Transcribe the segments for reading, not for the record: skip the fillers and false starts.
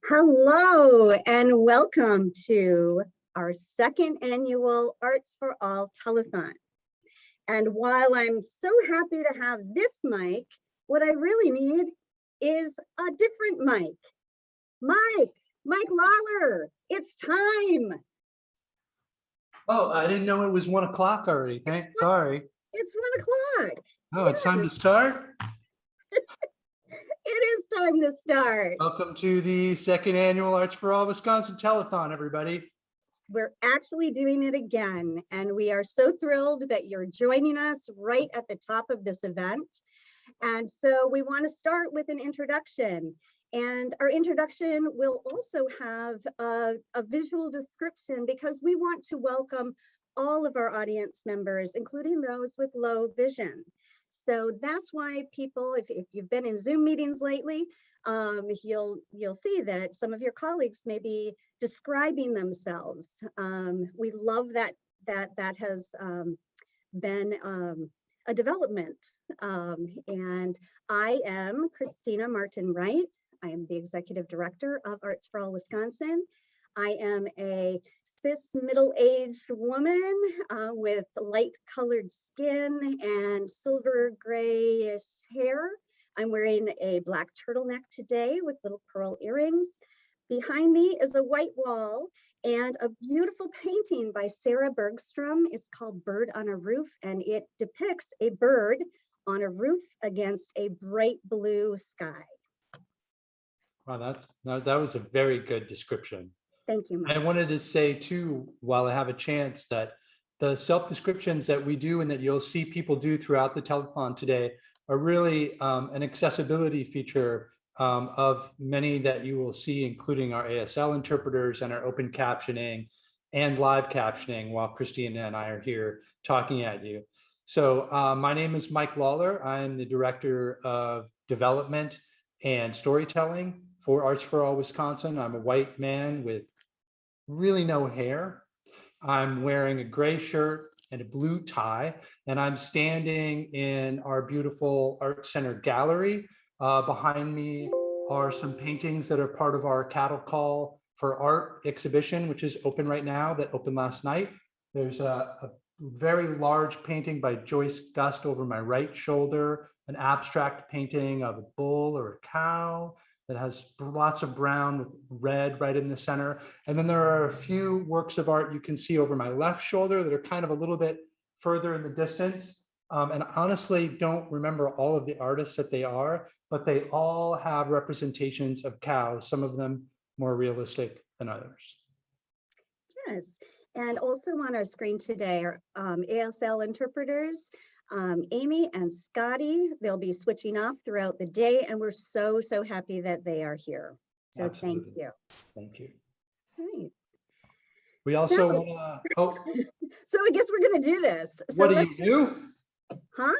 Hello and welcome to our second annual Arts for All Telethon. And while I'm so happy to have this mic, what I really need is a different mic. Mike Lawler, it's time. Oh, I didn't know it was 1 o'clock already. Sorry. It's 1 o'clock. Oh, it's time to start? It is time to start. Welcome to the second annual Arts for All Wisconsin Telethon, everybody. We're actually doing it again, and we are so thrilled that you're joining us right at the top of this event. And so we want to start with an introduction. And our introduction will also have a visual description because we want to welcome all of our audience members, including those with low vision. So that's why people, if you've been in Zoom meetings lately, you'll see that some of your colleagues may be describing themselves. We love that has been a development. And I am Christina Martin Wright. I am the Executive Director of Arts for All Wisconsin. I am a cis middle-aged woman with light colored skin and silver grayish hair. I'm wearing a black turtleneck today with little pearl earrings. Behind me is a white wall and a beautiful painting by Sarah Bergstrom. It's called Bird on a Roof, and it depicts a bird on a roof against a bright blue sky. Wow, that was a very good description. Thank you, Mike. I wanted to say too, while I have a chance, that the self-descriptions that we do and that you'll see people do throughout the telethon today are really an accessibility feature of many that you will see, including our ASL interpreters and our open captioning and live captioning while Christina and I are here talking at you. So my name is Mike Lawler. I'm the Director of Development and Storytelling for Arts for All Wisconsin. I'm a white man with really no hair. I'm wearing a gray shirt and a blue tie, and I'm standing in our beautiful Art Center gallery. Behind me are some paintings that are part of our Cattle Call for Art exhibition, which is open right now, that opened last night. There's a very large painting by Joyce Gust over my right shoulder, an abstract painting of a bull or a cow that has lots of brown with red right in the center. And then there are a few works of art you can see over my left shoulder that are kind of a little bit further in the distance. And honestly, don't remember all of the artists that they are, but they all have representations of cows, some of them more realistic than others. Yes, and also on our screen today are ASL interpreters, Amy and Scotty. They'll be switching off throughout the day, and we're so happy that they are here. So Absolutely. Thank you. Thank you. Right. We also So, so I guess we're going to do this. So what do you do? Huh?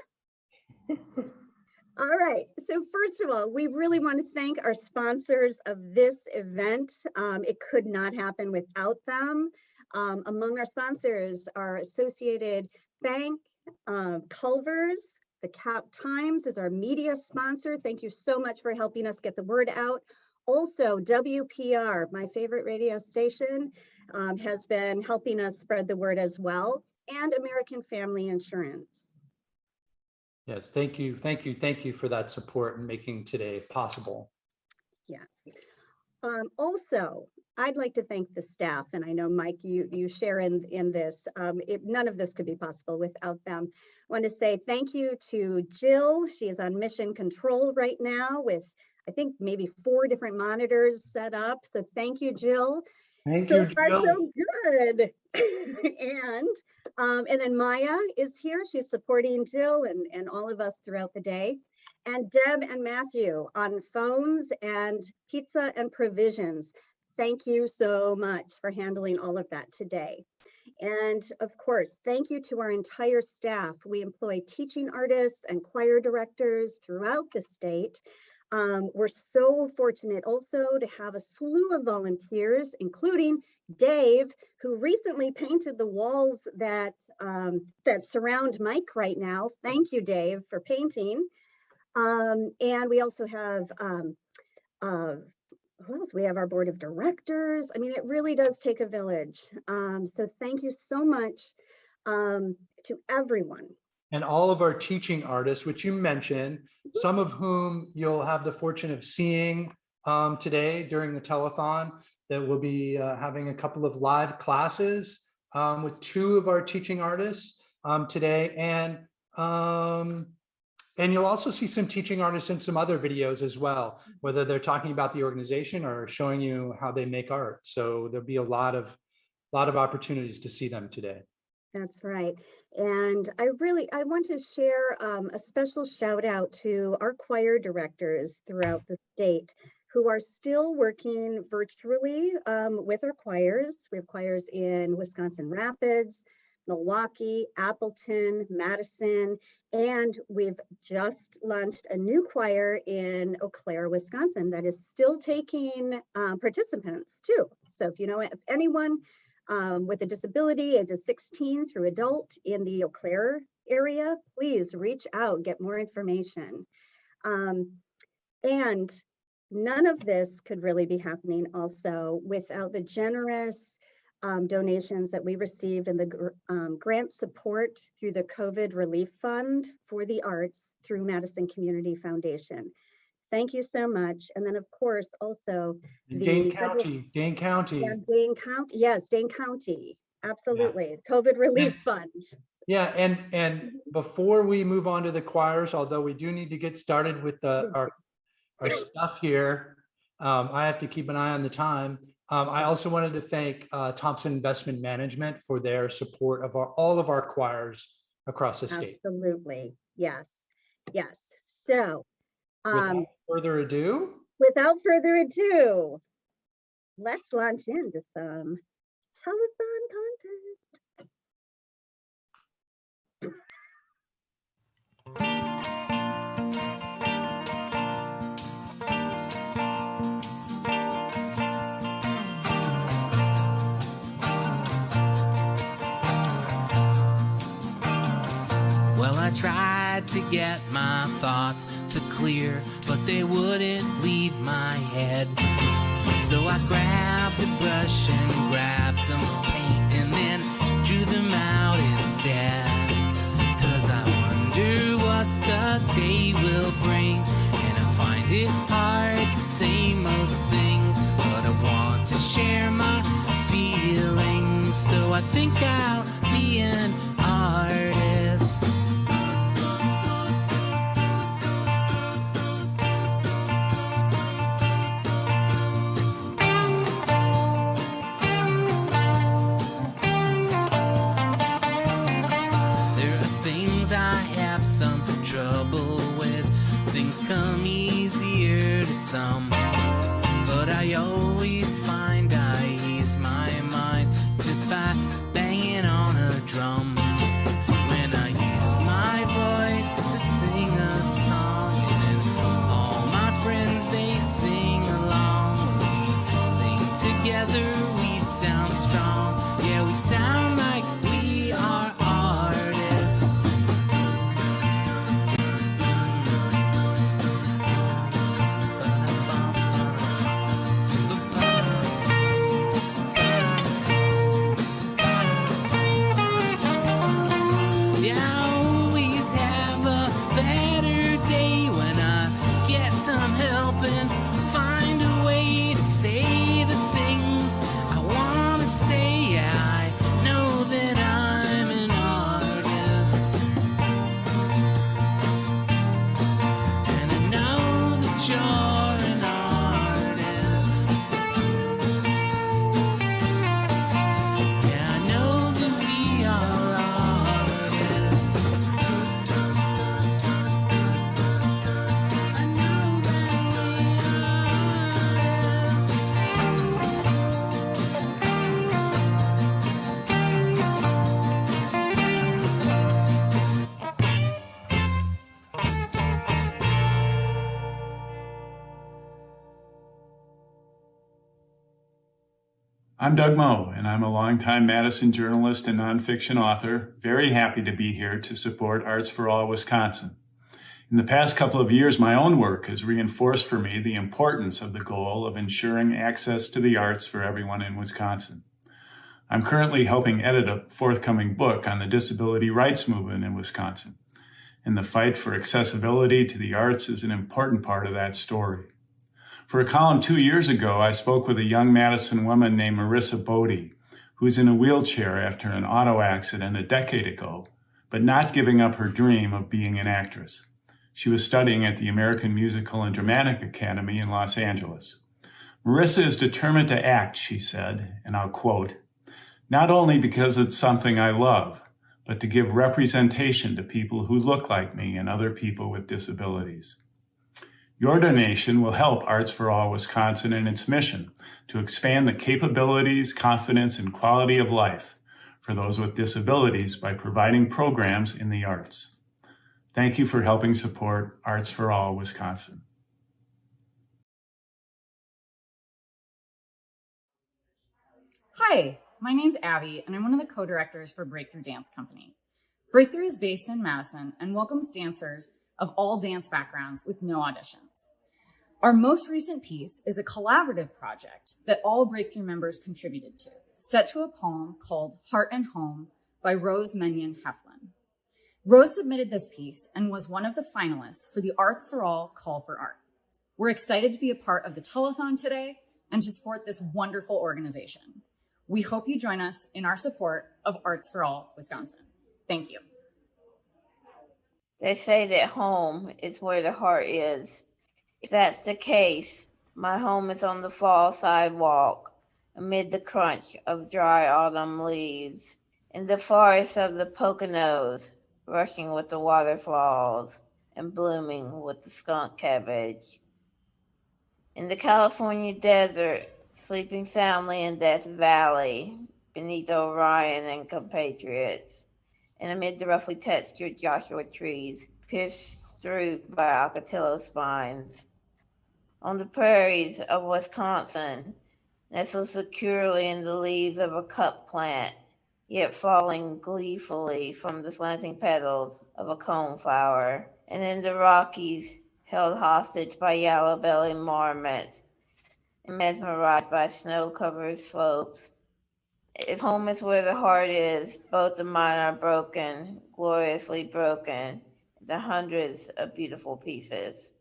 All right. So first of all, we really want to thank our sponsors of this event. It could not happen without them. Among our sponsors are Associated Bank, Culver's, the Cap Times is our media sponsor. Thank you so much for helping us get the word out. Also, WPR, my favorite radio station, has been helping us spread the word as well, and American Family Insurance. Yes, thank you for that support and making today possible. Yes. Also, I'd like to thank the staff, and I know, Mike, you share in this. None of this could be possible without them. I want to say thank you to Jill. She is on mission control right now with, I think, maybe 4 different monitors set up. So thank you, Jill. Thank you, Jill. So good. And then Maya is here. She's supporting Jill and all of us throughout the day. And Deb and Matthew on phones and pizza and provisions. Thank you so much for handling all of that today. And of course, thank you to our entire staff. We employ teaching artists and choir directors throughout the state. We're so fortunate also to have a slew of volunteers, including Dave, who recently painted the walls that surround Mike right now. Thank you, Dave, for painting. And we also have who else? We have our board of directors. I mean, it really does take a village. So thank you so much to everyone. And all of our teaching artists, which you mentioned, some of whom you'll have the fortune of seeing today during the telethon, that we'll be having a couple of live classes with two of our teaching artists today. And you'll also see some teaching artists in some other videos as well, whether they're talking about the organization or showing you how they make art. So there'll be a lot of opportunities to see them today. That's right. And I want to share a special shout out to our choir directors throughout the state who are still working virtually with our choirs. We have choirs in Wisconsin Rapids, Milwaukee, Appleton, Madison, and we've just launched a new choir in Eau Claire, Wisconsin that is still taking participants too. So if you know if anyone with a disability, ages 16 through adult in the Eau Claire area, please reach out, get more information. And none of this could really be happening also without the generous donations that we received in the grant support through the COVID Relief Fund for the Arts through Madison Community Foundation. Thank you so much. And then of course, also Dane County. Yeah, Dane County. Yes, Dane County. Absolutely. Yeah. COVID Relief Fund. Yeah, and before we move on to the choirs, although we do need to get started with our stuff here, I have to keep an eye on the time. I also wanted to thank Thompson Investment Management for their support of all of our choirs across the state. Absolutely. Yes. Yes. So without further ado, let's launch into some telethon content. Well, I tried to get my thoughts to clear, but they wouldn't leave my head. So I grabbed a brush and grabbed some paint and then drew them out instead. 'Cause I wonder what the day will bring, and I find it hard to say most things, but I want to share my feelings. So I think I'll be an artist. Some trouble with, things come easier to some, but I always find I ease my mind just by banging on a drum. When I use my voice to sing a song, and all my friends they sing along. When we sing together we sound strong. Yeah, we sound like we are artists. Some help and find a way to say the things I want to say. I know that I'm an artist, and I know that you're an artist. Yeah, I know that we are artists. I'm Doug Moe, and I'm a longtime Madison journalist and nonfiction author, very happy to be here to support Arts for All Wisconsin. In the past couple of years, my own work has reinforced for me the importance of the goal of ensuring access to the arts for everyone in Wisconsin. I'm currently helping edit a forthcoming book on the disability rights movement in Wisconsin, and the fight for accessibility to the arts is an important part of that story. For a column 2 years ago, I spoke with a young Madison woman named Marissa Bodie, who's in a wheelchair after an auto accident a decade ago, but not giving up her dream of being an actress. She was studying at the American Musical and Dramatic Academy in Los Angeles. Marissa is determined to act, she said, and I'll quote, "not only because it's something I love, but to give representation to people who look like me and other people with disabilities." Your donation will help Arts for All Wisconsin in its mission to expand the capabilities, confidence, and quality of life for those with disabilities by providing programs in the arts. Thank you for helping support Arts for All Wisconsin. Hi, my name's Abby, and I'm one of the co-directors for Breakthrough Dance Company. Breakthrough is based in Madison and welcomes dancers of all dance backgrounds with no auditions. Our most recent piece is a collaborative project that all Breakthrough members contributed to, set to a poem called Heart and Home by Rose Menyon Heflin. Rose submitted this piece and was one of the finalists for the Arts for All Call for Art. We're excited to be a part of the Telethon today and to support this wonderful organization. We hope you join us in our support of Arts for All Wisconsin. Thank you. They say that home is where the heart is. If that's the case, my home is on the fall sidewalk, amid the crunch of dry autumn leaves, in the forest of the Poconos, rushing with the waterfalls and blooming with the skunk cabbage. In the California desert, sleeping soundly in Death Valley, beneath Orion and compatriots, and amid the roughly textured Joshua trees, pierced through by Alcatillo spines. On the prairies of Wisconsin, nestled securely in the leaves of a cup plant, yet falling gleefully from the slanting petals of a coneflower, and in the Rockies, held hostage by yellow-bellied marmots, and mesmerized by snow-covered slopes. If home is where the heart is, both of mine are broken, gloriously broken, into hundreds of beautiful pieces.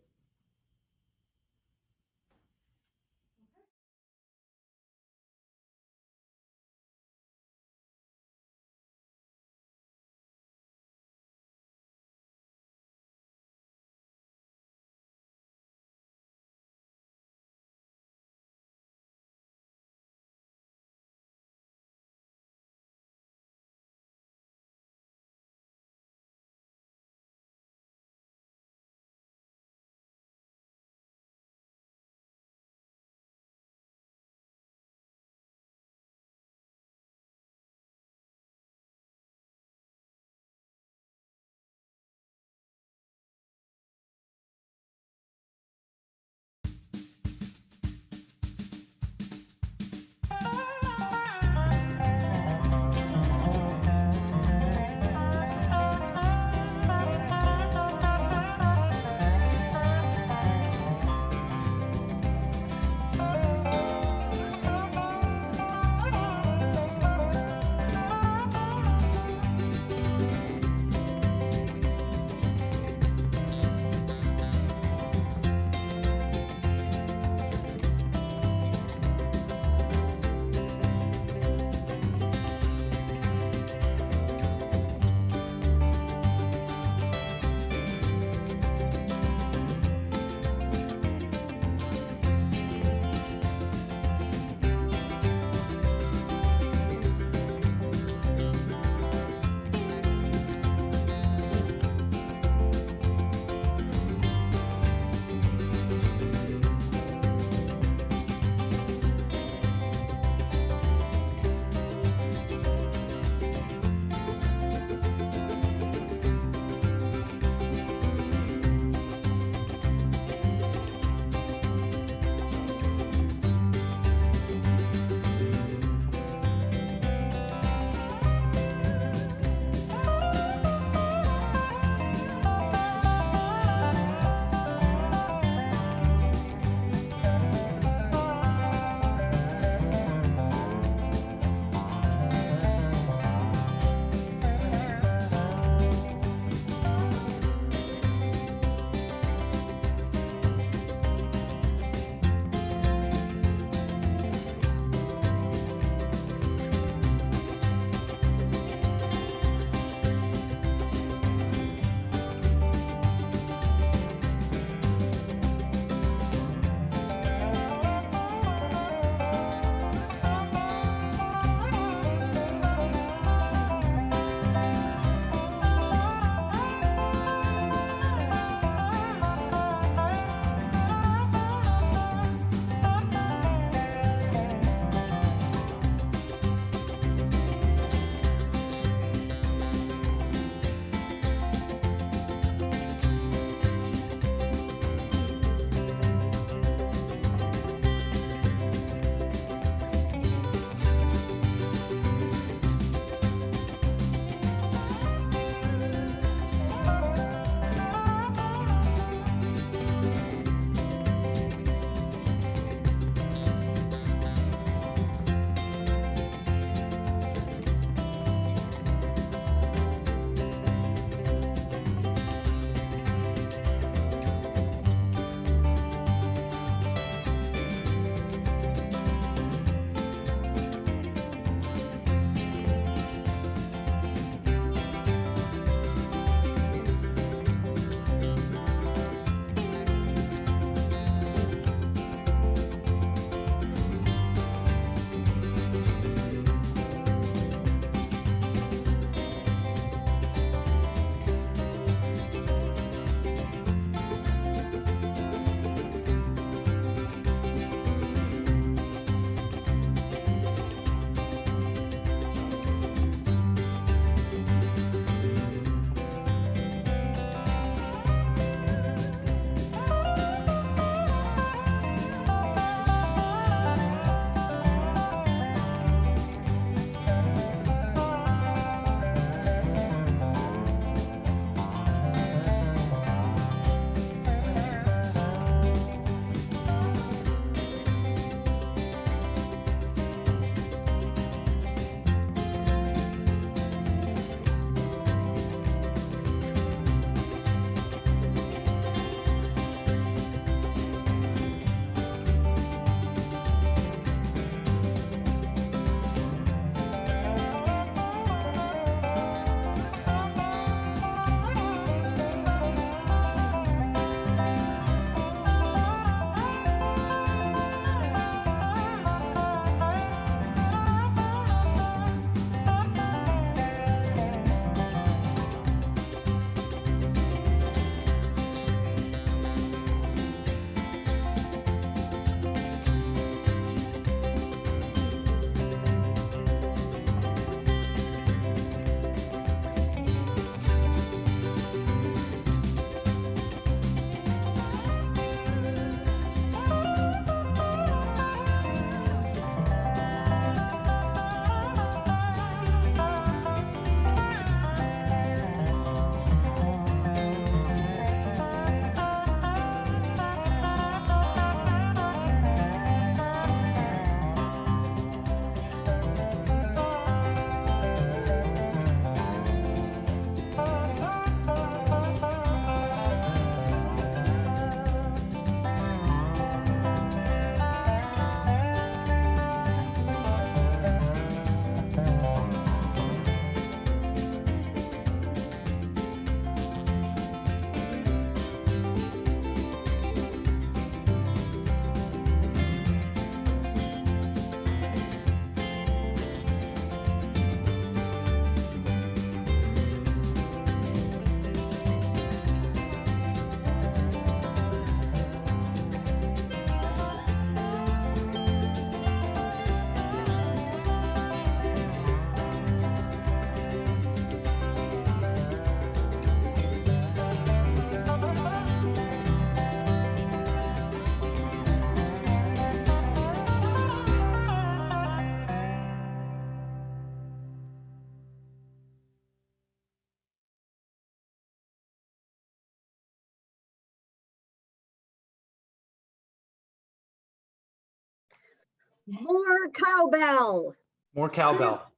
More cowbell. More cowbell.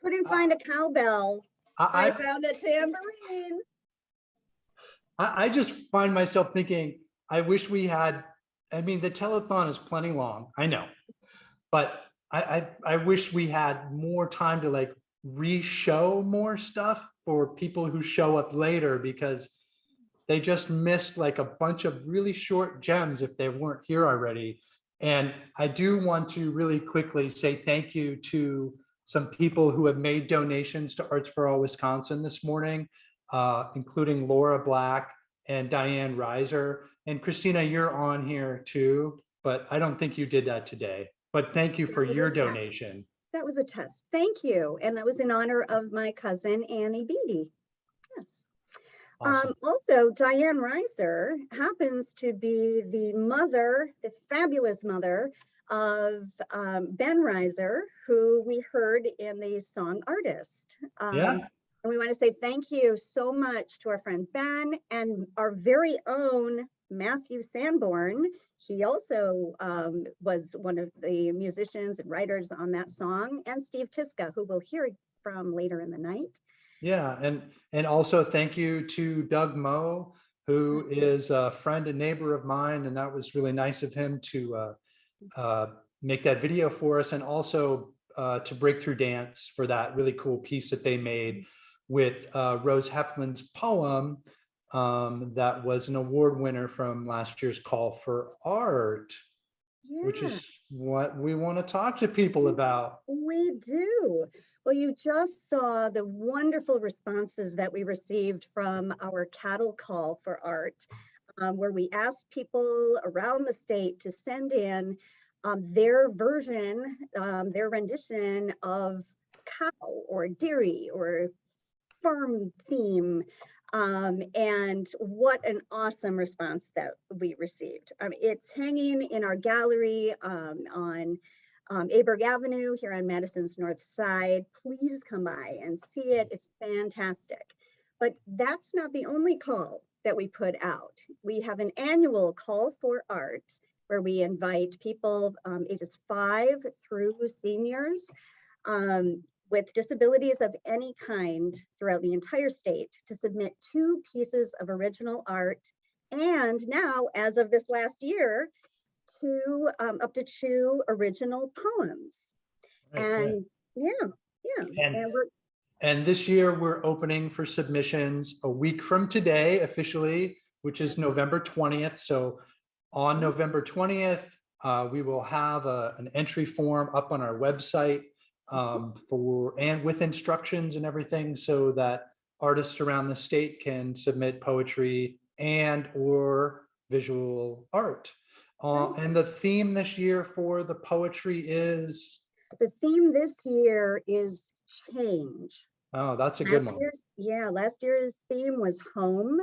Couldn't find a cowbell. I I, found a tambourine. I just find myself thinking, I wish we had, I mean, the telethon is plenty long, I know, but I wish we had more time to like re-show more stuff for people who show up later, because they just missed like a bunch of really short gems if they weren't here already. And I do want to really quickly say thank you to some people who have made donations to Arts for All Wisconsin this morning, including Laura Black and Diane Reiser. And Christina, you're on here too, but I don't think you did that today. But thank you for your donation. That was a test. Thank you. And that was in honor of my cousin, Annie Beatty. Yes. Awesome. Also, Diane Reiser happens to be the mother, the fabulous mother of Ben Reiser, who we heard in the song Artist. Yeah. And we want to say thank you so much to our friend Ben and our very own Matthew Sanborn. He also was one of the musicians and writers on that song, and Steve Tiska, who we'll hear from later in the night. Yeah, and also thank you to Doug Moe, who is a friend and neighbor of mine, and that was really nice of him to make that video for us, and also to Breakthrough Dance for that really cool piece that they made with Rose Heflin's poem that was an award winner from last year's Call for Art, which is what we want to talk to people about. We do. Well, you just saw the wonderful responses that we received from our cattle call for art, where we asked people around the state to send in their version, their rendition of cow or dairy or farm theme. And what an awesome response that we received. It's hanging in our gallery on Aberg Avenue here on Madison's North Side. Please come by and see it. It's fantastic. But that's not the only call that we put out. We have an annual call for art where we invite people ages 5 through seniors with disabilities of any kind throughout the entire state to submit 2 pieces of original art. And now, as of this last year, up to 2 original poems. Right, and right. Yeah. And this year we're opening for submissions a week from today officially, which is November 20th. So on November 20th, we will have an entry form up on our website and with instructions and everything, so that artists around the state can submit poetry and or visual art. And the theme this year for the poetry is? The theme this year is change. Oh, that's a good one. Last year's theme was home,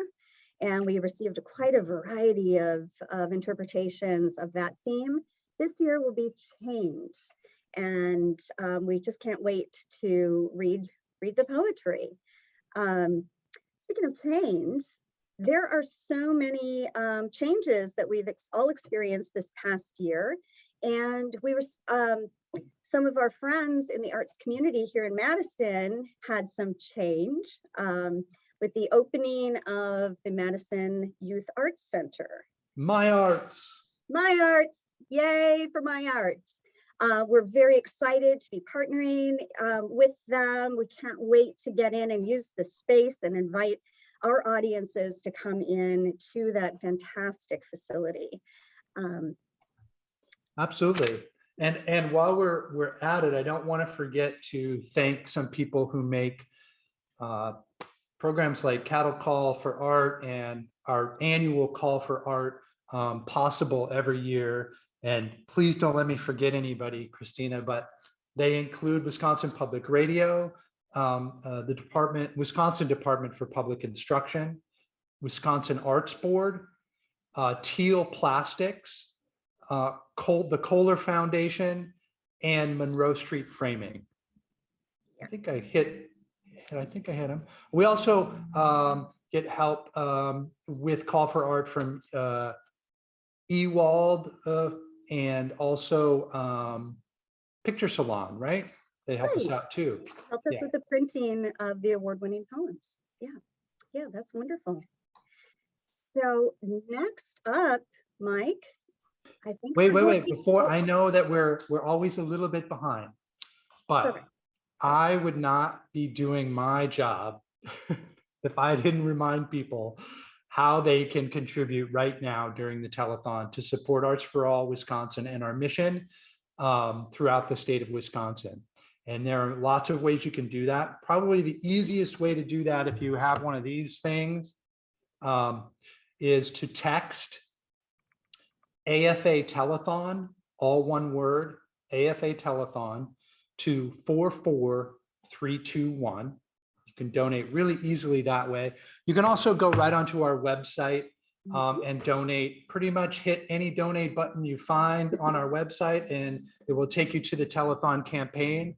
and we received quite a variety of interpretations of that theme. This year will be change, and we just can't wait to read the poetry. Speaking of change, there are so many changes that we've all experienced this past year, and we were some of our friends in the arts community here in Madison had some change with the opening of the Madison Youth Arts Center. My Arts. My Arts, yay for My Arts. We're very excited to be partnering with them. We can't wait to get in and use the space and invite our audiences to come in to that fantastic facility. Absolutely. And while we're at it, I don't want to forget to thank some people who make programs like Cattle Call for Art and our annual Call for Art possible every year. And please don't let me forget anybody, Christina, but they include Wisconsin Public Radio, the Wisconsin Department for Public Instruction, Wisconsin Arts Board, Teal Plastics, the Kohler Foundation, and Monroe Street Framing. I think I hit them. We also get help with Call for Art from Ewald and also picture salon, right? They help us Right. out too. Help us Yeah. with the printing of the award-winning poems. Yeah, that's wonderful. So next up, Mike, I think Wait. we're going. Before, Oh, I know that we're always a little bit behind, it's but okay. I would not be doing my job if I didn't remind people how they can contribute right now during the telethon to support Arts for All Wisconsin and our mission throughout the state of Wisconsin. And there are lots of ways you can do that. Probably the easiest way to do that, if you have one of these things, is to text AFA Telethon, all one word, AFA Telethon, to 44321. You can donate really easily that way. You can also go right onto our website and donate. Pretty much hit any donate button you find on our website, and it will take you to the telethon campaign.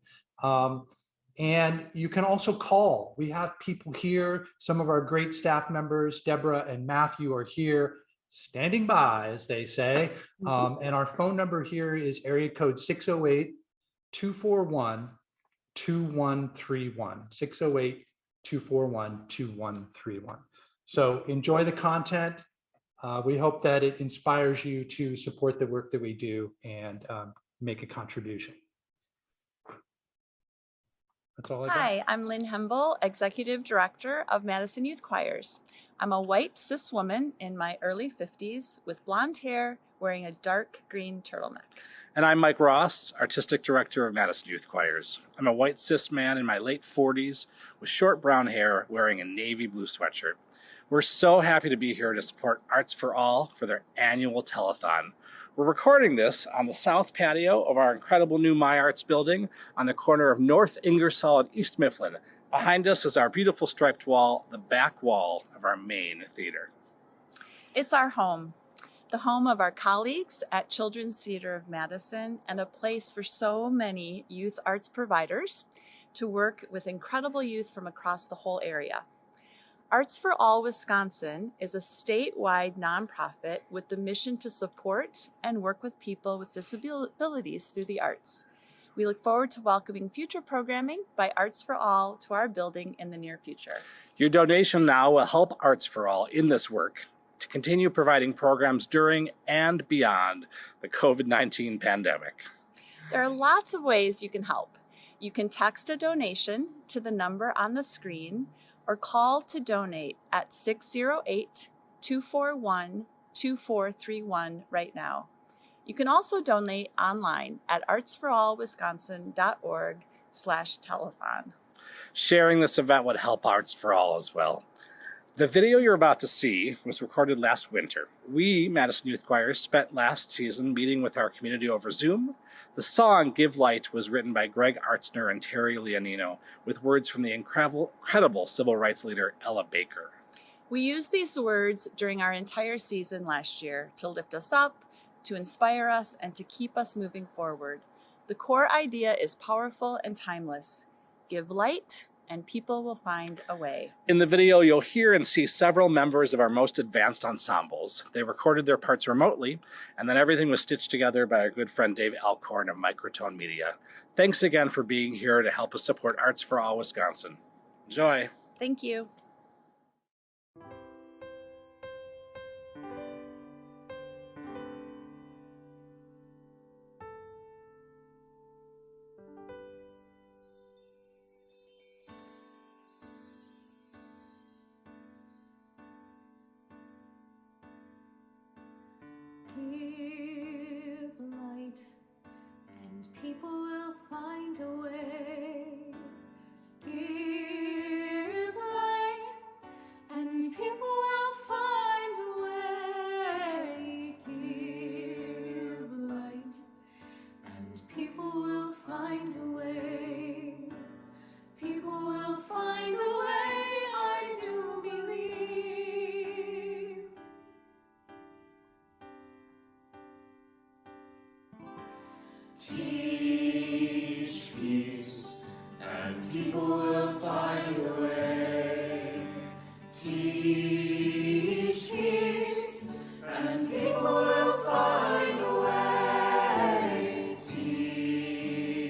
And you can also call. We have people here. Some of our great staff members, Deborah and Matthew, are here standing by, as they say. And our phone number here is area code 608-241-2131. 608-241-2131. So enjoy the content. We hope that it inspires you to support the work that we do and make a contribution. That's all I got. Hi, I'm Lynn Hemble, Executive Director of Madison Youth Choirs. I'm a white cis woman in my early 50s with blonde hair, wearing a dark green turtleneck. And I'm Mike Ross, Artistic Director of Madison Youth Choirs. I'm a white cis man in my late 40s with short brown hair, wearing a navy blue sweatshirt. We're so happy to be here to support Arts for All for their annual telethon. We're recording this on the south patio of our incredible new My Arts building on the corner of North Ingersoll and East Mifflin. Behind us is our beautiful striped wall, the back wall of our main theater. It's our home, the home of our colleagues at Children's Theater of Madison, and a place for so many youth arts providers to work with incredible youth from across the whole area. Arts for All Wisconsin is a statewide nonprofit with the mission to support and work with people with disabilities through the arts. We look forward to welcoming future programming by Arts for All to our building in the near future. Your donation now will help Arts for All in this work to continue providing programs during and beyond the COVID-19 pandemic. There are lots of ways you can help. You can text a donation to the number on the screen or call to donate at 608-241-2431 right now. You can also donate online at artsforallwisconsin.org/telethon. Sharing this event would help Arts for All as well. The video you're about to see was recorded last winter. We, Madison Youth Choirs, spent last season meeting with our community over Zoom. The song Give Light was written by Greg Artsner and Terry Leonino with words from the incredible civil rights leader Ella Baker. We used these words during our entire season last year to lift us up, to inspire us, and to keep us moving forward. The core idea is powerful and timeless. Give light, and people will find a way. In the video, you'll hear and see several members of our most advanced ensembles. They recorded their parts remotely, and then everything was stitched together by our good friend Dave Alcorn of Microtone Media. Thanks again for being here to help us support Arts for All Wisconsin. Enjoy. Thank you. Give light, and people will find a way. Give light, and people will find a way. Give light, and people will find a way. People will find a way, I do believe. Teach peace, and people will find a way. Teach peace, and people will find a way. Teach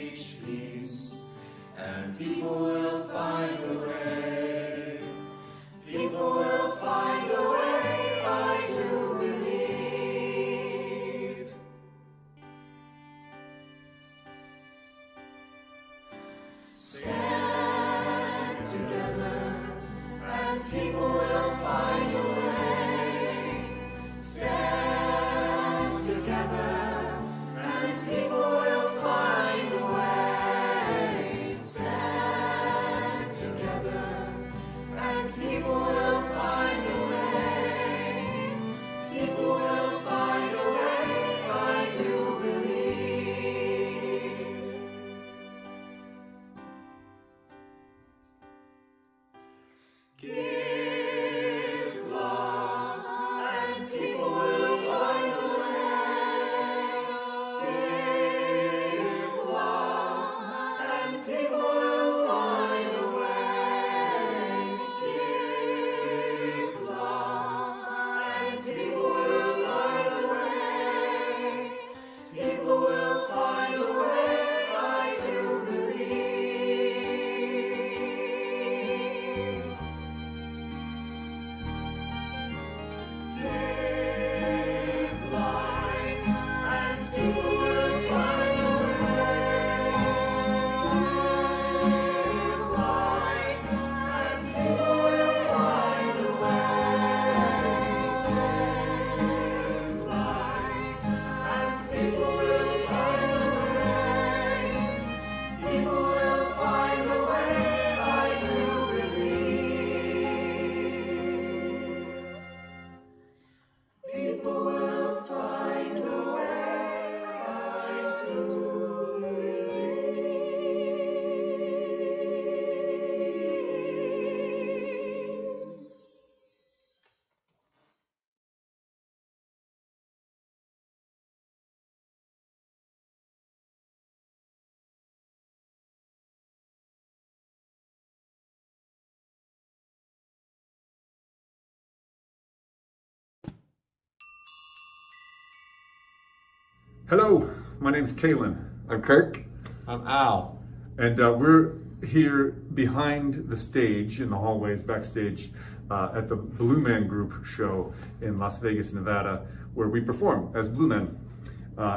Hello, my name's Kalen. I'm Kirk. I'm Al. And we're here behind the stage in the hallways backstage at the Blue Man Group show in Las Vegas, Nevada, where we perform as Blue Men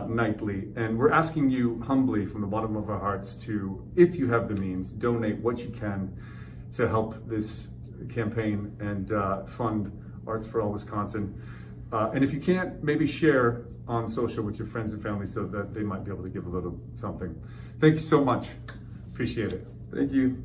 nightly. And we're asking you humbly from the bottom of our hearts to, if you have the means, donate what you can to help this campaign and fund Arts for All Wisconsin. And if you can't, maybe share on social with your friends and family so that they might be able to give a little something. Thank you so much. Appreciate it. Thank you.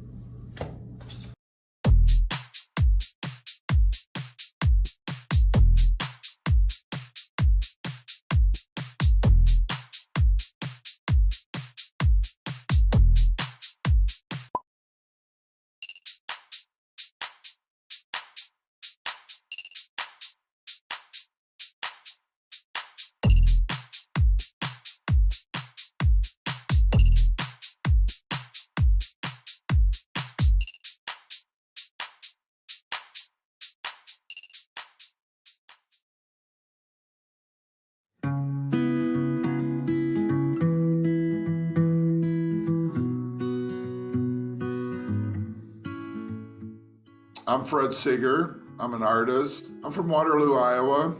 I'm Fred Seeger. I'm an artist. I'm from Waterloo, Iowa,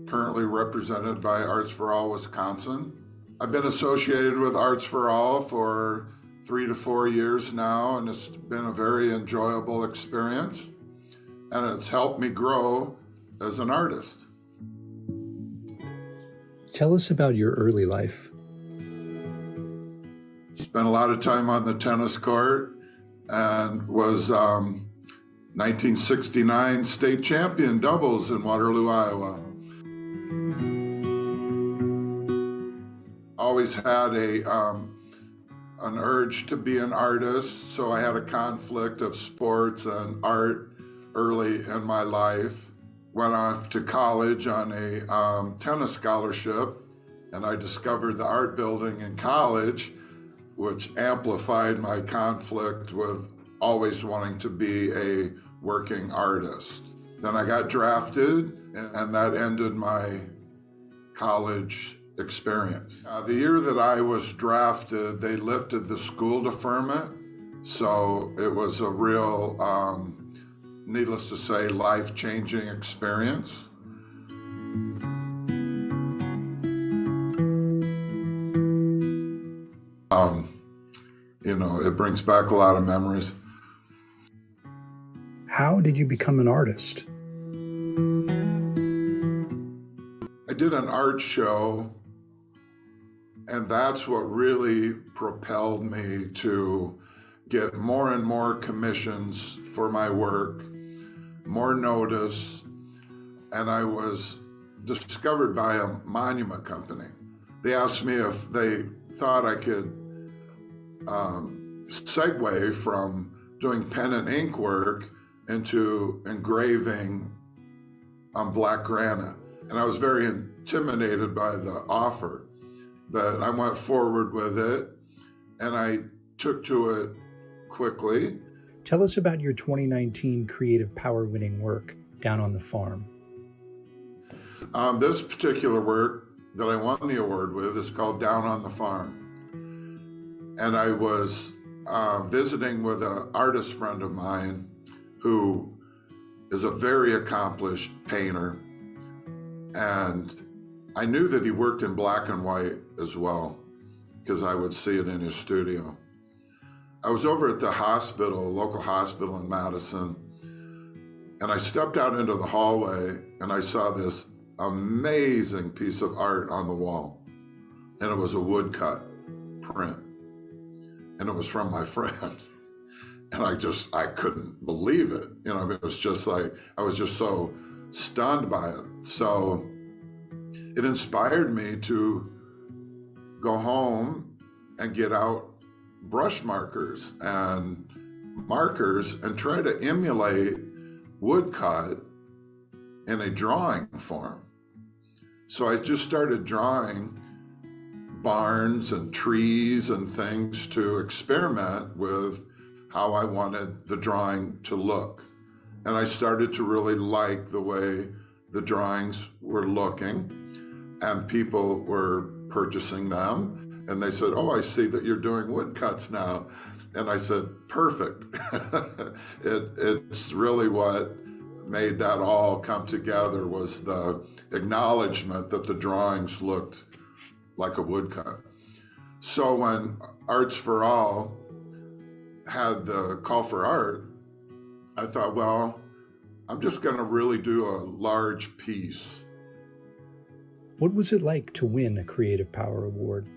currently represented by Arts for All Wisconsin. I've been associated with Arts for All for 3 to 4 years now, and it's been a very enjoyable experience, and it's helped me grow as an artist. Tell us about your early life. Spent a lot of time on the tennis court and was 1969 state champion doubles in Waterloo, Iowa. Always had an urge to be an artist, so I had a conflict of sports and art early in my life. Went off to college on a tennis scholarship, and I discovered the art building in college, which amplified my conflict with always wanting to be a working artist. Then I got drafted, and that ended my college experience. The year that I was drafted, they lifted the school deferment, so it was a real, needless to say, life-changing experience. It brings back a lot of memories. How did you become an artist? I did an art show, and that's what really propelled me to get more and more commissions for my work, more notice, and I was discovered by a monument company. They asked me if they thought I could segue from doing pen and ink work into engraving on black granite. And I was very intimidated by the offer, but I went forward with it and I took to it quickly. Tell us about your 2019 Creative Power winning work, Down on the Farm. This particular work that I won the award with is called Down on the Farm. And I was visiting with an artist friend of mine who is a very accomplished painter. And I knew that he worked in black and white as well, because I would see it in his studio. I was over at the hospital, a local hospital in Madison, and I stepped out into the hallway and I saw this amazing piece of art on the wall. And it was a woodcut print. And it was from my friend. And I couldn't believe it. It was just like, I was just so stunned by it. So it inspired me to go home and get out brush markers and try to emulate woodcut in a drawing form. So I just started drawing barns and trees and things to experiment with how I wanted the drawing to look. And I started to really like the way the drawings were looking, and people were purchasing them. And they said, "Oh, I see that you're doing woodcuts now." And I said, "Perfect." It's really what made that all come together was the acknowledgement that the drawings looked like a woodcut. So when Arts for All had the call for art, I thought, well, I'm just going to really do a large piece. What was it like to win a Creative Power Award?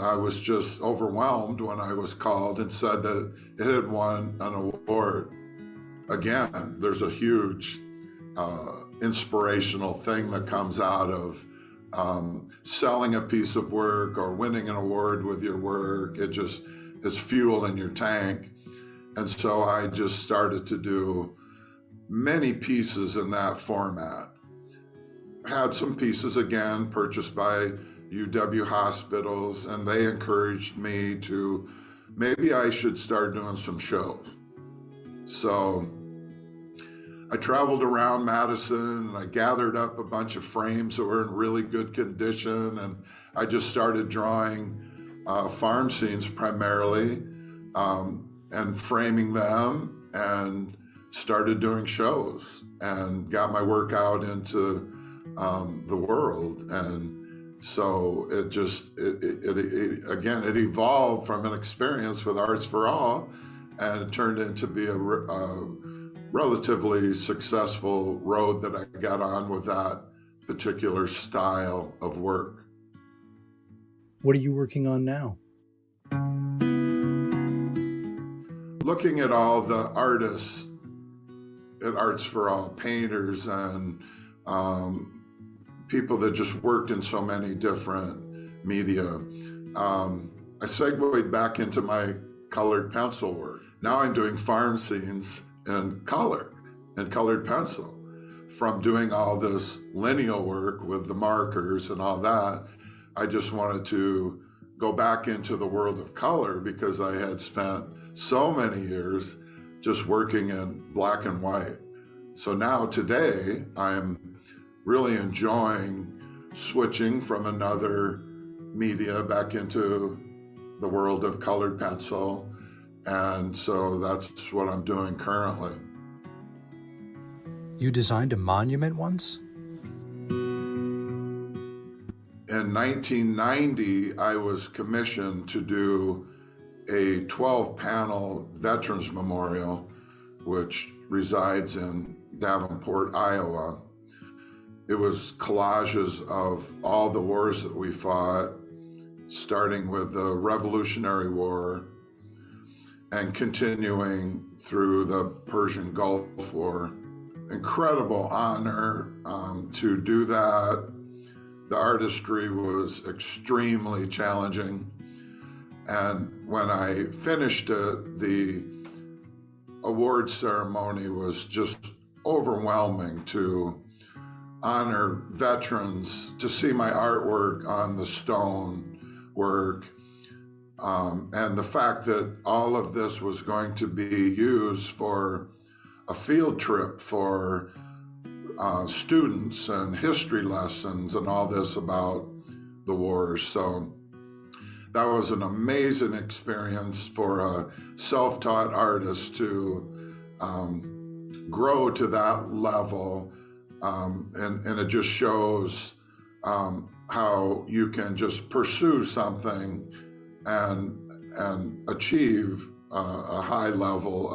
I was just overwhelmed when I was called and said that it had won an award. Again, there's a huge inspirational thing that comes out of selling a piece of work or winning an award with your work. It just is fuel in your tank. And so I just started to do many pieces in that format. Had some pieces, again, purchased by UW hospitals, and they encouraged me to, maybe I should start doing some shows. So I traveled around Madison and I gathered up a bunch of frames that were in really good condition, and I just started drawing farm scenes primarily and framing them, and started doing shows and got my work out into the world. And so it just, again, it evolved from an experience with Arts for All, and it turned into be a relatively successful road that I got on with that particular style of work. What are you working on now? Looking at all the artists at Arts for All, painters and people that just worked in so many different media, I segued back into my colored pencil work. Now I'm doing farm scenes in color and colored pencil. From doing all this lineal work with the markers and all that, I just wanted to go back into the world of color because I had spent so many years just working in black and white. So now today, I'm really enjoying switching from another media back into the world of colored pencil. And so that's what I'm doing currently. You designed a monument once? In 1990, I was commissioned to do a 12-panel Veterans Memorial, which resides in Davenport, Iowa. It was collages of all the wars that we fought, starting with the Revolutionary War and continuing through the Persian Gulf War. Incredible honor to do that. The artistry was extremely challenging. And when I finished it, the award ceremony was just overwhelming to honor veterans, to see my artwork on the stone work, and the fact that all of this was going to be used for a field trip for students and history lessons and all this about the wars. So that was an amazing experience for a self-taught artist to grow to that level. And it just shows how you can just pursue something and achieve a high level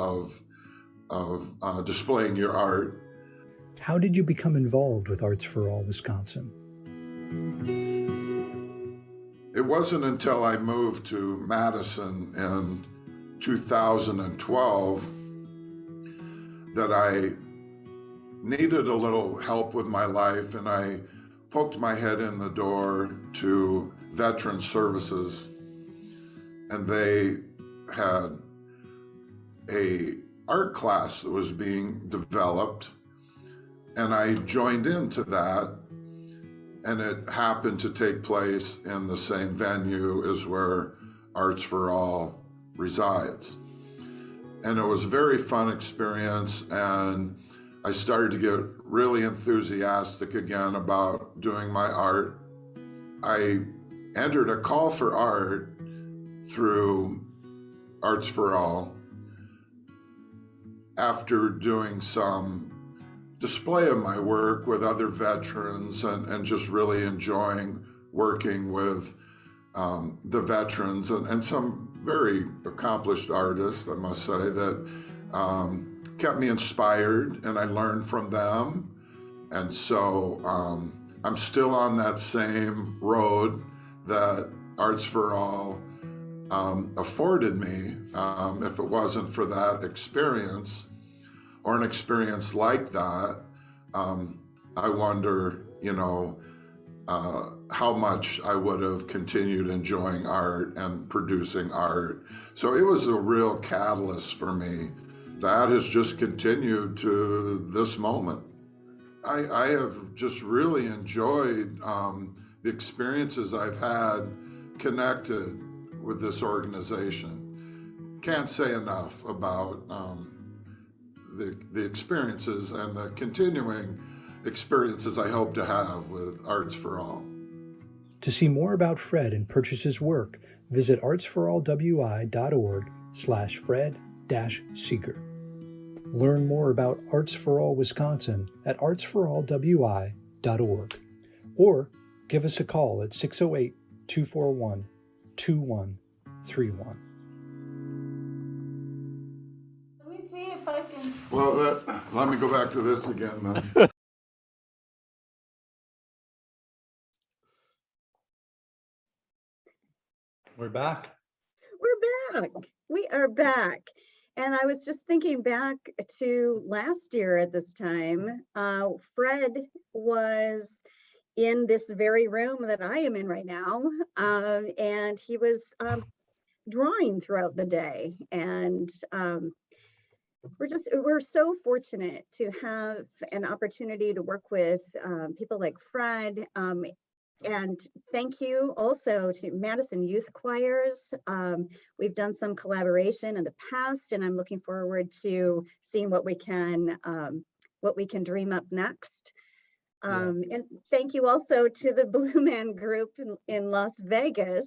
of displaying your art. How did you become involved with Arts for All Wisconsin? It wasn't until I moved to Madison in 2012 that I needed a little help with my life, and I poked my head in the door to Veteran Services, and they had a art class that was being developed, and I joined into that, and it happened to take place in the same venue as where Arts for All resides. And it was a very fun experience, and I started to get really enthusiastic again about doing my art. I entered a call for art through Arts for All after doing some display of my work with other veterans and just really enjoying working with the veterans and some very accomplished artists, I must say, that kept me inspired, and I learned from them. And so I'm still on that same road that Arts for All afforded me. If it wasn't for that experience, or an experience like that, I wonder, how much I would have continued enjoying art and producing art. So it was a real catalyst for me. That has just continued to this moment. I have just really enjoyed the experiences I've had connected with this organization. Can't say enough about the experiences and the continuing experiences I hope to have with Arts for All. To see more about Fred and purchase his work, visit artsforallwi.org/Fred-Seeger. Learn more about Arts for All Wisconsin at artsforallwi.org, or give us a call at 608-241-2131. Let me see if I can. Well, let me go back to this again then. We're back. We're back. We are back. And I was just thinking back to last year at this time. Fred was in this very room that I am in right now, and he was drawing throughout the day. And we're so fortunate to have an opportunity to work with people like Fred. And thank you also to Madison Youth Choirs. We've done some collaboration in the past, and I'm looking forward to seeing what we can dream up next. And thank you also to the Blue Man Group in Las Vegas,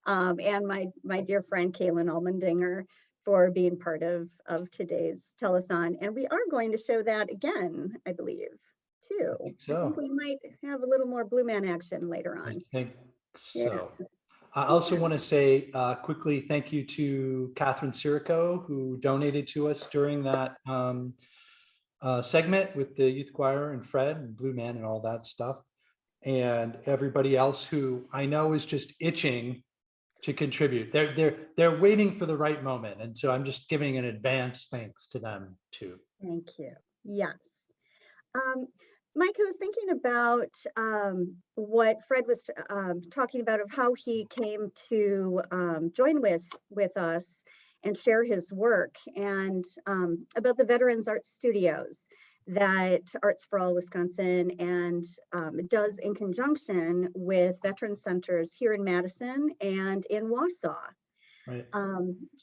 and my dear friend Kaylin Almendinger for being part of today's telethon. And we are going to show that again, I believe, too. I think we might have a little more Blue Man action later on. I think so. Yeah. I also want to say quickly thank you to Catherine Sirico, who donated to us during that segment with the youth choir and Fred and Blue Man and all that stuff. And everybody else who I know is just itching to contribute. They're waiting for the right moment. And so I'm just giving an advance thanks to them too. Thank you. Yes. Mike, I was thinking about what Fred was talking about, of how he came to join with us and share his work, and about the Veterans Art Studios that Arts for All Wisconsin and does in conjunction with veteran centers here in Madison and in Wausau. Right.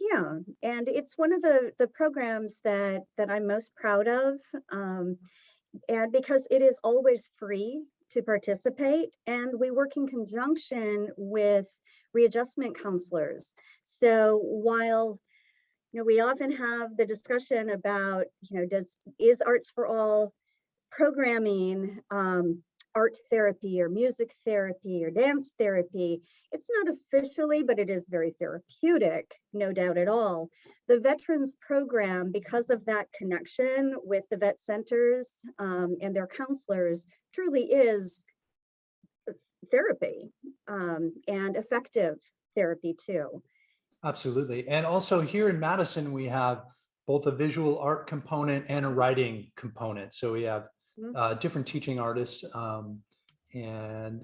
Yeah, and it's one of the programs that I'm most proud of. And because it is always free to participate, and we work in conjunction with readjustment counselors. So while we often have the discussion about is Arts for All programming art therapy or music therapy or dance therapy, it's not officially, but it is very therapeutic, no doubt at all. The Veterans Program, because of that connection with the vet centers and their counselors, truly is therapy and effective therapy too. Absolutely. And also here in Madison, we have both a visual art component and a writing component. So we have different teaching artists And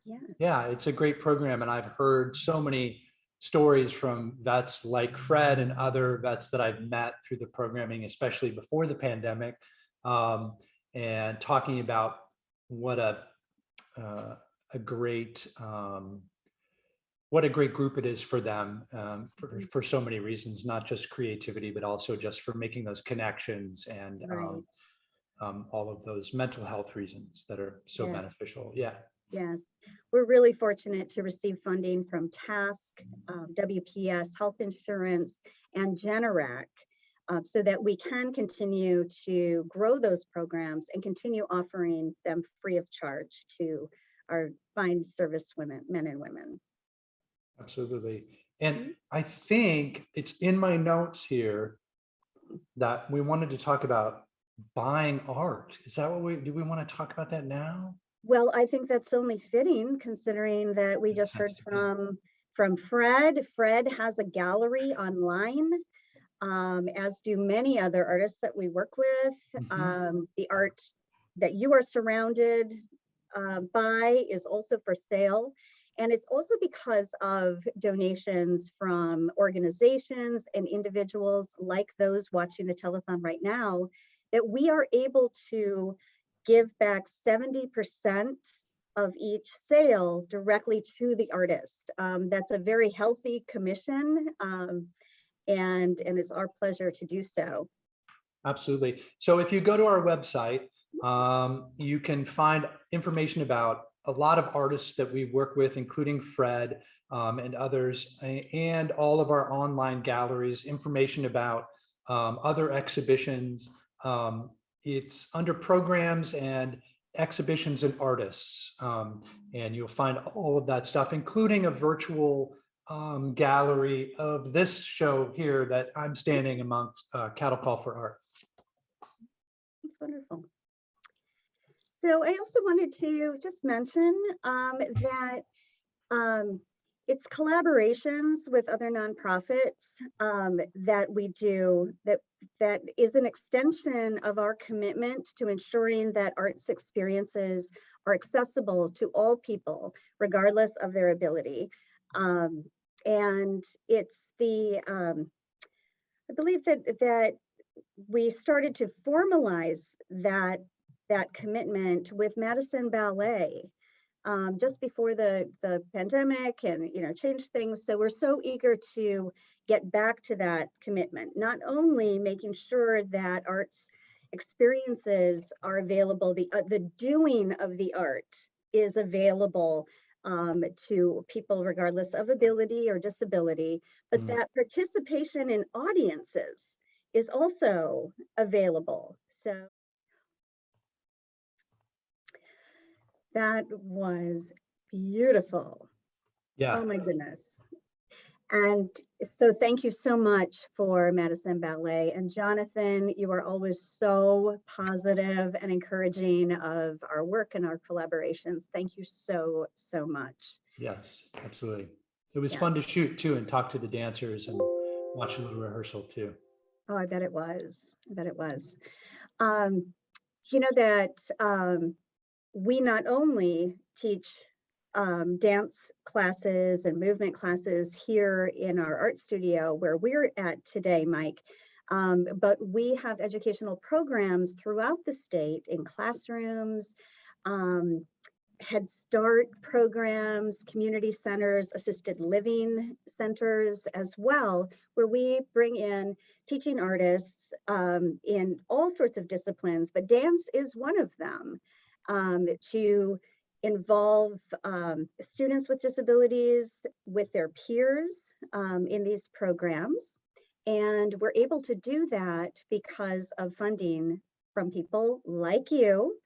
Yes. yeah, it's a great program. And I've heard so many stories from vets like Fred and other vets that I've met through the programming, especially before the pandemic, and talking about what a great group it is for them, for so many reasons, not just creativity, but also just for making those connections and Right. all of those mental health reasons that are so Yeah. beneficial. Yeah. Yes, we're really fortunate to receive funding from TASC, WPS, Health Insurance, and Generac, so that we can continue to grow those programs and continue offering them free of charge to our fine service men and women. Absolutely. And I think it's in my notes here that we wanted to talk about buying art. Is that what do we want to talk about that now? Well, I think that's only fitting considering that we just heard from Fred. Fred has a gallery online, as do many other artists that we work with. The art that you are surrounded by is also for sale. And it's also because of donations from organizations and individuals like those watching the telethon right now that we are able to give back 70% of each sale directly to the artist. That's a very healthy commission, and it's our pleasure to do so. Absolutely. So if you go to our website, you can find information about a lot of artists that we work with, including Fred and others, and all of our online galleries, information about other exhibitions. It's under programs and exhibitions and artists. And you'll find all of that stuff, including a virtual gallery of this show here that I'm standing amongst, Cattle Call for Art. That's wonderful. So I also wanted to just mention that it's collaborations with other nonprofits that we do that is an extension of our commitment to ensuring that arts experiences are accessible to all people, regardless of their ability. And it's I believe that we started to formalize that commitment with Madison Ballet just before the pandemic and changed things. So we're so eager to get back to that commitment, not only making sure that arts experiences are available, the doing of the art is available to people regardless of ability or disability, but that participation in audiences is also available. So that was beautiful. Yeah. Oh my goodness. And so thank you so much for Madison Ballet. And Jonathan, you are always so positive and encouraging of our work and our collaborations. Thank you so, so much. Yes, absolutely. It was Yes. fun to shoot too and talk to the dancers and watch a little rehearsal too. Oh, I bet it was. I bet it was. You know that we not only teach dance classes and movement classes here in our art studio where we're at today, Mike, but we have educational programs throughout the state in classrooms, Head Start programs, community centers, assisted living centers as well, where we bring in teaching artists in all sorts of disciplines, but dance is one of them, to involve students with disabilities with their peers in these programs. And we're able to do that because of funding from people like you,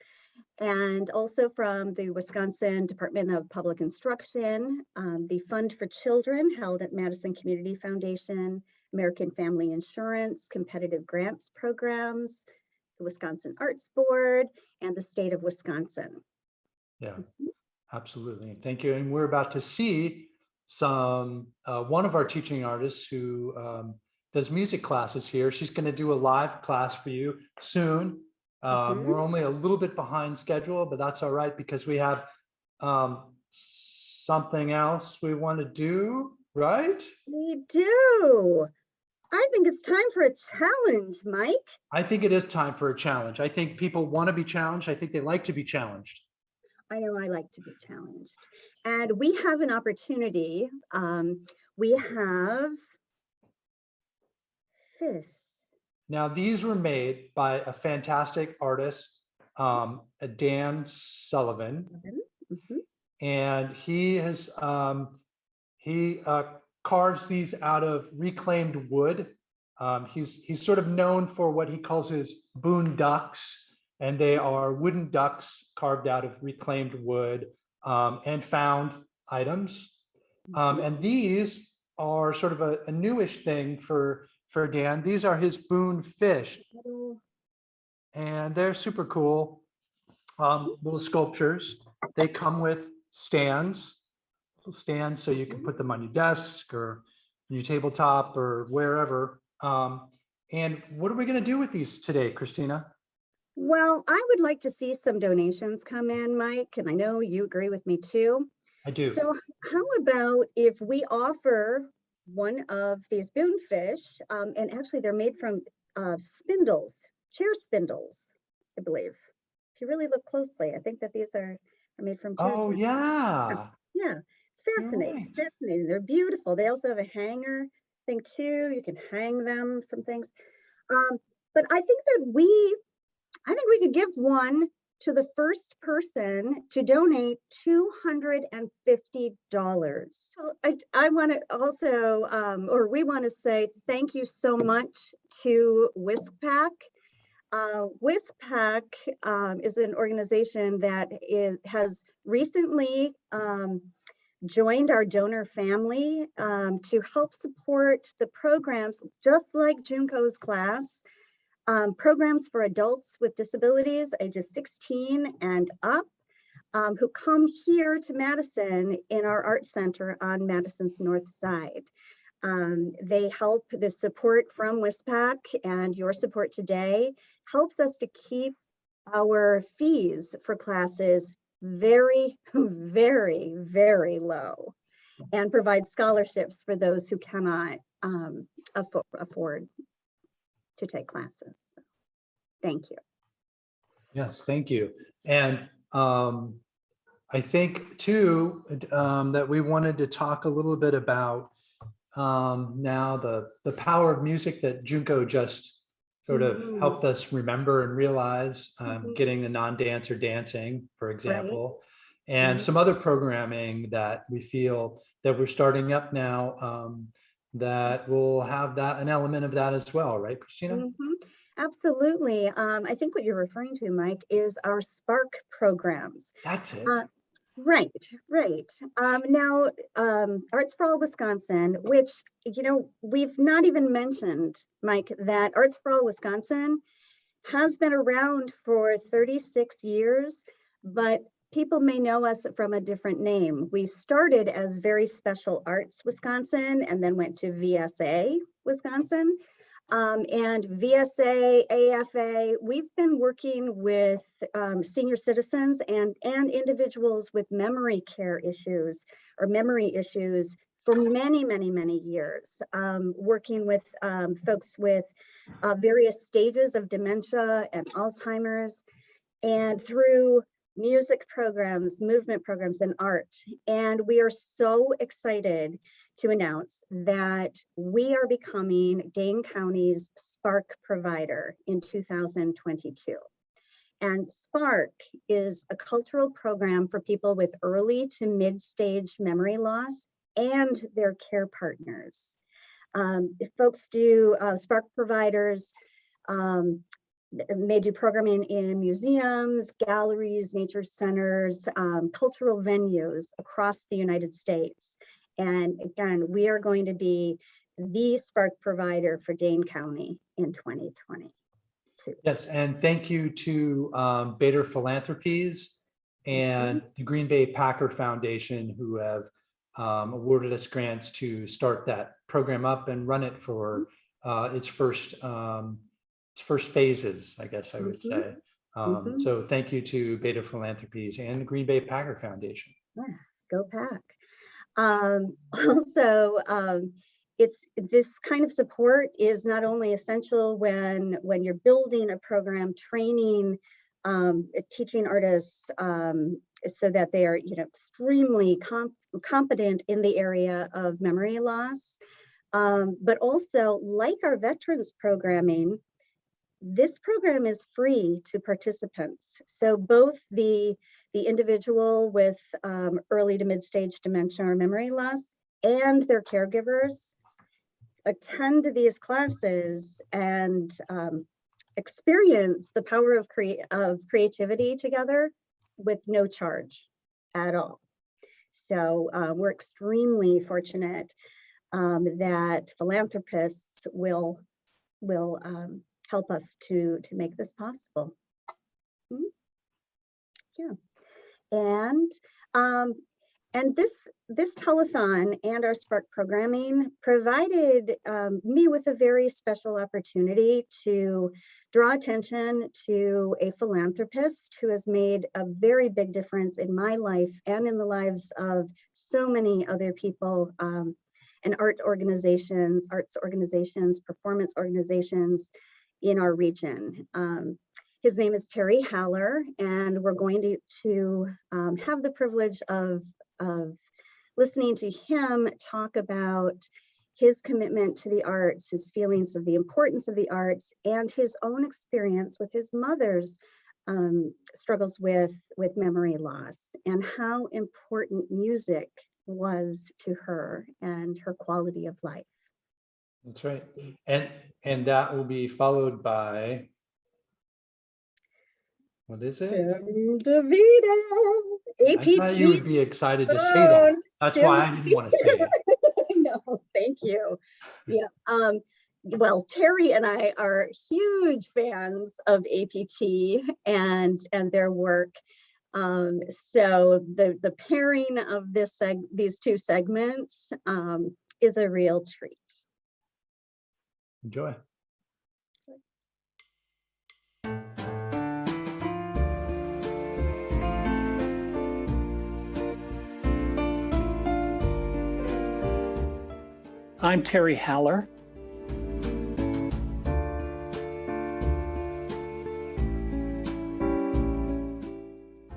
and also from the Wisconsin Department of Public Instruction, the Fund for Children held at Madison Community Foundation, American Family Insurance, competitive grants programs, the Wisconsin Arts Board, and the state of Wisconsin. Yeah, absolutely. Thank you. And we're about to see some one of our teaching artists who does music classes here. She's going to do a live class for you soon. We're only a little bit behind schedule, but that's all right because we have something else we want to do, right? We do. I think it's time for a challenge, Mike. I think it is time for a challenge. I think people want to be challenged. I think they like to be challenged. I know I like to be challenged. And we have an opportunity. We have fish. Now, these were made by a fantastic artist, Dan Sullivan, and he has carves these out of reclaimed wood. He's sort of known for what he calls his boon ducks, and they are wooden ducks carved out of reclaimed wood and found items. And these are sort of a newish thing for Dan. These are his boon fish, and they're super cool. Little sculptures. They come with stands, little stands, so you can put them on your desk or your tabletop or wherever. And what are we going to do with these today, Christina? Well, I would like to see some donations come in, Mike, and I know you agree with me too. I do. So how about if we offer one of these boonfish, and actually they're made from spindles, chair spindles, I believe. If you really look closely, I think that these are made from chair spindles. Yeah. Yeah, it's fascinating. Right. Fascinating. They're beautiful. They also have a hanger thing too. You can hang them from things. But I think we could give one to the first person to donate $250. So I want to also, or we want to say thank you so much to WISPAC. WISPAC is an organization that has recently joined our donor family to help support the programs just like Junko's class. Programs for adults with disabilities ages 16 and up who come here to Madison in our art center on Madison's north side. They help, the support from WISPAC and your support today helps us to keep our fees for classes very, very, very low and provide scholarships for those who cannot afford to take classes. Thank you. Yes, thank you. And I think too that we wanted to talk a little bit about now the power of music that Junko just sort of helped us remember and realize, getting the non-dancer dancing, for example, and some other programming that we feel that we're starting up now that will have an element of that as well, right, Christina? Absolutely. I think what you're referring to, Mike, is our Spark programs. That's it. Right. Now, Arts for All Wisconsin, which, we've not even mentioned, Mike, that Arts for All Wisconsin has been around for 36 years, but people may know us from a different name. We started as Very Special Arts Wisconsin and then went to VSA Wisconsin. And VSA, AFA, we've been working with senior citizens and individuals with memory care issues or memory issues for many, many, many years, working with folks with various stages of dementia and Alzheimer's, and through music programs, movement programs, and art. And we are so excited to announce that we are becoming Dane County's Spark provider in 2022. And Spark is a cultural program for people with early to mid-stage memory loss and their care partners. Folks do, Spark providers may do programming in museums, galleries, nature centers, cultural venues across the United States. And again, we are going to be the Spark provider for Dane County in 2022. Yes, and thank you to Bader Philanthropies and the Green Bay Packer Foundation, who have awarded us grants to start that program up and run it for its first phases, I guess I would say. So thank you to Beta Philanthropies and the Green Bay Packer Foundation. Yeah, go Pack. Also, it's this kind of support is not only essential when you're building a program, training, teaching artists so that they are, extremely competent in the area of memory loss, but also like our veterans programming. This program is free to participants. So both the individual with early to mid-stage dementia or memory loss and their caregivers attend these classes and experience the power of creativity together with no charge at all. So we're extremely fortunate that philanthropists will help us to make this possible. Yeah, and this telethon and our Spark programming provided me with a very special opportunity to draw attention to a philanthropist who has made a very big difference in my life and in the lives of so many other people, and arts organizations, performance organizations in our region. His name is Terry Haller, and we're going to have the privilege of listening to him talk about his commitment to the arts, his feelings of the importance of the arts, and his own experience with his mother's struggles with memory loss, and how important music was to her and her quality of life. That's right. And that will be followed by, what is it? Jim DeVito, APT. I thought you would be excited to say that. That's why I didn't want to say it. No, thank you. Yeah. Well, Terry and I are huge fans of APT and their work. So the pairing of these two segments is a real treat. Enjoy. I'm Terry Haller.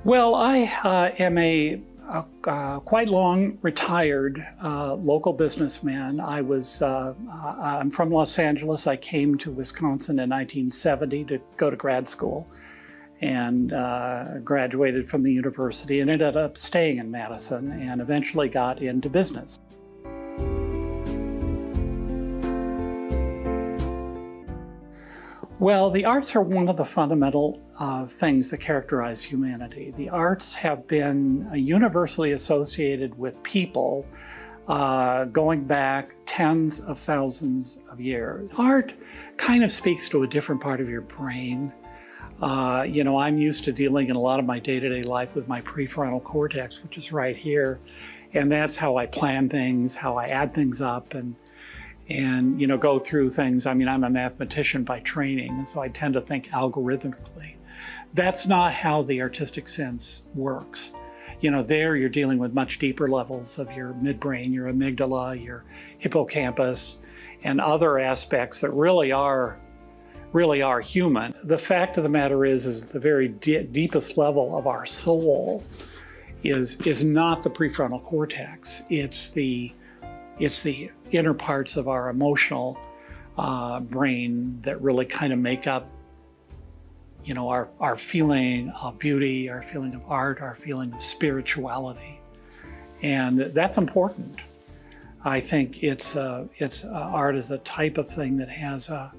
Well, I am a quite long retired local businessman. I'm from Los Angeles. I came to Wisconsin in 1970 to go to grad school and graduated from the university and ended up staying in Madison and eventually got into business. Well, the arts are one of the fundamental things that characterize humanity. The arts have been universally associated with people going back tens of thousands of years. Art kind of speaks to a different part of your brain. I'm used to dealing in a lot of my day-to-day life with my prefrontal cortex, which is right here. And that's how I plan things, how I add things up and go through things. I mean, I'm a mathematician by training, so I tend to think algorithmically. That's not how the artistic sense works. There you're dealing with much deeper levels of your midbrain, your amygdala, your hippocampus, and other aspects that really are human. The fact of the matter is the very deepest level of our soul is not the prefrontal cortex. It's the inner parts of our emotional brain that really kind of make up, our feeling of beauty, our feeling of art, our feeling of spirituality, and that's important. I think art is a type of thing that has a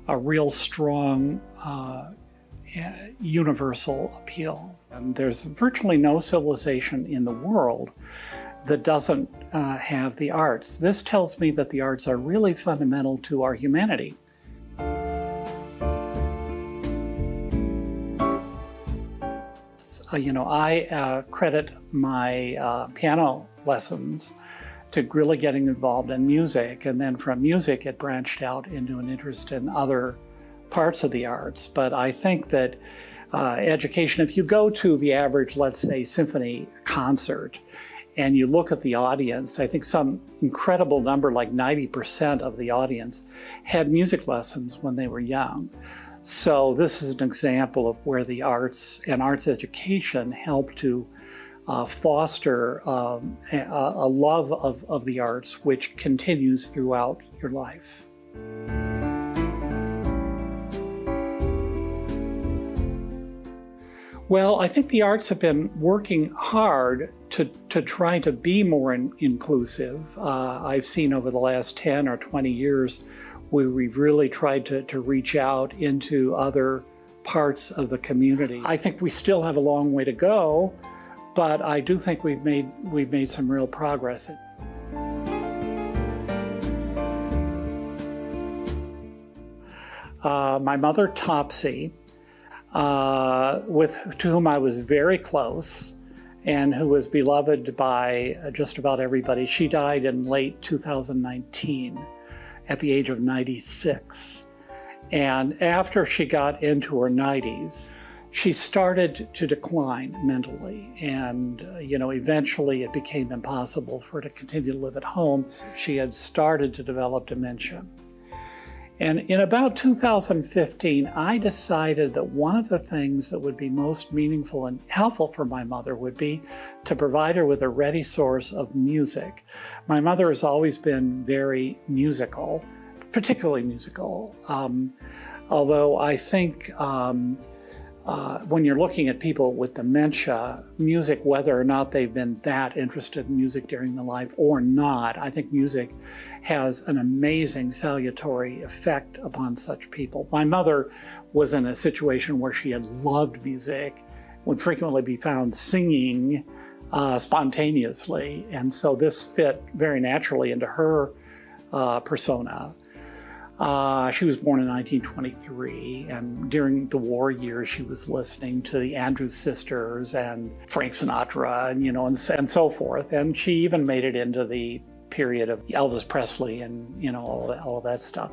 real strong universal appeal. And there's virtually no civilization in the world that doesn't have the arts. This tells me that the arts are really fundamental to our humanity. I credit my piano lessons to really getting involved in music, and then from music it branched out into an interest in other parts of the arts. But I think that education. If you go to the average, let's say, symphony concert, and you look at the audience, I think some incredible number, like 90% of the audience, had music lessons when they were young. So this is an example of where the arts and arts education help to foster a love of the arts, which continues throughout your life. Well, I think the arts have been working hard to try to be more inclusive. I've seen over the last 10 or 20 years where we've really tried to reach out into other parts of the community. I think we still have a long way to go, but I do think we've made some real progress. My mother, Topsy, to whom I was very close and who was beloved by just about everybody. She died in late 2019 at the age of 96. And after she got into her 90s, she started to decline mentally. And, eventually it became impossible for her to continue to live at home. She had started to develop dementia. And in about 2015, I decided that one of the things that would be most meaningful and helpful for my mother would be to provide her with a ready source of music. My mother has always been very musical, particularly musical, although I think when you're looking at people with dementia, music, whether or not they've been that interested in music during their life or not, I think music has an amazing salutary effect upon such people. My mother was in a situation where she had loved music, would frequently be found singing spontaneously, and so this fit very naturally into her persona. She was born in 1923, and during the war years, she was listening to the Andrews Sisters and Frank Sinatra, and so forth. And she even made it into the period of Elvis Presley and all of that stuff.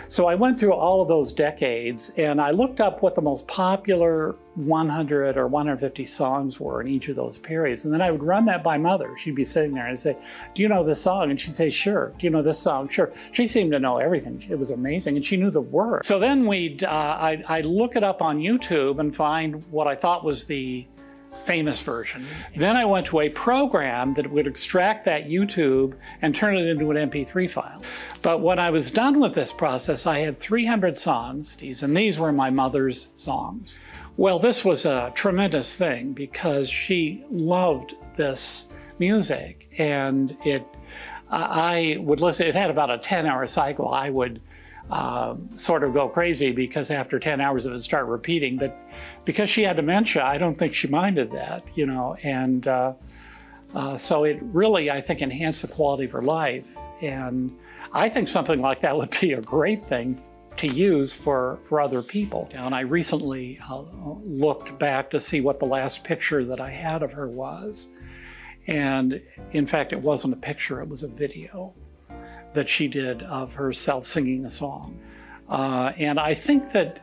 So I went through all of those decades, and I looked up what the most popular 100 or 150 songs were in each of those periods. And then I would run that by Mother. She'd be sitting there and I'd say, "Do you know this song?" And she'd say, "Sure." "Do you know this song?" "Sure." She seemed to know everything. It was amazing, and she knew the words. So then I'd look it up on YouTube and find what I thought was the famous version. Then I went to a program that would extract that YouTube and turn it into an MP3 file. But when I was done with this process, I had 300 songs, and these were my mother's songs. Well, this was a tremendous thing because she loved this music, and I would listen. It had about a 10-hour cycle. I would sort of go crazy because after 10 hours it would start repeating. But because she had dementia, I don't think she minded that, and so it really, I think, enhanced the quality of her life. And I think something like that would be a great thing to use for other people. And I recently looked back to see what the last picture that I had of her was. And in fact, it wasn't a picture, it was a video that she did of herself singing a song. And I think that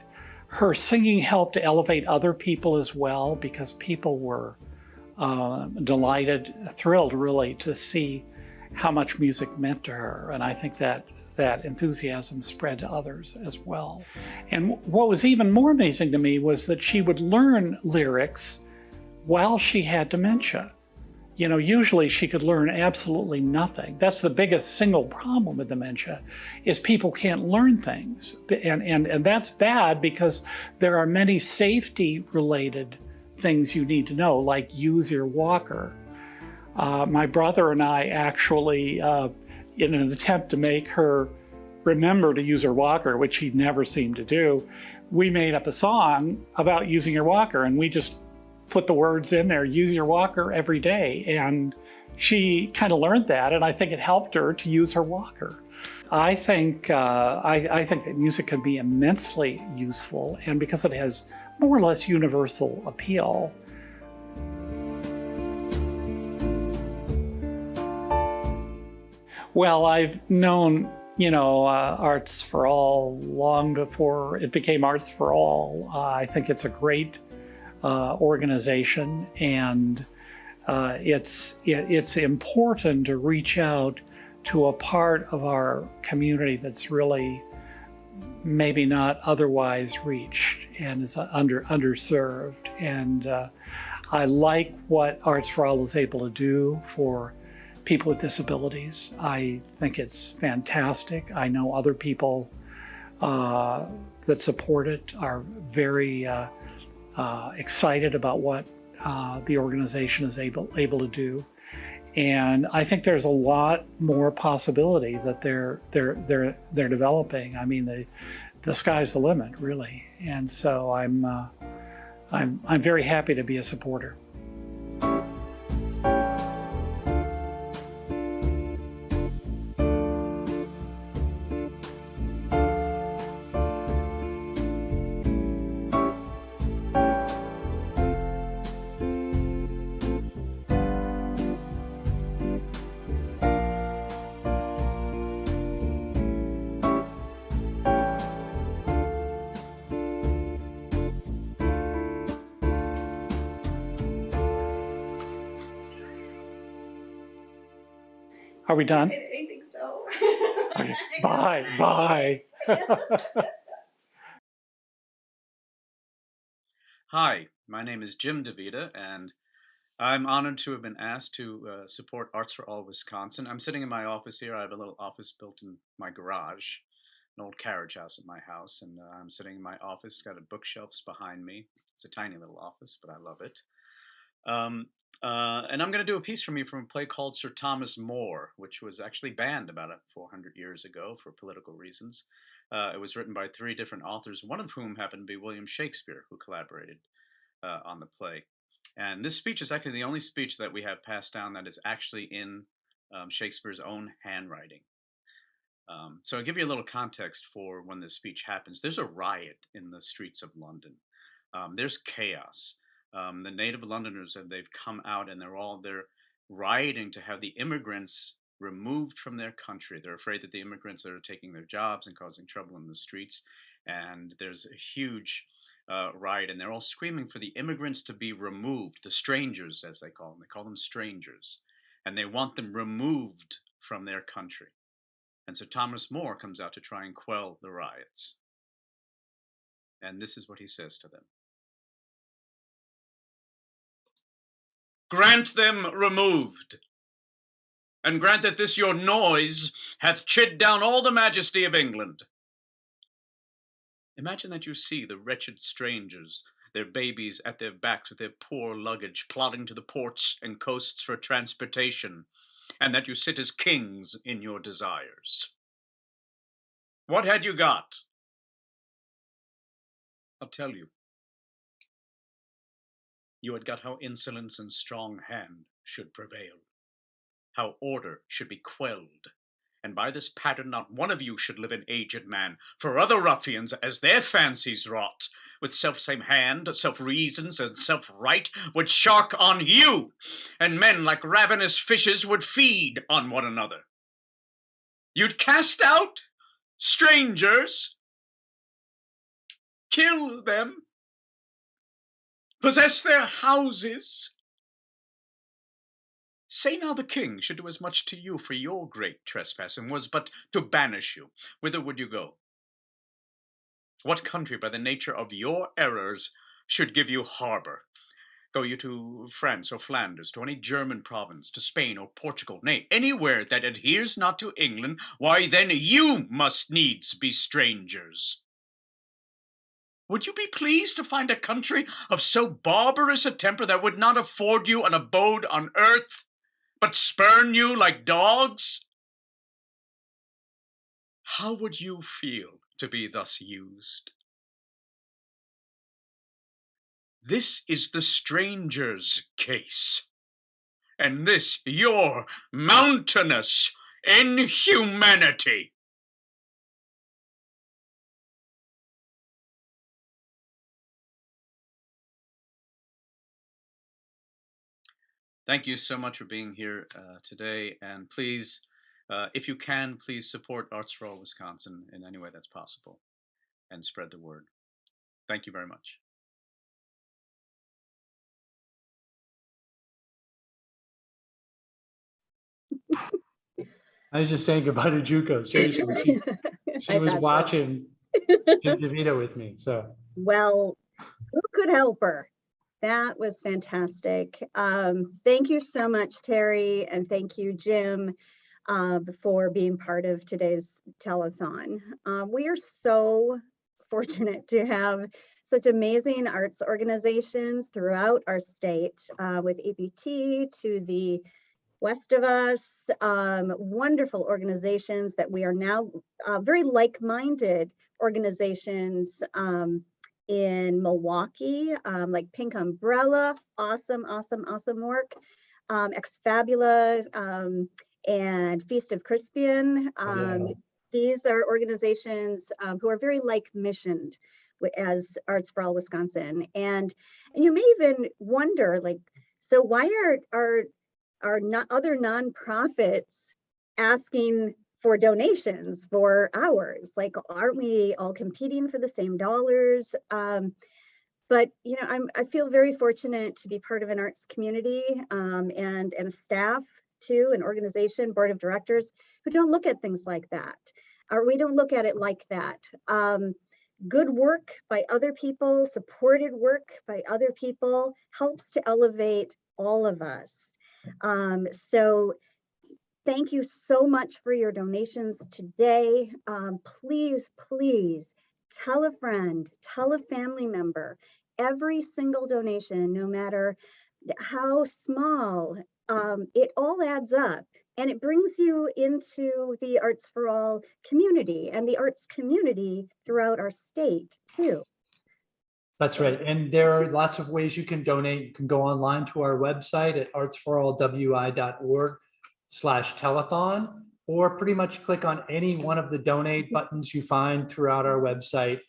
her singing helped to elevate other people as well, because people were delighted, thrilled really, to see how much music meant to her. And I think that enthusiasm spread to others as well. And what was even more amazing to me was that she would learn lyrics while she had dementia. Usually she could learn absolutely nothing. That's the biggest single problem with dementia, is people can't learn things. And that's bad, because there are many safety-related things you need to know, like use your walker. My brother and I actually, in an attempt to make her remember to use her walker, which she never seemed to do, we made up a song about using your walker, and we just put the words in there, use your walker every day. And she kind of learned that, and I think it helped her to use her walker. I think that music can be immensely useful, and because it has more or less universal appeal. Well, I've known, Arts for All long before it became Arts for All. I think it's a great organization, and it's important to reach out to a part of our community that's really maybe not otherwise reached and is underserved. And I like what Arts for All is able to do for people with disabilities. I think it's fantastic. I know other people that support it are very excited about what the organization is able to do. And I think there's a lot more possibility that they're developing. I mean, the sky's the limit, really. And so I'm very happy to be a supporter. Are we done? I think so. Okay. Bye. Hi, my name is Jim DeVita, and I'm honored to have been asked to support Arts for All Wisconsin. I'm sitting in my office here. I have a little office built in my garage, an old carriage house at my house, and I'm sitting in my office, got a bookshelves behind me. It's a tiny little office, but I love it. And I'm going to do a piece from a play called Sir Thomas More, which was actually banned about 400 years ago for political reasons. It was written by 3 different authors, one of whom happened to be William Shakespeare, who collaborated on the play. And this speech is actually the only speech that we have passed down that is actually in Shakespeare's own handwriting. So I'll give you a little context for when this speech happens. There's a riot in the streets of London. There's chaos. The native Londoners, they've come out and they're rioting to have the immigrants removed from their country. They're afraid that the immigrants are taking their jobs and causing trouble in the streets. And there's a huge riot, and they're all screaming for the immigrants to be removed, the strangers, as they call them. They call them strangers. And they want them removed from their country. And Sir Thomas More comes out to try and quell the riots. And this is what he says to them. Grant them removed, and grant that this your noise hath chid down all the majesty of England. Imagine that you see the wretched strangers, their babies at their backs with their poor luggage, plodding to the ports and coasts for transportation, and that you sit as kings in your desires. What had you got? I'll tell you. You had got how insolence and strong hand should prevail, how order should be quelled, and by this pattern not one of you should live an aged man, for other ruffians, as their fancies wrought, with self-same hand, self-reasons, and self-right, would shark on you, and men like ravenous fishes would feed on one another. You'd cast out strangers, kill them, possess their houses. Say now the king should do as much to you for your great trespass, and was but to banish you. Whither would you go? What country, by the nature of your errors, should give you harbor? Go you to France or Flanders, to any German province, to Spain or Portugal, nay, anywhere that adheres not to England, why then you must needs be strangers. Would you be pleased to find a country of so barbarous a temper that would not afford you an abode on earth, but spurn you like dogs? How would you feel to be thus used? This is the stranger's case, and this your mountainous inhumanity. Thank you so much for being here today, and please, if you can, please support Arts for All Wisconsin in any way that's possible, and spread the word. Thank you very much. I was just saying goodbye to Juco. Seriously, she I was thought so. watching Jim DeVito with me. So Well, who could help her? That was fantastic. Thank you so much, Terry, and thank you, Jim, for being part of today's telethon. We are so fortunate to have such amazing arts organizations throughout our state, with APT to the west of us, wonderful organizations that we are now very like-minded organizations in Milwaukee, like Pink Umbrella, awesome work. Ex-Fabula and Feast of Crispian. These are organizations who are very like-missioned as Arts for All Wisconsin. And you may even wonder, like, so why are not other nonprofits asking for donations for ours? Like, aren't we all competing for the same dollars? But you know, I feel very fortunate to be part of an arts community and a staff too, an organization, board of directors who don't look at things like that, or we don't look at it like that. Good work by other people, supported work by other people helps to elevate all of us. So thank you so much for your donations today. Please tell a friend, tell a family member. Every single donation, no matter how small, it all adds up, and it brings you into the Arts for All community and the arts community throughout our state too. that's right. And there are lots of ways you can donate. You can go online to our website at artsforallwi.org/telethon, or pretty much click on any one of the donate buttons you find throughout our website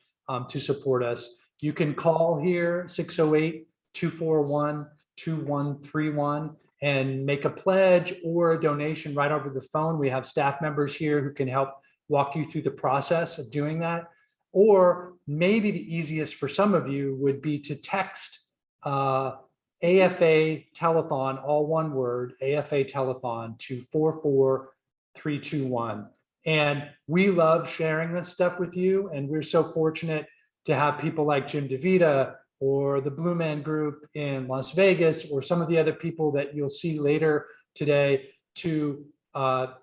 to support us. You can call here 608-241-2131 and make a pledge or a donation right over the phone. We have staff members here who can help walk you through the process of doing that. Or maybe the easiest for some of you would be to text AFA Telethon, all one word, AFA Telethon, to 44321. And we love sharing this stuff with you. And we're so fortunate to have people like Jim DeVita or the Blue Man Group in Las Vegas, or some of the other people that you'll see later today, to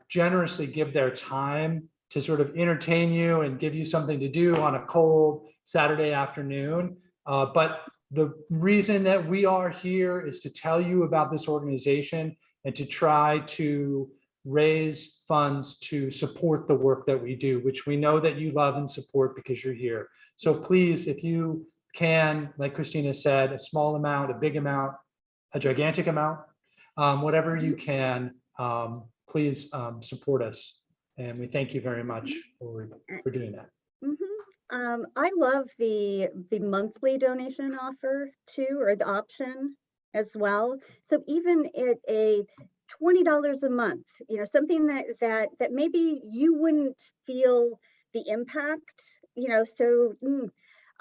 generously give their time to sort of entertain you and give you something to do on a cold Saturday afternoon. But the reason that we are here is to tell you about this organization and to try to raise funds to support the work that we do, which we know that you love and support because you're here. So please, if you can, like Christina said, a small amount, a big amount, a gigantic amount, whatever you can, please support us. And we thank you very much for doing that. I love the monthly donation offer too, or the option as well. So even at a $20 a month, you know, something that maybe you wouldn't feel the impact, you know, so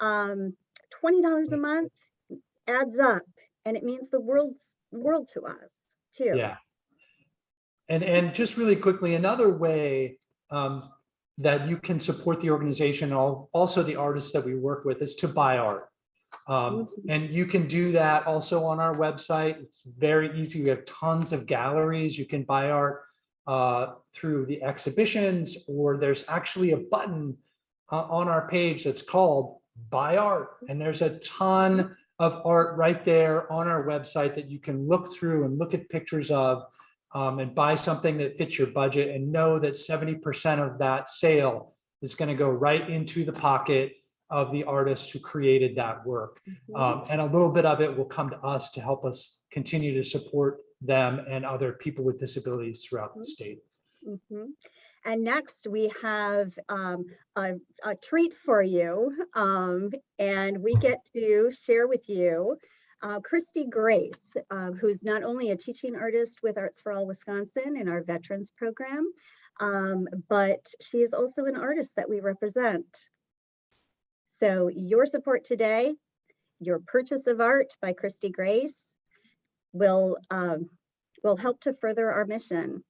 $20 a month adds up, and it means the world to us too. Yeah. And just really quickly, another way that you can support the organization, also the artists that we work with, is to buy art. And you can do that also on our website. It's very easy. We have tons of galleries. You can buy art through the exhibitions, or there's actually a button on our page that's called Buy Art. And there's a ton of art right there on our website that you can look through and look at pictures of, and buy something that fits your budget, and know that 70% of that sale is going to go right into the pocket of the artists who created that work. And a little bit of it will come to us to help us continue to support them and other people with disabilities throughout the state. And next we have a treat for you, and we get to share with you Christy Grace, who's not only a teaching artist with Arts for All Wisconsin in our veterans program, but she is also an artist that we represent. So your support today, your purchase of art by Christy Grace, will help to further our mission.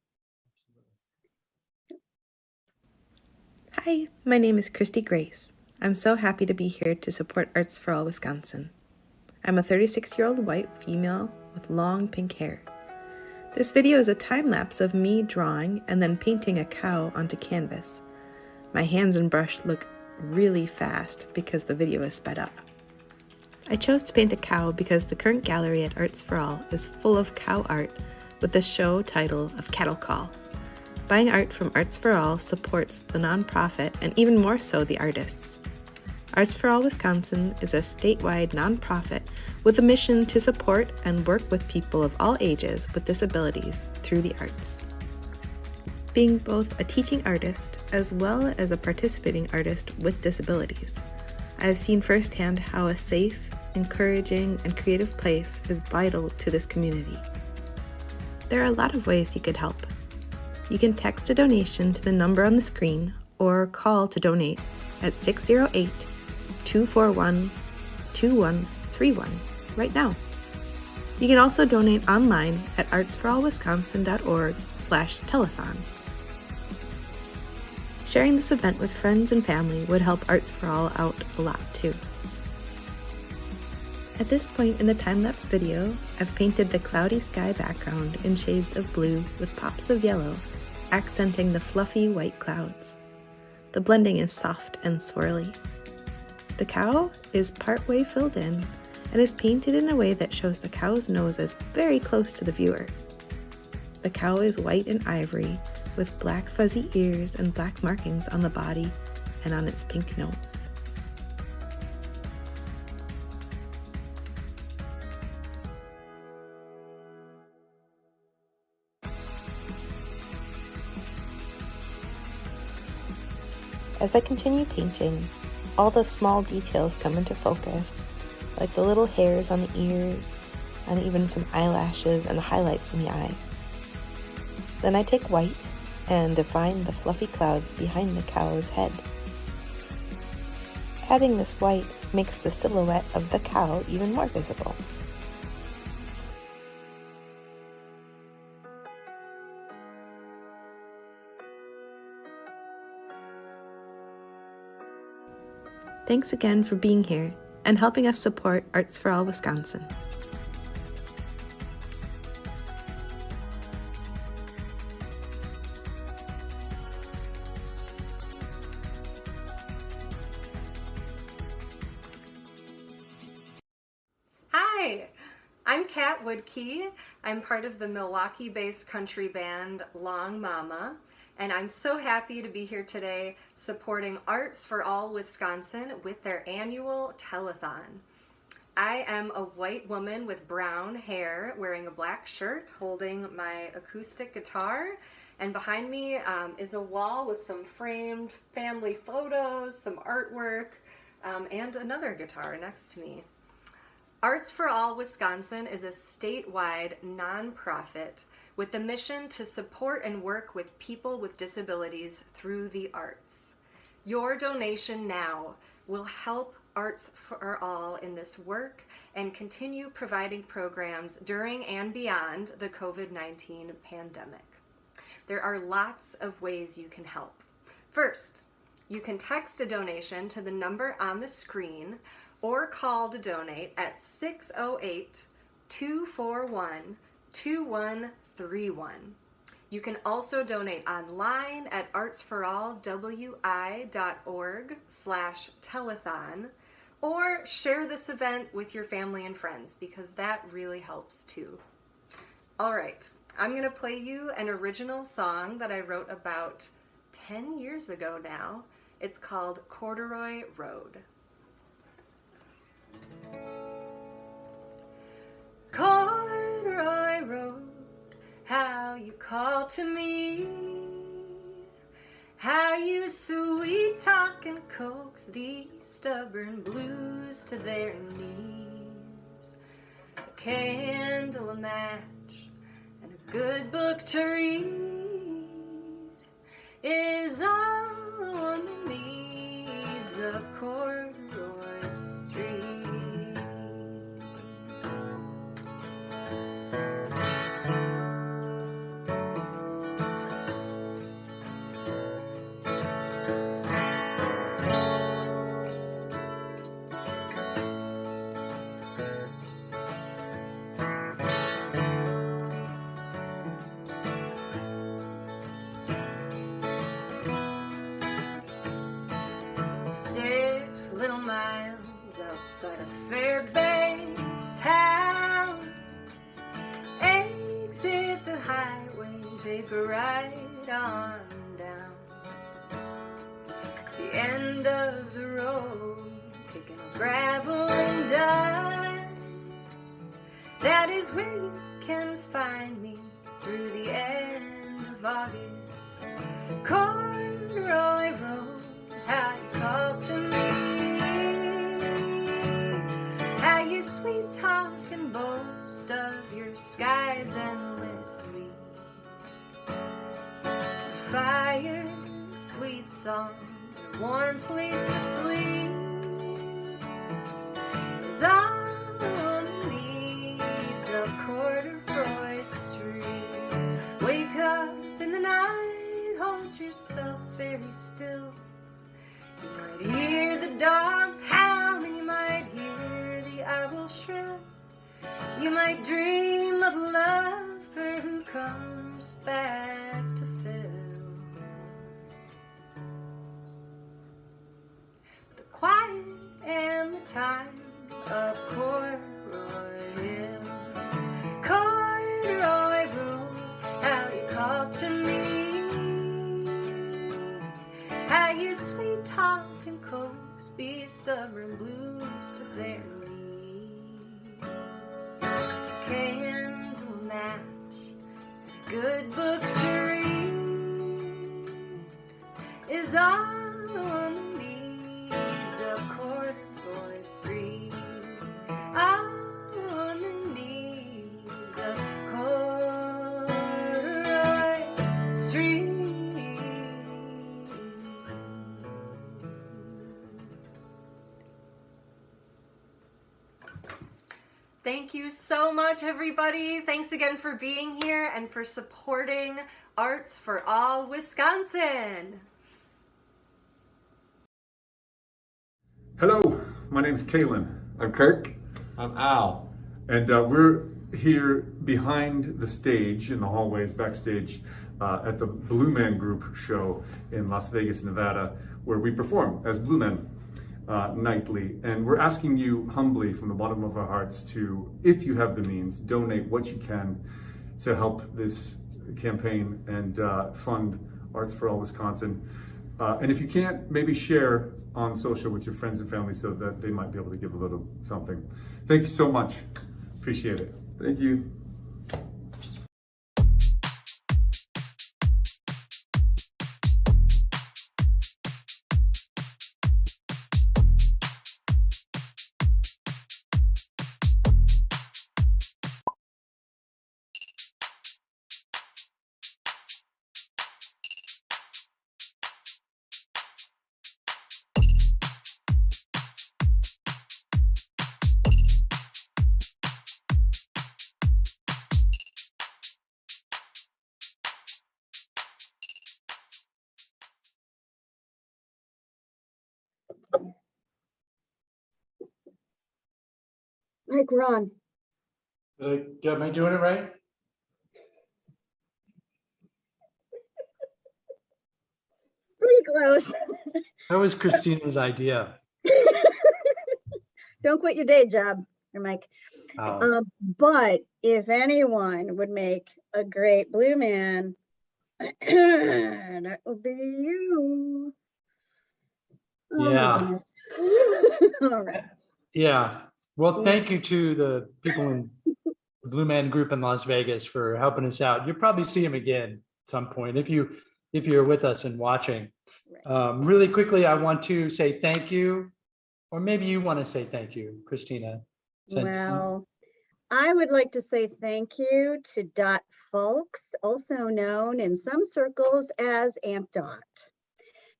Hi, my name is Christy Grace. I'm so happy to be here to support Arts for All Wisconsin. I'm a 36-year-old white female with long pink hair. This video is a time-lapse of me drawing and then painting a cow onto canvas. My hands and brush look really fast because the video is sped up. I chose to paint a cow because the current gallery at Arts for All is full of cow art with the show title of Cattle Call. Buying art from Arts for All supports the nonprofit and even more so the artists. Arts for All Wisconsin is a statewide nonprofit with a mission to support and work with people of all ages with disabilities through the arts. Being both a teaching artist as well as a participating artist with disabilities, I have seen firsthand how a safe, encouraging, and creative place is vital to this community. There are a lot of ways you could help. You can text a donation to the number on the screen or call to donate at 608-241-2131 right now. You can also donate online at artsforallwisconsin.org/telethon. Sharing this event with friends and family would help Arts for All out a lot too. At this point in the time-lapse video, I've painted the cloudy sky background in shades of blue with pops of yellow, accenting the fluffy white clouds. The blending is soft and swirly. The cow is partway filled in and is painted in a way that shows the cow's nose is very close to the viewer. The cow is white and ivory with black fuzzy ears and black markings on the body and on its pink nose. As I continue painting, all the small details come into focus, like the little hairs on the ears, and even some eyelashes and highlights in the eyes. Then I take white and define the fluffy clouds behind the cow's head. Adding this white makes the silhouette of the cow even more visible. Thanks again for being here and helping us support Arts for All Wisconsin. Hi, I'm Kat Woodkey. I'm part of the Milwaukee-based country band Long Mama, and I'm so happy to be here today supporting Arts for All Wisconsin with their annual telethon. I am a white woman with brown hair wearing a black shirt holding my acoustic guitar, and behind me is a wall with some framed family photos, some artwork, and another guitar next to me. Arts for All Wisconsin is a statewide nonprofit with the mission to support and work with people with disabilities through the arts. Your donation now will help Arts for All in this work and continue providing programs during and beyond the COVID-19 pandemic. There are lots of ways you can help. First, you can text a donation to the number on the screen or call to donate at 608-241-2131. You can also donate online at artsforallwi.org/telethon or share this event with your family and friends because that really helps too. All right, I'm gonna play you an original song that I wrote about 10 years ago now. It's called Corduroy Road. Corduroy Road, how you call to me, how you sweet talk and coax these stubborn blues to their knees. A candle, a match, and a good book to read is all a woman needs up Corduroy Street. outside of Fairbanks town. Exit the highway and take a ride on down. The end of the road, kicking gravel and dust. That is where you can find me through the end of August. Corduroy Road, how you call to me, how you sweet talk and boast of your skies endlessly. Fire, sweet song, a warm place to sleep is all one needs of corduroy street. Wake up in the night, hold yourself very still. You might hear the dogs howl and you might hear the owl shrill. You might dream of a lover who comes back to fill the quiet and the time of Corduroy Hill. Corduroy Road, how you call to me, how you sweet talk and coax these stubborn blues to their knees. Candle match, a good book to read is all one needs of Corduroy Street. All one needs of Corduroy Street. Thank you so much, everybody. Thanks again for being here and for supporting Arts for All Wisconsin. Hello, my name's Kalen. I'm Kirk. I'm Al. And we're here behind the stage in the hallways backstage at the Blue Man Group show in Las Vegas, Nevada, where we perform as Blue Men nightly. And we're asking you humbly from the bottom of our hearts to, if you have the means, donate what you can to help this campaign and fund Arts for All Wisconsin. And if you can't, maybe share on social with your friends and family so that they might be able to give a little something. Thank you so much. Appreciate it. Thank you. Mike, Ron. Am I doing it right? Pretty close. That was Christina's idea. Don't quit your day job, Mike. Oh. But if anyone would make a great Blue Man, that would be you. Oh, my Yeah. goodness. All right. Yeah. Well, thank you to the people in the Blue Man Group in Las Vegas for helping us out. You'll probably see him again at some point if you're with us and watching. Really quickly, I want to say thank you, or maybe you want to say thank you, Christina. Well, I would like to say thank you to Dot Folks, also known in some circles as Aunt Dot.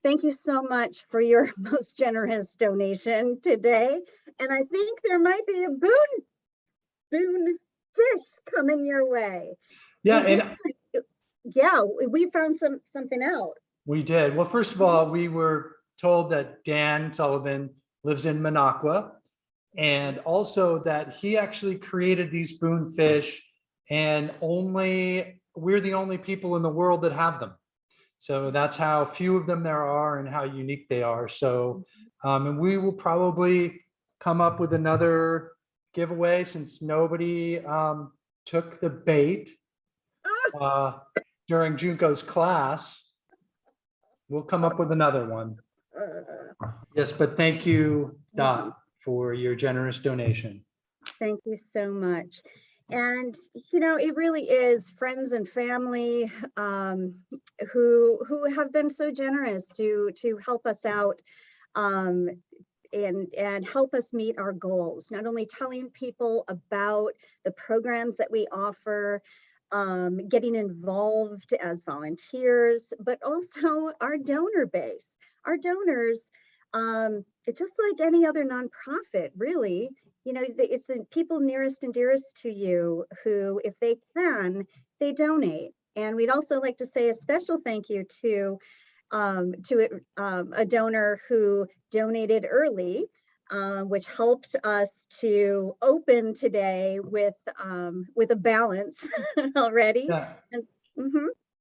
Thank you so much for your most generous donation today. And I think there might be a boon fish coming your way. Yeah, we found something out. We did. Well, first of all, we were told that Dan Sullivan lives in Minocqua, and also that he actually created these boonfish, and we're the only people in the world that have them. So that's how few of them there are and how unique they are. So, and we will probably come up with another giveaway since nobody took the bait during Junko's class. We'll come up with another one. Yes, but thank you, Dot, for your generous donation. Thank you so much. And, you know, it really is friends and family who have been so generous to help us out and help us meet our goals. Not only telling people about the programs that we offer, getting involved as volunteers, but also our donor base. Our donors, just like any other nonprofit, really, you know, it's the people nearest and dearest to you who, if they can, they donate. And we'd also like to say a special thank you to a donor who donated early, which helped us to open today with a balance already. Yeah. And,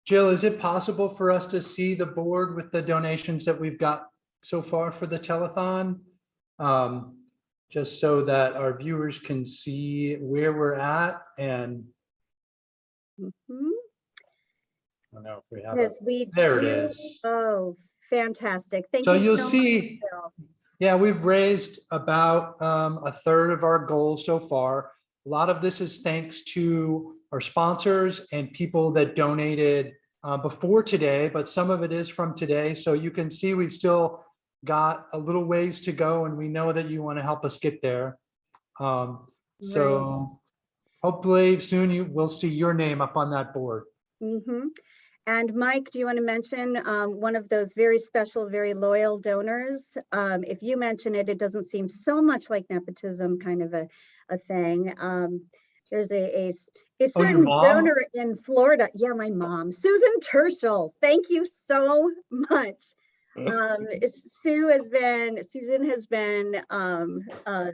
Jill, is it possible for us to see the board with the donations that we've got so far for the telethon? Just so that our viewers can see where we're at and I don't know if we have it. There it is. Oh, fantastic. Thank so you you'll so see, much, Bill. yeah, we've raised about a third of our goal so far. A lot of this is thanks to our sponsors and people that donated before today, but some of it is from today. So you can see we've still got a little ways to go, and we know that you want to help us get there. So hopefully soon we'll see your name up on that board. And Mike, do you want to mention one of those very special, very loyal donors? If you mention it, it doesn't seem so much like nepotism kind of a thing. There's a certain donor in Florida. Yeah, my mom, Susan Tershel. Thank you so much. Susan has been a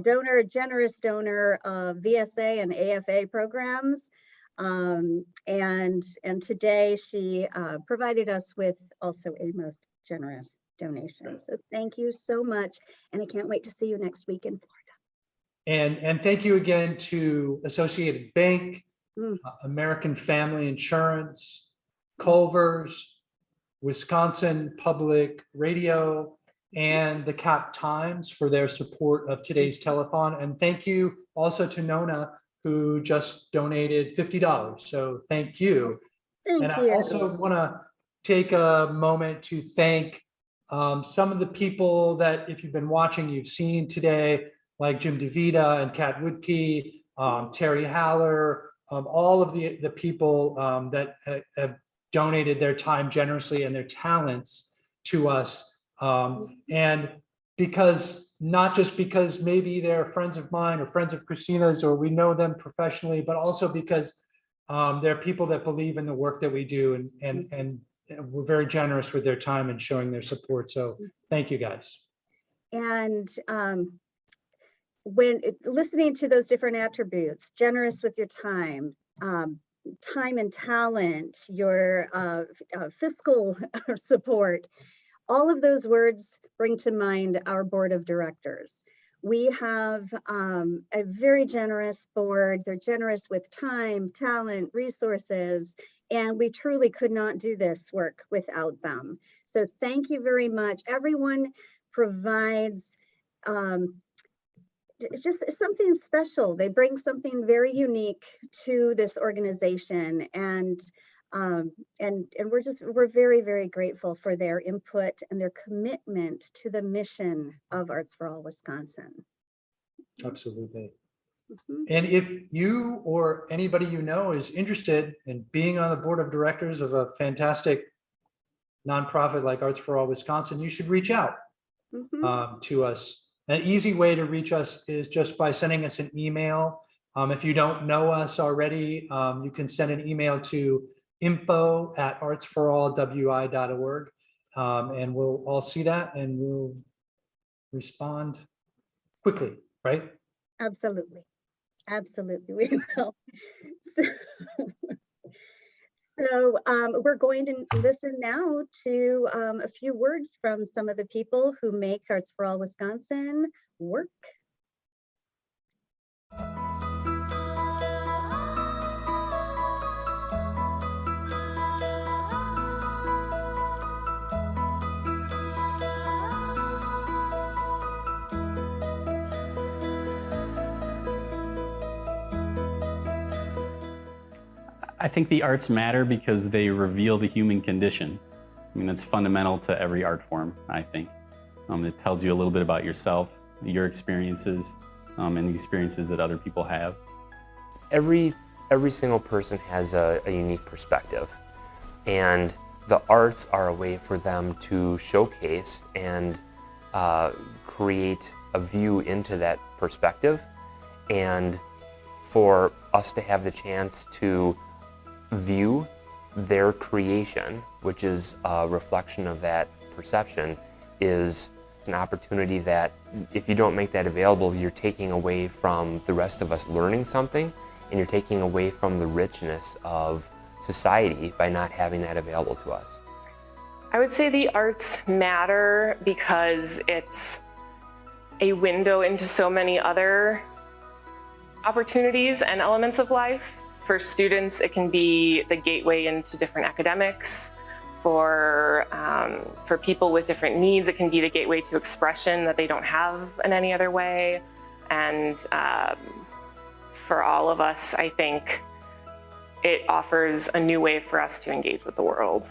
donor, generous donor of VSA and AFA programs. And today she provided us with also a most generous donation. So thank you so much. And I can't wait to see you next week in Florida. And thank you again to Associated Bank, American Family Insurance, Culver's, Wisconsin Public Radio, and the Cap Times for their support of today's telethon. And thank you also to Nona, who just donated $50. So thank you. Thank you. I also want to take a moment to thank some of the people that, if you've been watching, you've seen today, like Jim DeVita and Kat Woodkey, Terry Haller, all of the people that have donated their time generously and their talents to us. And because, not just because maybe they're friends of mine or friends of Christina's or we know them professionally, but also because they're people that believe in the work that we do and we're very generous with their time and showing their support. So thank you guys. And when listening to those different attributes, generous with your time and talent, your fiscal support, all of those words bring to mind our board of directors. We have a very generous board. They're generous with time, talent, resources, and we truly could not do this work without them. So thank you very much. Everyone provides just something special. They bring something very unique to this organization, and we're very, very grateful for their input and their commitment to the mission of Arts for All Wisconsin. Absolutely. And if you or anybody you know is interested in being on the board of directors of a fantastic nonprofit like Arts for All Wisconsin, you should reach out to us. An easy way to reach us is just by sending us an email. If you don't know us already, you can send an email to info@artsforallwi.org, and we'll all see that and we'll respond quickly, right? Absolutely. Absolutely, we will. So we're going to listen now to a few words from some of the people who make Arts for All Wisconsin work. I think the arts matter because they reveal the human condition. I mean, it's fundamental to every art form, I think. It tells you a little bit about yourself, your experiences, and the experiences that other people have. Every single person has a unique perspective, and the arts are a way for them to showcase and create a view into that perspective, and for us to have the chance to view their creation, which is a reflection of that perception, is an opportunity that if you don't make that available, you're taking away from the rest of us learning something, and you're taking away from the richness of society by not having that available to us. I would say the arts matter because it's a window into so many other opportunities and elements of life. For students, it can be the gateway into different academics. For people with different needs, it can be the gateway to expression that they don't have in any other way. And for all of us, I think it offers a new way for us to engage with the world.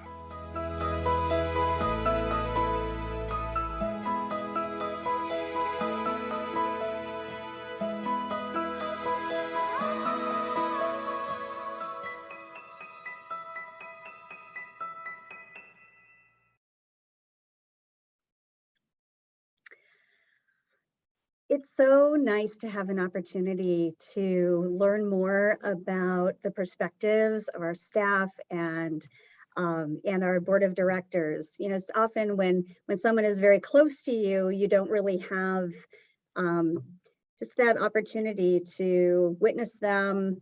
It's so nice to have an opportunity to learn more about the perspectives of our staff and our board of directors. You know, it's often when someone is very close to you, you don't really have just that opportunity to witness them,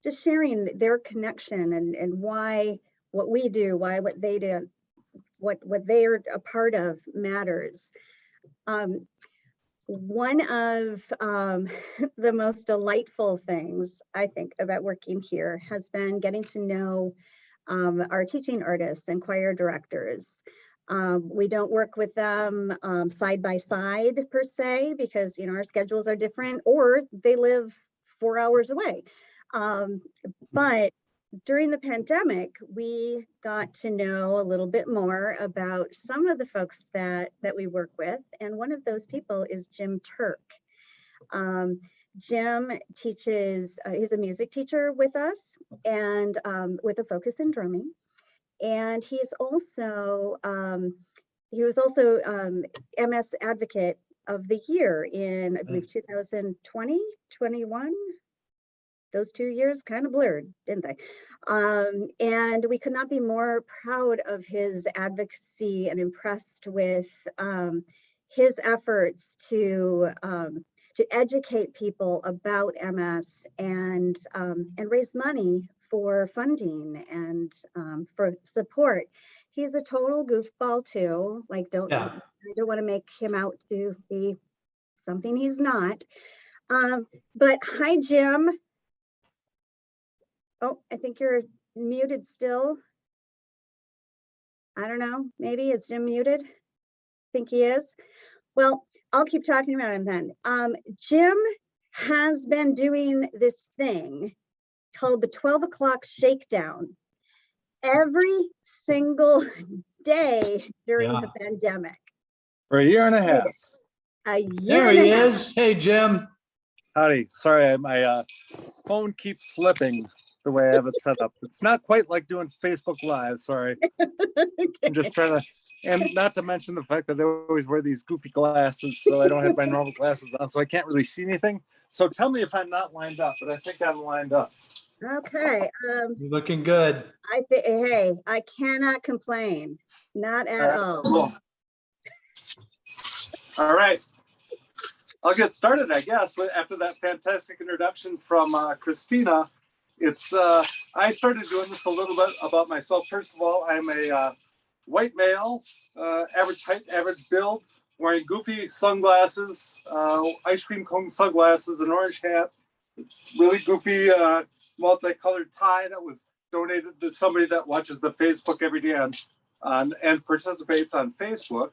just sharing their connection and why what we do, why what they do, what they are a part of matters. One of the most delightful things I think about working here has been getting to know our teaching artists and choir directors. We don't work with them side by side per se, because our schedules are different, or they live 4 hours away. But during the pandemic, we got to know a little bit more about some of the folks that we work with. And one of those people is Jim Turk. Jim teaches, he's a music teacher with us, and with a focus in drumming. And he's also, he was also MS Advocate of the Year in, I believe, 2020, 21. Those 2 years kind of blurred, didn't they? And we could not be more proud of his advocacy and impressed with his efforts to educate people about MS and raise money for funding and for support. He's a total goofball too. Like, I don't want to make him out to be something he's not. But hi, Jim. Oh, I think you're muted still. I don't know, maybe is Jim muted? I think he is. Well, I'll keep talking about him then. Jim has been doing this thing called the 12 o'clock shakedown every single day during the pandemic. For a year and a half. A year There and he a half. is. Hey, Jim. Howdy. Sorry, my phone keeps flipping the way I have it set up. It's not quite like doing Facebook Live. Sorry. I'm just trying to, and not to mention the fact that I always wear these goofy glasses, so I don't have my normal glasses on, so I can't really see anything. So tell me if I'm not lined up, but I think I'm lined up. Okay. You're looking good. I think, hey, I cannot complain. Not at all. Cool. All right. I'll get started, I guess, after that fantastic introduction from Christina. it's I started doing this a little bit about myself. First of all, I'm a white male, average height, average build, wearing goofy sunglasses, ice cream cone sunglasses, an orange hat, really goofy multicolored tie that was donated to somebody that watches the Facebook every day on and participates on Facebook.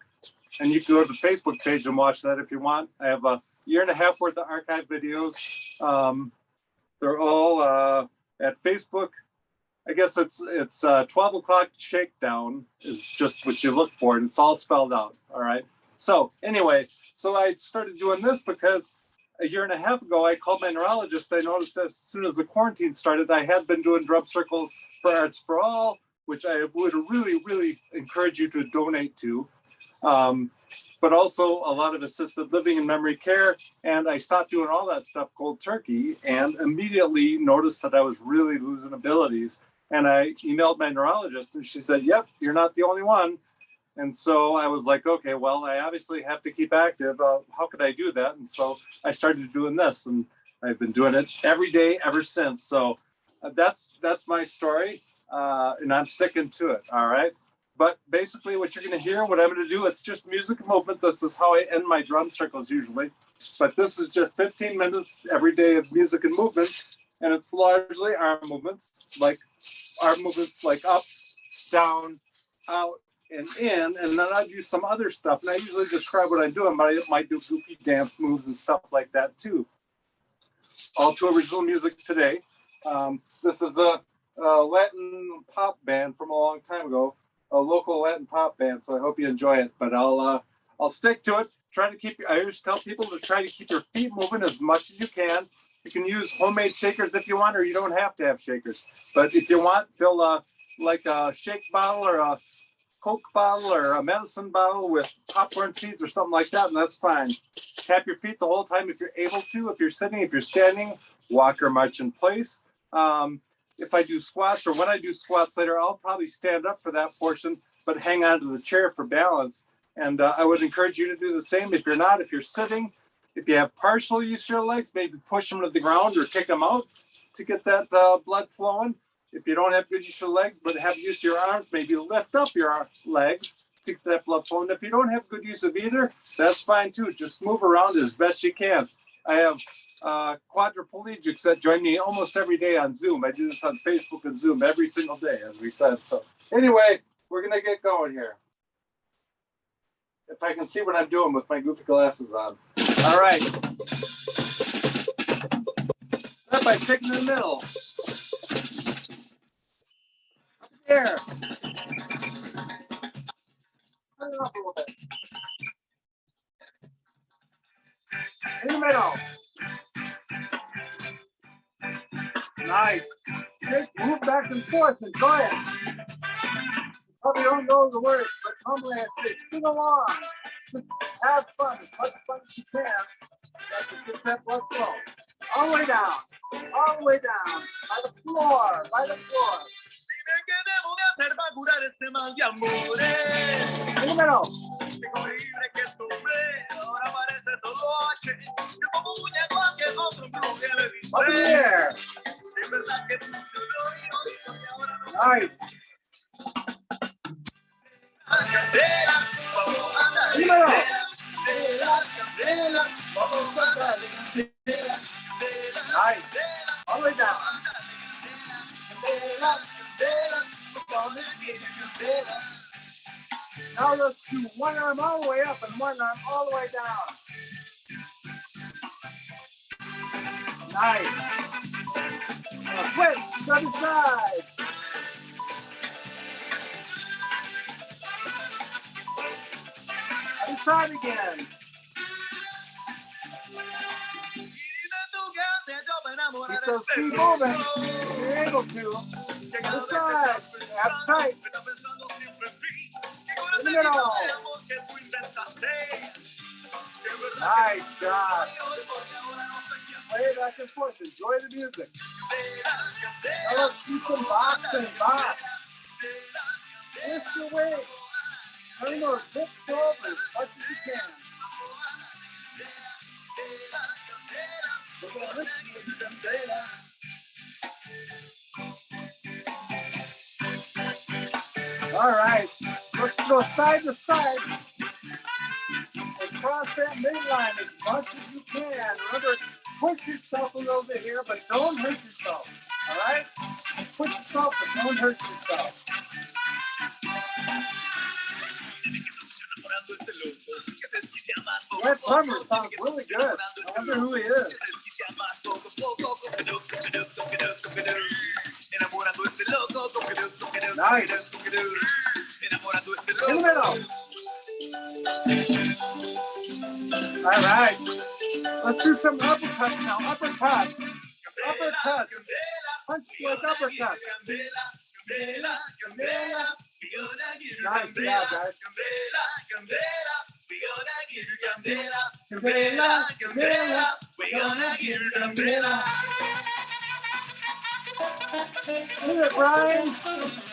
And you can go to the Facebook page and watch that if you want. I have a year and a half worth of archive videos. They're all at Facebook. I guess it's 12 o'clock shakedown is just what you look for, and it's all spelled out. All right. So anyway, so I started doing this because a year and a half ago, I called my neurologist. I noticed as soon as the quarantine started, I had been doing drum circles for Arts for All, which I would really, really encourage you to donate to. But also a lot of assisted living and memory care. And I stopped doing all that stuff cold turkey and immediately noticed that I was really losing abilities. And I emailed my neurologist and she said, yep, you're not the only one. And so I was like, okay, well, I obviously have to keep active. How could I do that? And so I started doing this, and I've been doing it every day ever since. So that's my story, and I'm sticking to it. All right. But basically what you're going to hear, what I'm going to do, it's just music and movement. This is how I end my drum circles usually. But this is just 15 minutes every day of music and movement. And it's largely arm movements like up, down, out, and in. And then I do some other stuff. And I usually describe what I'm doing, but I might do goofy dance moves and stuff like that too. All to original music today. This is a Latin pop band from a long time ago. A local Latin pop band, so I hope you enjoy it. But I'll stick to it. Try to keep. I always tell people to try to keep your feet moving as much as you can. You can use homemade shakers if you want, or you don't have to have shakers. But if you want, fill like a shake bottle or a Coke bottle or a medicine bottle with popcorn seeds or something like that, and that's fine. Tap your feet the whole time if you're able to. If you're sitting, if you're standing, walk or march in place. If I do squats or when I do squats later, I'll probably stand up for that portion, but hang on to the chair for balance. And I would encourage you to do the same. If you're not, if you're sitting, if you have partial use of your legs, maybe push them to the ground or kick them out to get that blood flowing. If you don't have good use of your legs, but have use of your arms, maybe lift up your legs to get that blood flowing. If you don't have good use of either, that's fine too. Just move around as best you can. I have quadriplegics that join me almost every day on Zoom. I do this on Facebook and Zoom every single day, as we said. So anyway, we're going to get going here. If I can see what I'm doing with my goofy glasses on. All right. Start by sticking in the middle. Up there. Turn it up a little bit. In the middle. Nice. Just move back and forth. Enjoy it. Probably don't know the words, but humbly I say, sing along. Just have fun, as much fun as you can. That's to get that blood flow. All the way down. All the way down. By the floor. By the floor. In the middle. Up in the air. Nice. In the middle. Nice. All the way down. Now let's do one arm all the way up and one arm all the way down. Nice. Switch to the side. And try it again. Keep those feet moving. If you're able to. To the side. Abs tight. In the middle. Nice job. Play back and forth. Enjoy the music. Now let's do some boxing. Box. Lift your weight. Turn those hips over as much as you can. All right, let's go side to side and cross that midline as much as you can. Remember, push yourself a little bit here, but don't hurt yourself. All right? Push yourself, but don't hurt yourself. That drummer sounds really good. I wonder who he is. Nice. In the middle. All right. Let's do some uppercuts now. Uppercuts. Uppercuts. Punch like uppercuts. Nice job, guys. Look at Brian.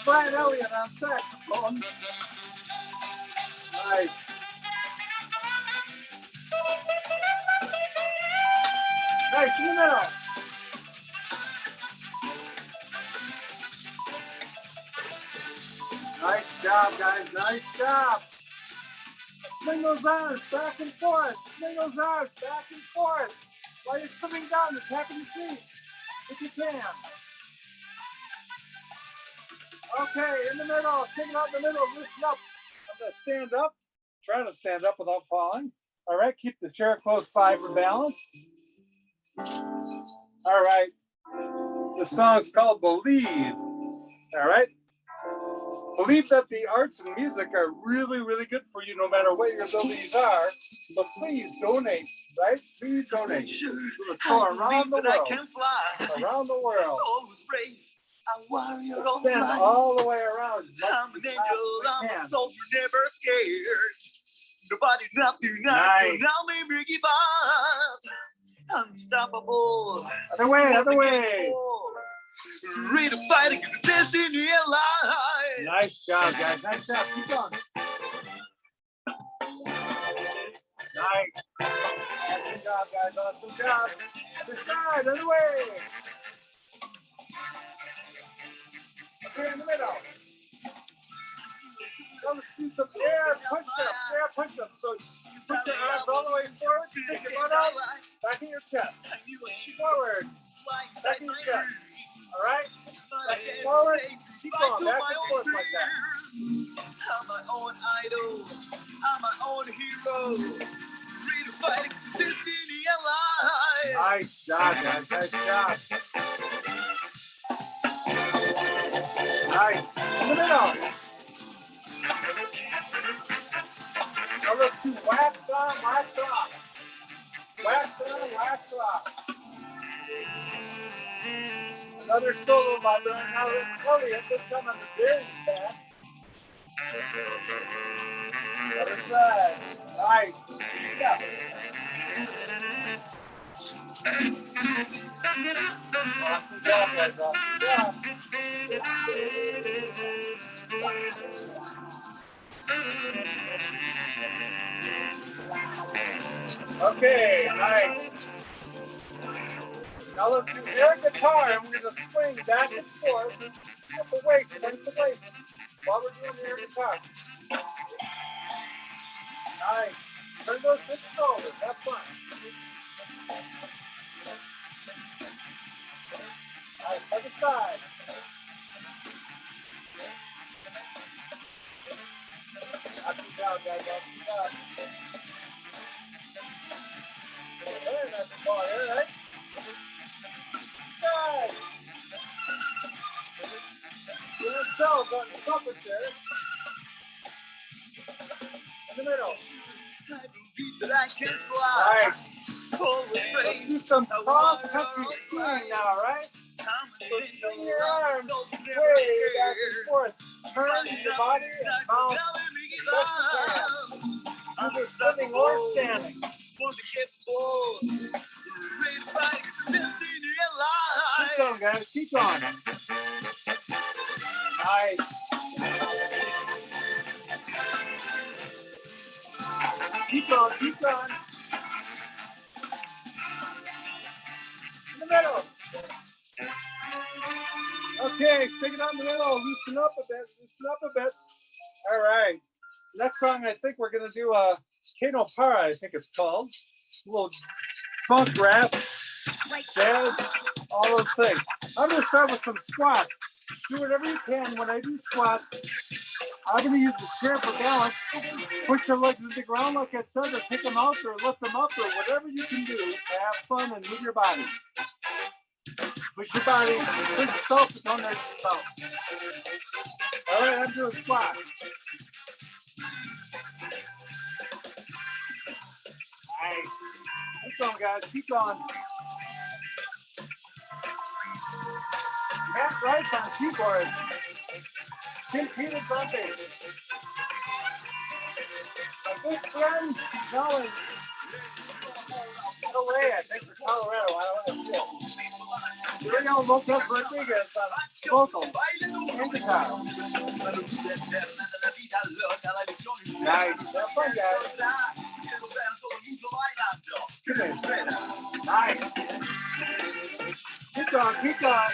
Brian Elliott on saxophone. Nice. Nice in the middle. Nice job, guys. Nice job. Swing those arms back and forth. Swing those arms back and forth. While you're swimming down the tap of your feet, if you can. Okay, in the middle. Take it out in the middle. Listen up. I'm going to stand up. Try to stand up without falling. All right, keep the chair close by for balance. All right. The song's called Believe. All right. Believe that the arts and music are really, really good for you no matter what your abilities are. So please donate, right? Please donate. Let's go around the world. Around the world. Stand all the way around. I'm an angel, I'm a soldier, never scared. Nobody, nothing, nice. I'll never give up. Unstoppable. Other way, other way. Ready to fight against destiny and life. Nice job, guys. Nice job. Keep going. Nice. Awesome job, guys. Awesome job. Other side, other way. Okay, in the middle. Now let's do some air push-ups. Air push-ups. So you put your arms all the way forward, take your butt out, back in your chest. Forward, back in your chest. All right? Back and forward. Keep going, back and forth like that. I'm my own idol. I'm my own hero. Ready to fight against destiny and life. Nice job, guys. Nice job. Nice. In the middle. Now let's do wax on, wax off. Wax on, wax off. Another solo by Brian Elliott, this time on the very back. Other side. Nice. Yeah. Awesome job, guys. Awesome job. Okay, nice. Now let's do air guitar, and we're going to swing back and forth at the waist, bend the waist, while we're doing the air guitar. Nice. Turn those hips over. Have fun. Nice. Other side. Awesome job, guys. Awesome job. There, that's the ball there, right? Side. Your cells on the comfort there. In the middle. Nice. Let's do some cross-country skiing now, right? So swing your arms way back and forth. Turn your body and bounce as best you can. Either sitting or standing. Keep going, guys. Keep going. Nice. Keep going. Keep going. In the middle. Okay, stick it on the middle. Loosen up a bit. Loosen up a bit. All right. Next song, I think we're gonna do Kano Para, I think it's called. A little funk rap, jazz, all those things. I'm gonna start with some squats. Do whatever you can. When I do squats, I'm gonna use the chair for balance. Push your legs into the ground, like I said, or pick them out, or lift them up, or whatever you can do to have fun and move your body. Push your body, push yourself, but don't hurt yourself. All right, I'm doing squats. Nice. Keep going, guys. Keep going. Matt Wright's on keyboard. Tim Peters on bass. My good friend, Nolan. LA, I think, for Colorado. I don't know. Rio Lopez Rodriguez on vocal and guitar. Nice. Have fun, guys. Nice. Keep going, keep going.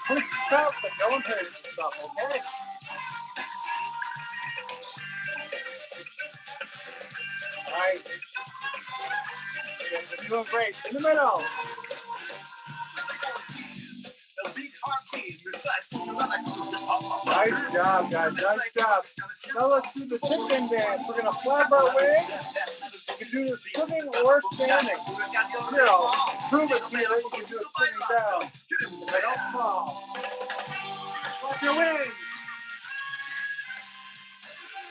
Push yourself, but don't hurt yourself, okay? Nice. You're doing great. In the middle. Nice job, guys. Nice job. Now let's do the chicken dance. We're going to flap our wings. You can do this sitting or standing. Here, I'll prove it to you that you can do it sitting down. If I don't fall. Flap your wings.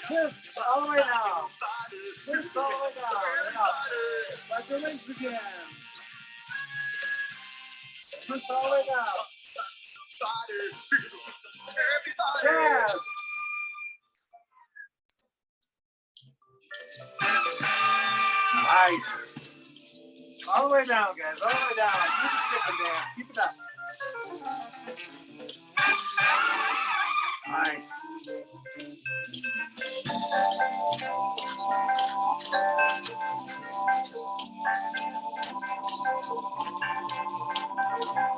Twist all the way down. Twist all the way down. And up. Flap your wings again. Twist all the way down. Yes. Nice. All the way down, guys. All the way down. Keep it chicken dance. Keep it up. Nice.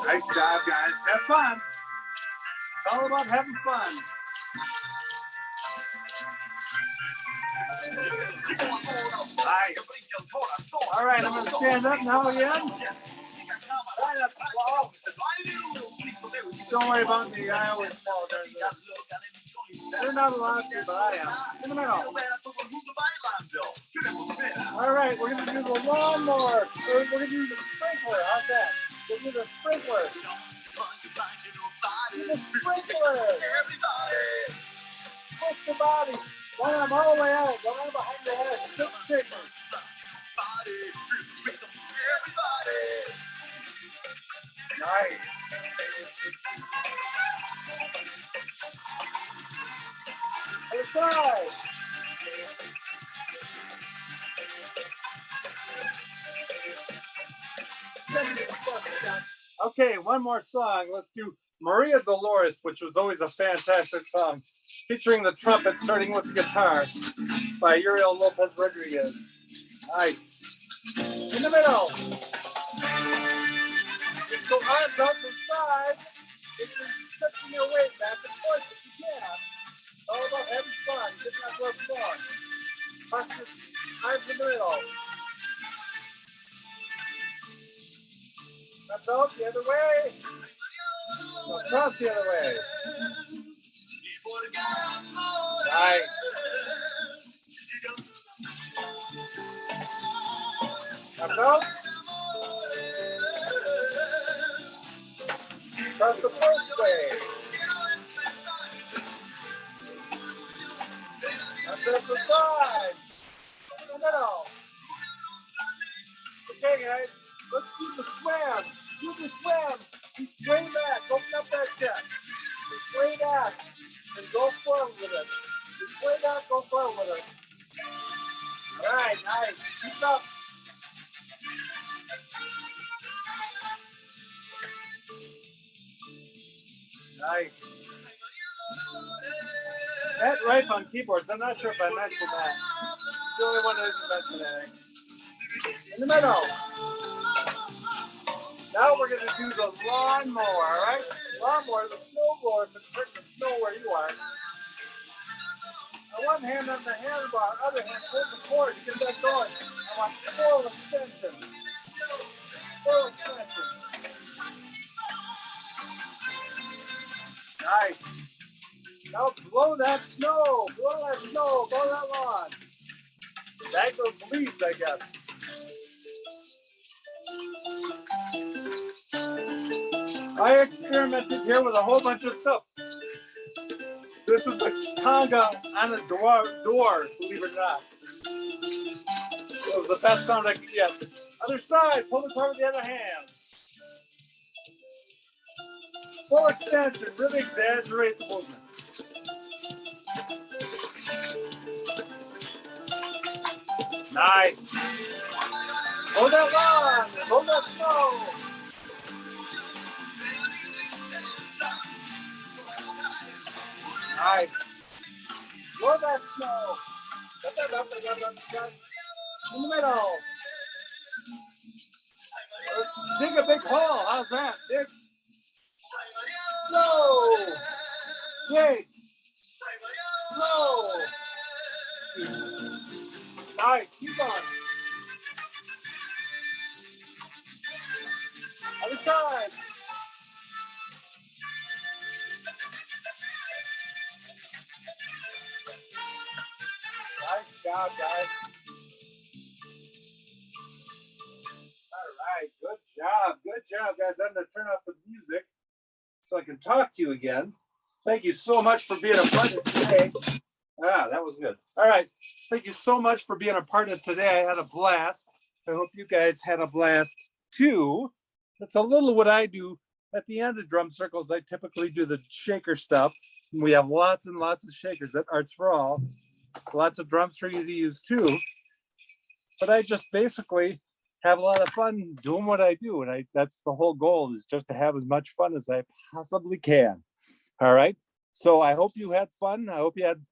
Nice job, guys. Have fun. It's all about having fun. Nice. All right, I'm going to stand up now again. Don't worry about me. I always fall during this. You're not allowed to, but I am. In the middle. All right, we're going to do the lawnmower. We're going to do the sprinkler. How's that? We'll do the sprinkler. Do the sprinkler. Push the body. One arm all the way out. One arm behind your head. Six fingers. Nice. Other side. Okay, one more song. Let's do Maria Dolores, which was always a fantastic song, featuring the trumpet starting with the guitar by Uriel Lopez Rodriguez. Nice. In the middle. Just go arms out to the side. If you're stretching your weight back and forth if you can. All about having fun. Get that work fun. Toss your arms in the middle. That's out the other way. Across the other way. Nice. That's out. Across the first way. That's at the side. In the middle. Okay, guys. Let's do the swim. Do the swim. Reach way back. Open up that chest. Reach way back. And go forward with it. Reach way back. Go forward with it. All right. Nice. Keep it up. Nice. Matt Rife on keyboards. I'm not sure if I mentioned that. He's the only one who didn't mention that. In the middle. Now we're going to do the lawnmower, all right? lawnmower, the snowblower, but certain the snow where you are. One hand on the handlebar, other hand hold the cord to get that going. I want full extension. Full extension. Nice. Now blow that snow. Blow that snow. Blow that lawn. That goes leaves, I guess. I experimented here with a whole bunch of stuff. This is a conga on a door, believe it or not. It was the best sound I could get. Other side, pull the cord with the other hand. Full extension, really exaggerate the movement. Nice. Hold that lawn, hold that snow. Nice. Blow that snow. In the middle. Let's dig a big hole. How's that? Dig. Slow. Dig. Slow. Nice. Keep on. Other side. Nice job, guys. All right. Good job. Good job, guys. I'm going to turn off the music so I can talk to you again. Thank you so much for being a part of today. Ah, that was good. All right. Thank you so much for being a part of today. I had a blast. I hope you guys had a blast too. That's a little what I do at the end of drum circles. I typically do the shaker stuff. We have lots and lots of shakers at Arts for All. Lots of drums for you to use too. But I just basically have a lot of fun doing what I do. And that's the whole goal, is just to have as much fun as I possibly can. All right. So I hope you had fun. I hope you had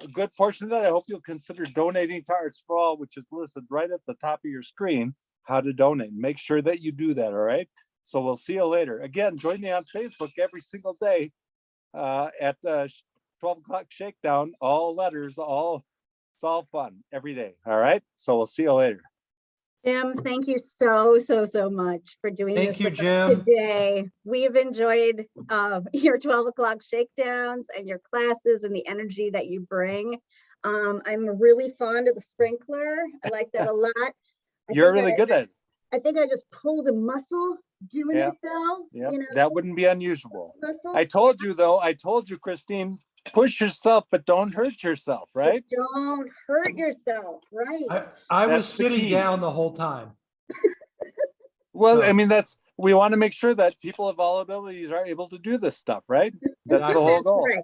a good portion of that. I hope you'll consider donating to Arts for All, which is listed right at the top of your screen, how to donate. Make sure that you do that. All right. So we'll see you later. Again, join me on Facebook every single day at 12 o'clock shakedown, all letters, it's all fun every day. All right. So we'll see you later. Jim, thank you so much for doing this with us today. We've enjoyed your 12 o'clock shakedowns and your classes and the energy that you bring. I'm really fond of the sprinkler. I like that a lot. You're really good at it. I think I just pulled a muscle doing it though. Yeah, You know, that wouldn't be unusual. muscle. I told you, Christine, push yourself, but don't hurt yourself, right? Don't hurt yourself, right? I was sitting down the whole time. Well, I mean, we want to make sure that people of all abilities are able to do this stuff, right? That's the whole goal. Right.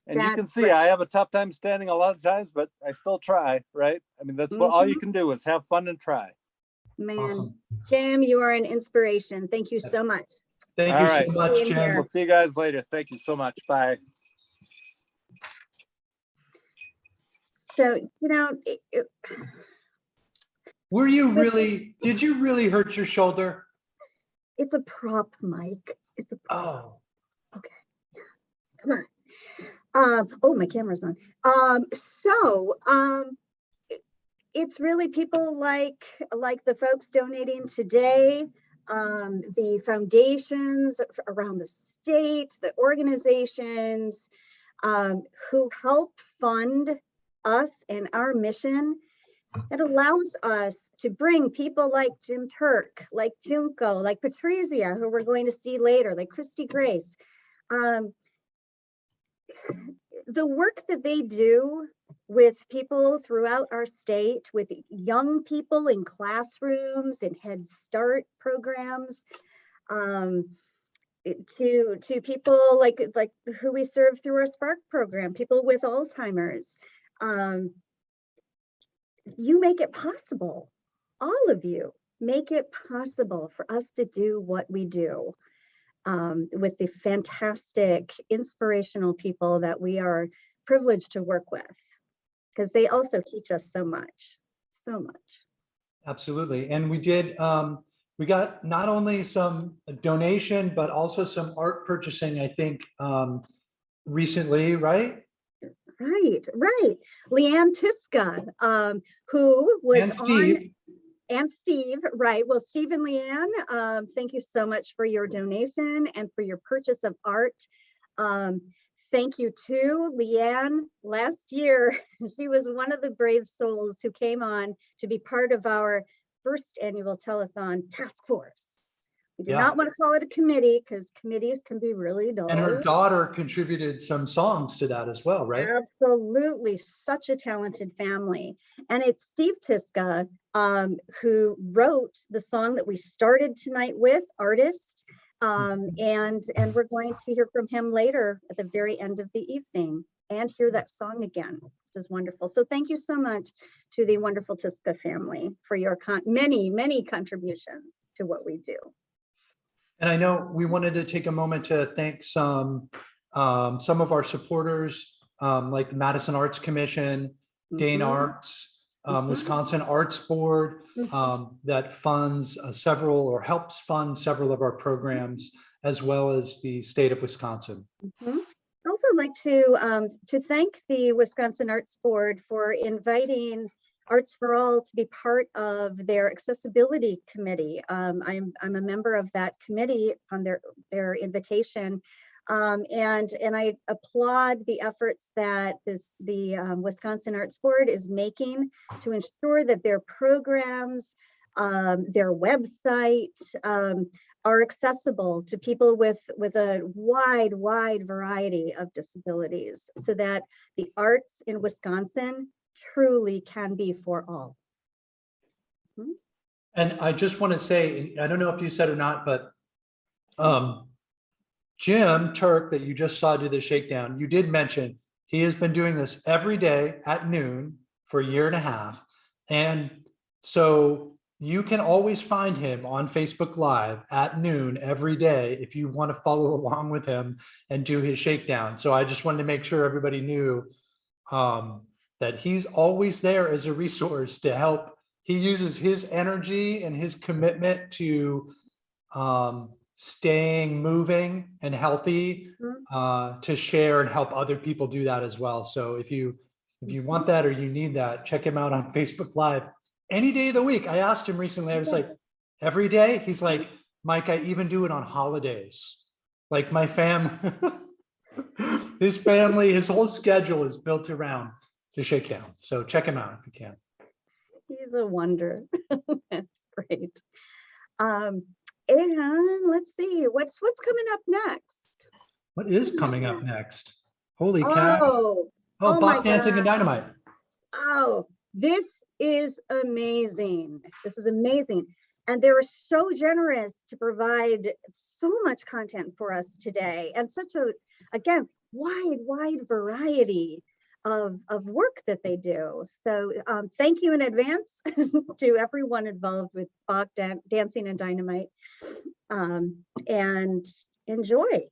And you can see I have a tough time standing a lot of times, but I still try, right? I mean, that's what all you can do is have fun and try. Man, Awesome. Jim, you are an inspiration. Thank you so much. Thank you so much, Jim. We'll see you guys later. Thank you so much. Bye. So, you know, did you really hurt your shoulder? It's a prop, Mike. It's a prop. Oh. Okay. Come on. Oh, my camera's on. It's really people like the folks donating today, the foundations around the state, the organizations who help fund us and our mission. It allows us to bring people like Jim Turk, like Junko, like Patrizia, who we're going to see later, like Christy Grace. The work that they do with people throughout our state, with young people in classrooms and Head Start programs, to people like who we serve through our Spark program, people with Alzheimer's. You make it possible. All of you make it possible for us to do what we do with the fantastic, inspirational people that we are privileged to work with, because they also teach us so much. Absolutely. And we did we got not only some donation, but also some art purchasing, I think, recently, right? Right. Leanne Tiska, who was on, and Steve, right. Well, Steve and Leanne, thank you so much for your donation and for your purchase of art. Thank you to Leanne. Last year, she was one of the brave souls who came on to be part of our first annual telethon task force. We do not want to call it a committee because committees can be really dull. And her daughter contributed some songs to that as well, right? Absolutely. Such a talented family. And it's Steve Tiska who wrote the song that we started tonight with, Artist. And we're going to hear from him later at the very end of the evening and hear that song again, which is wonderful. So thank you so much to the wonderful Tiska family for your many contributions to what we do. And I know we wanted to take a moment to thank some of our supporters, like the Madison Arts Commission, Dane Arts, Wisconsin Arts Board, that funds several or helps fund several of our programs, as well as the state of Wisconsin. I'd also like to thank the Wisconsin Arts Board for inviting Arts for All to be part of their accessibility committee. I'm a member of that committee on their invitation, and I applaud the efforts that the Wisconsin Arts Board is making to ensure that their programs, their website, are accessible to people with a wide variety of disabilities, so that the arts in Wisconsin truly can be for all. And I just want to say, I don't know if you said or not, but Jim Turk, that you just saw do the shakedown, you did mention he has been doing this every day at noon for a year and a half. And so you can always find him on Facebook Live at noon every day if you want to follow along with him and do his shakedown. So I just wanted to make sure everybody knew that he's always there as a resource to help. He uses his energy and his commitment to staying moving and healthy to share and help other people do that as well. So if you want that or you need that, check him out on Facebook Live any day of the week. I asked him recently, I was like, every day? He's like, Mike, I even do it on holidays. Like my his family, his whole schedule is built around the shakedown. So check him out if you can. He's a wonder. That's great. And let's see, what's coming up next? What is coming up next? Holy cow. Oh Bach Dancing and Dynamite. Oh, this is amazing. This is amazing. And they're so generous to provide so much content for us today, and such a, again, wide variety of work that they do. So thank you in advance to everyone involved with Bach Dancing and Dynamite, and enjoy.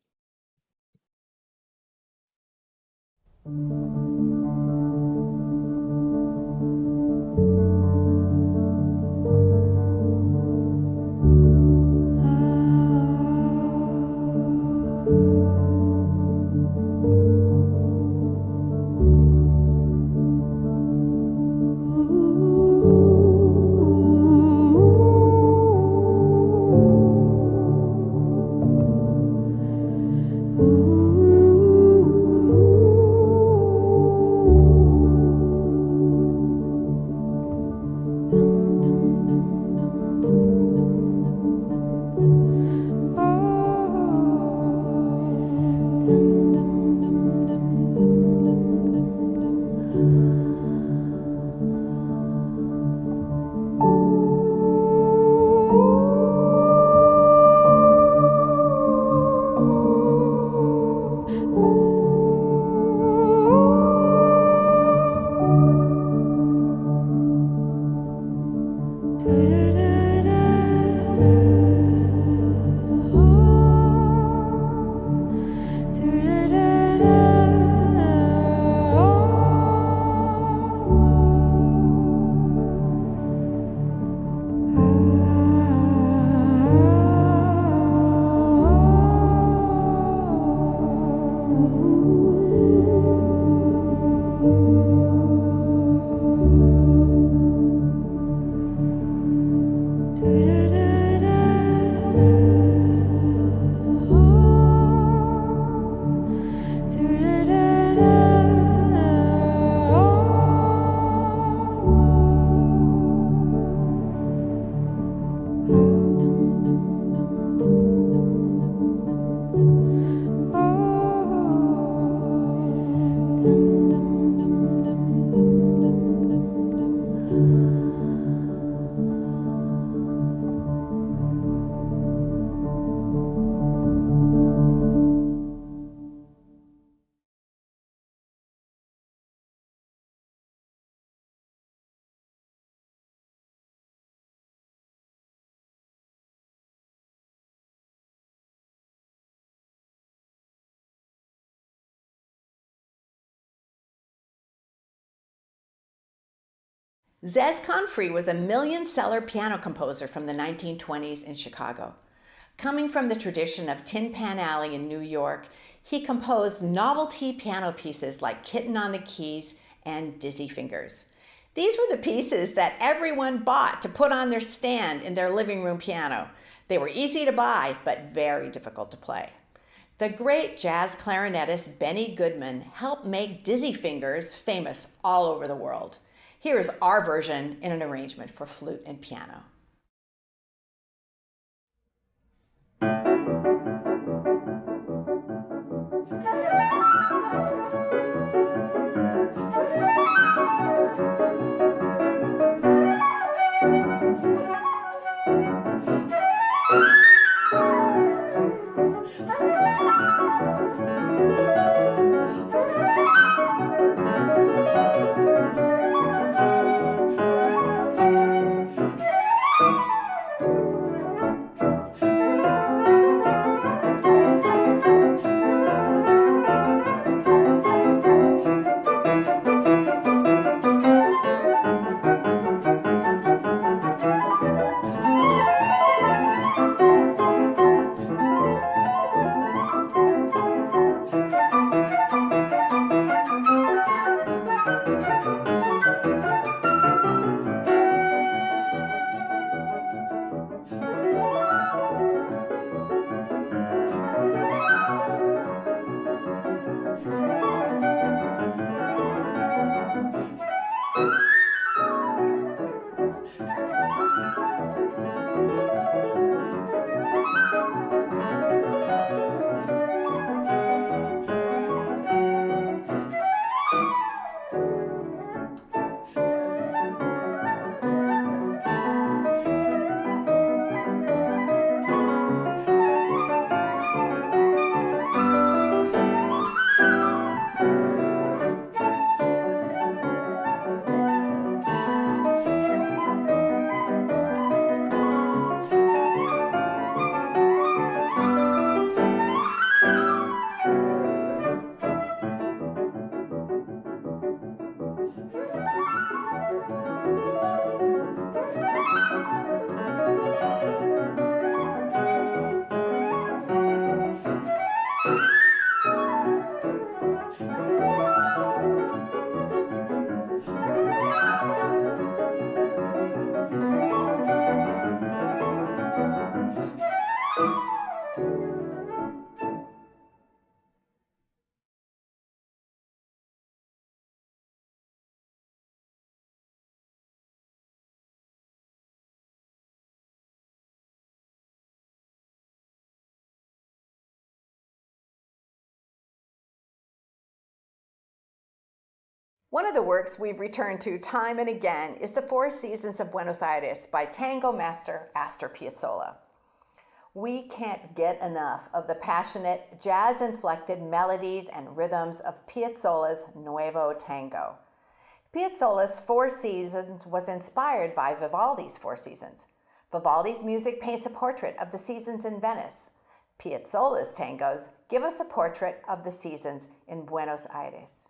Zez Confrey was a million-seller piano composer from the 1920s in Chicago. Coming from the tradition of Tin Pan Alley in New York, he composed novelty piano pieces like Kitten on the Keys and Dizzy Fingers. These were the pieces that everyone bought to put on their stand in their living room piano. They were easy to buy, but very difficult to play. The great jazz clarinetist Benny Goodman helped make Dizzy Fingers famous all over the world. Here is our version in an arrangement for flute and piano. One of the works we've returned to time and again is The Four Seasons of Buenos Aires by tango master Astor Piazzolla. We can't get enough of the passionate, jazz-inflected melodies and rhythms of Piazzolla's Nuevo Tango. Piazzolla's Four Seasons was inspired by Vivaldi's Four Seasons. Vivaldi's music paints a portrait of the seasons in Venice. Piazzolla's tangos give us a portrait of the seasons in Buenos Aires.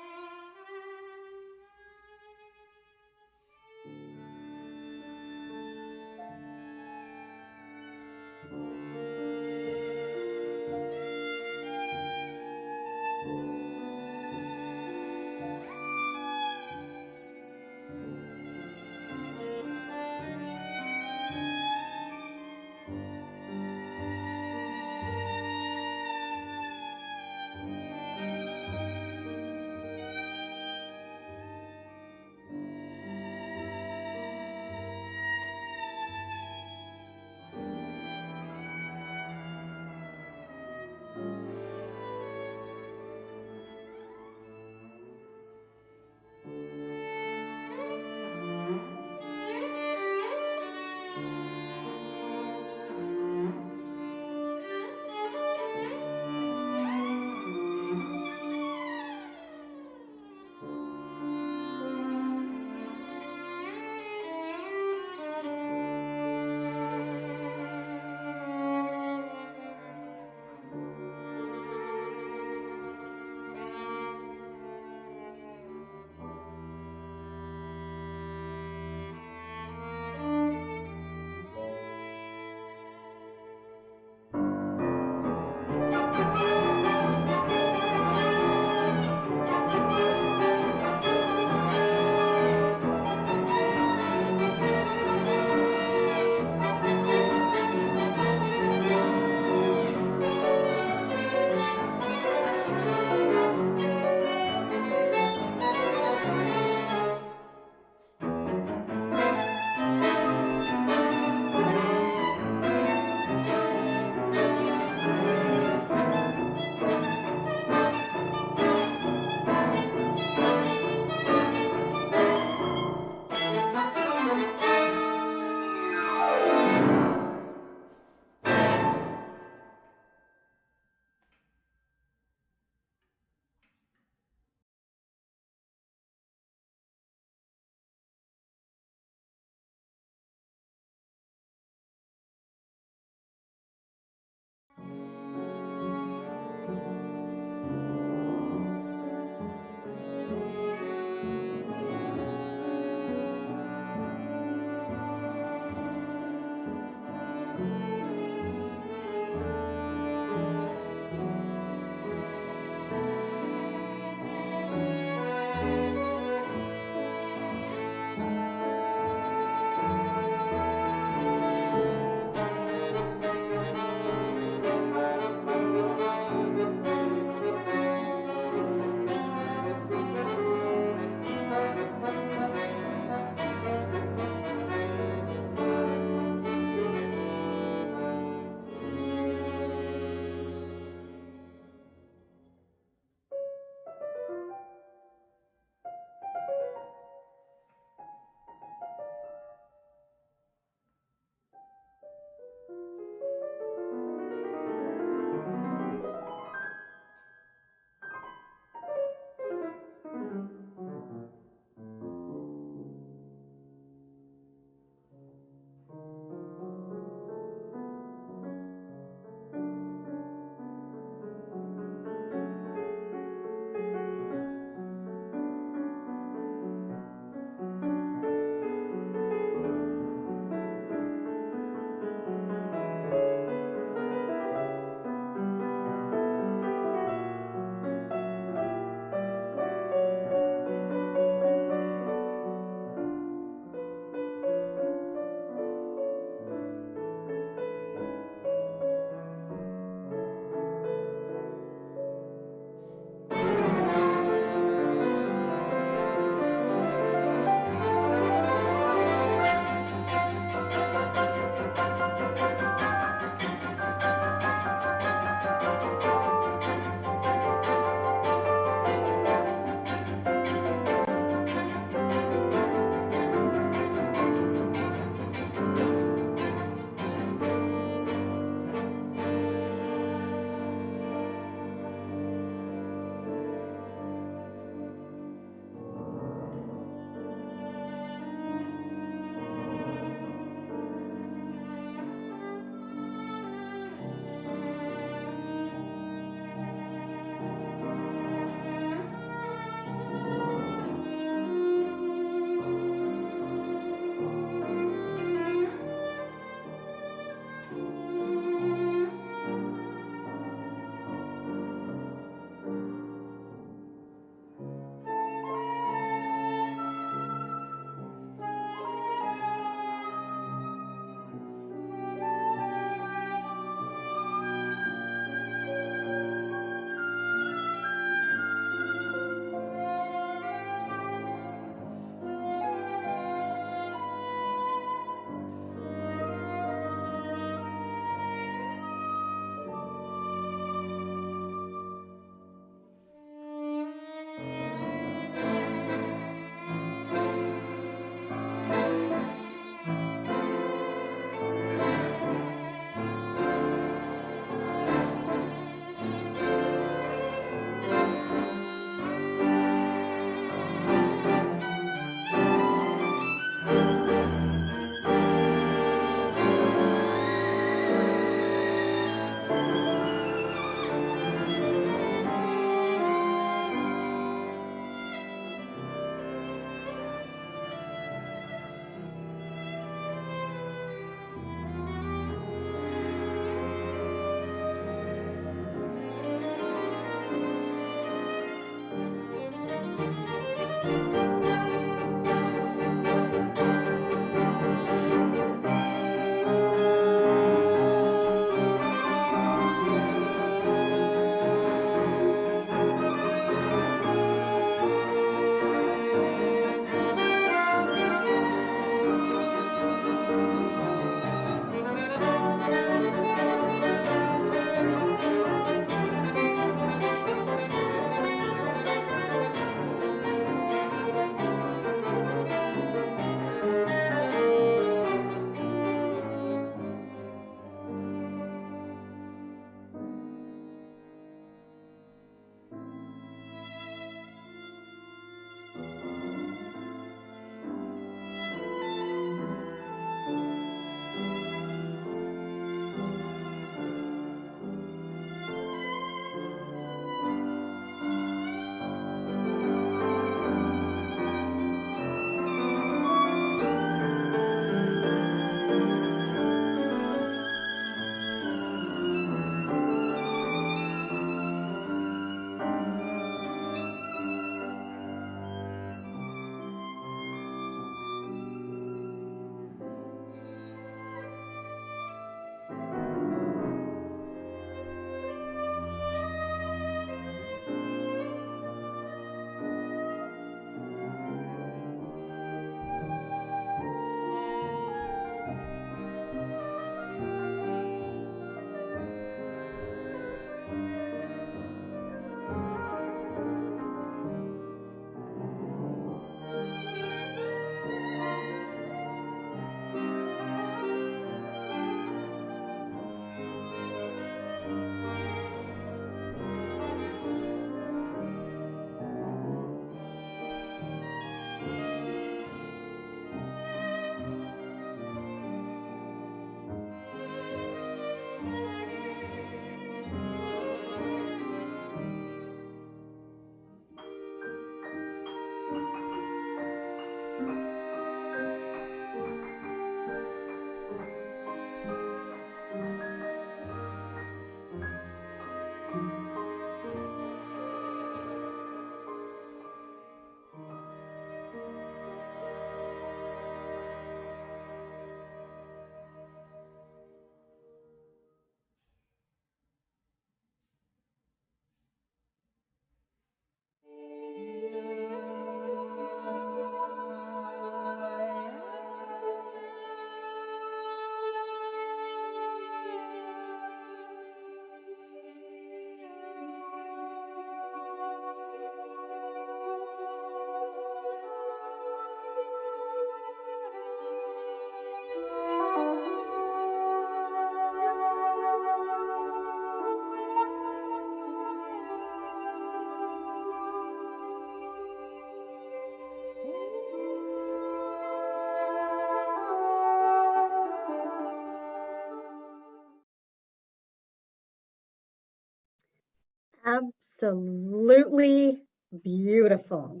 absolutely beautiful.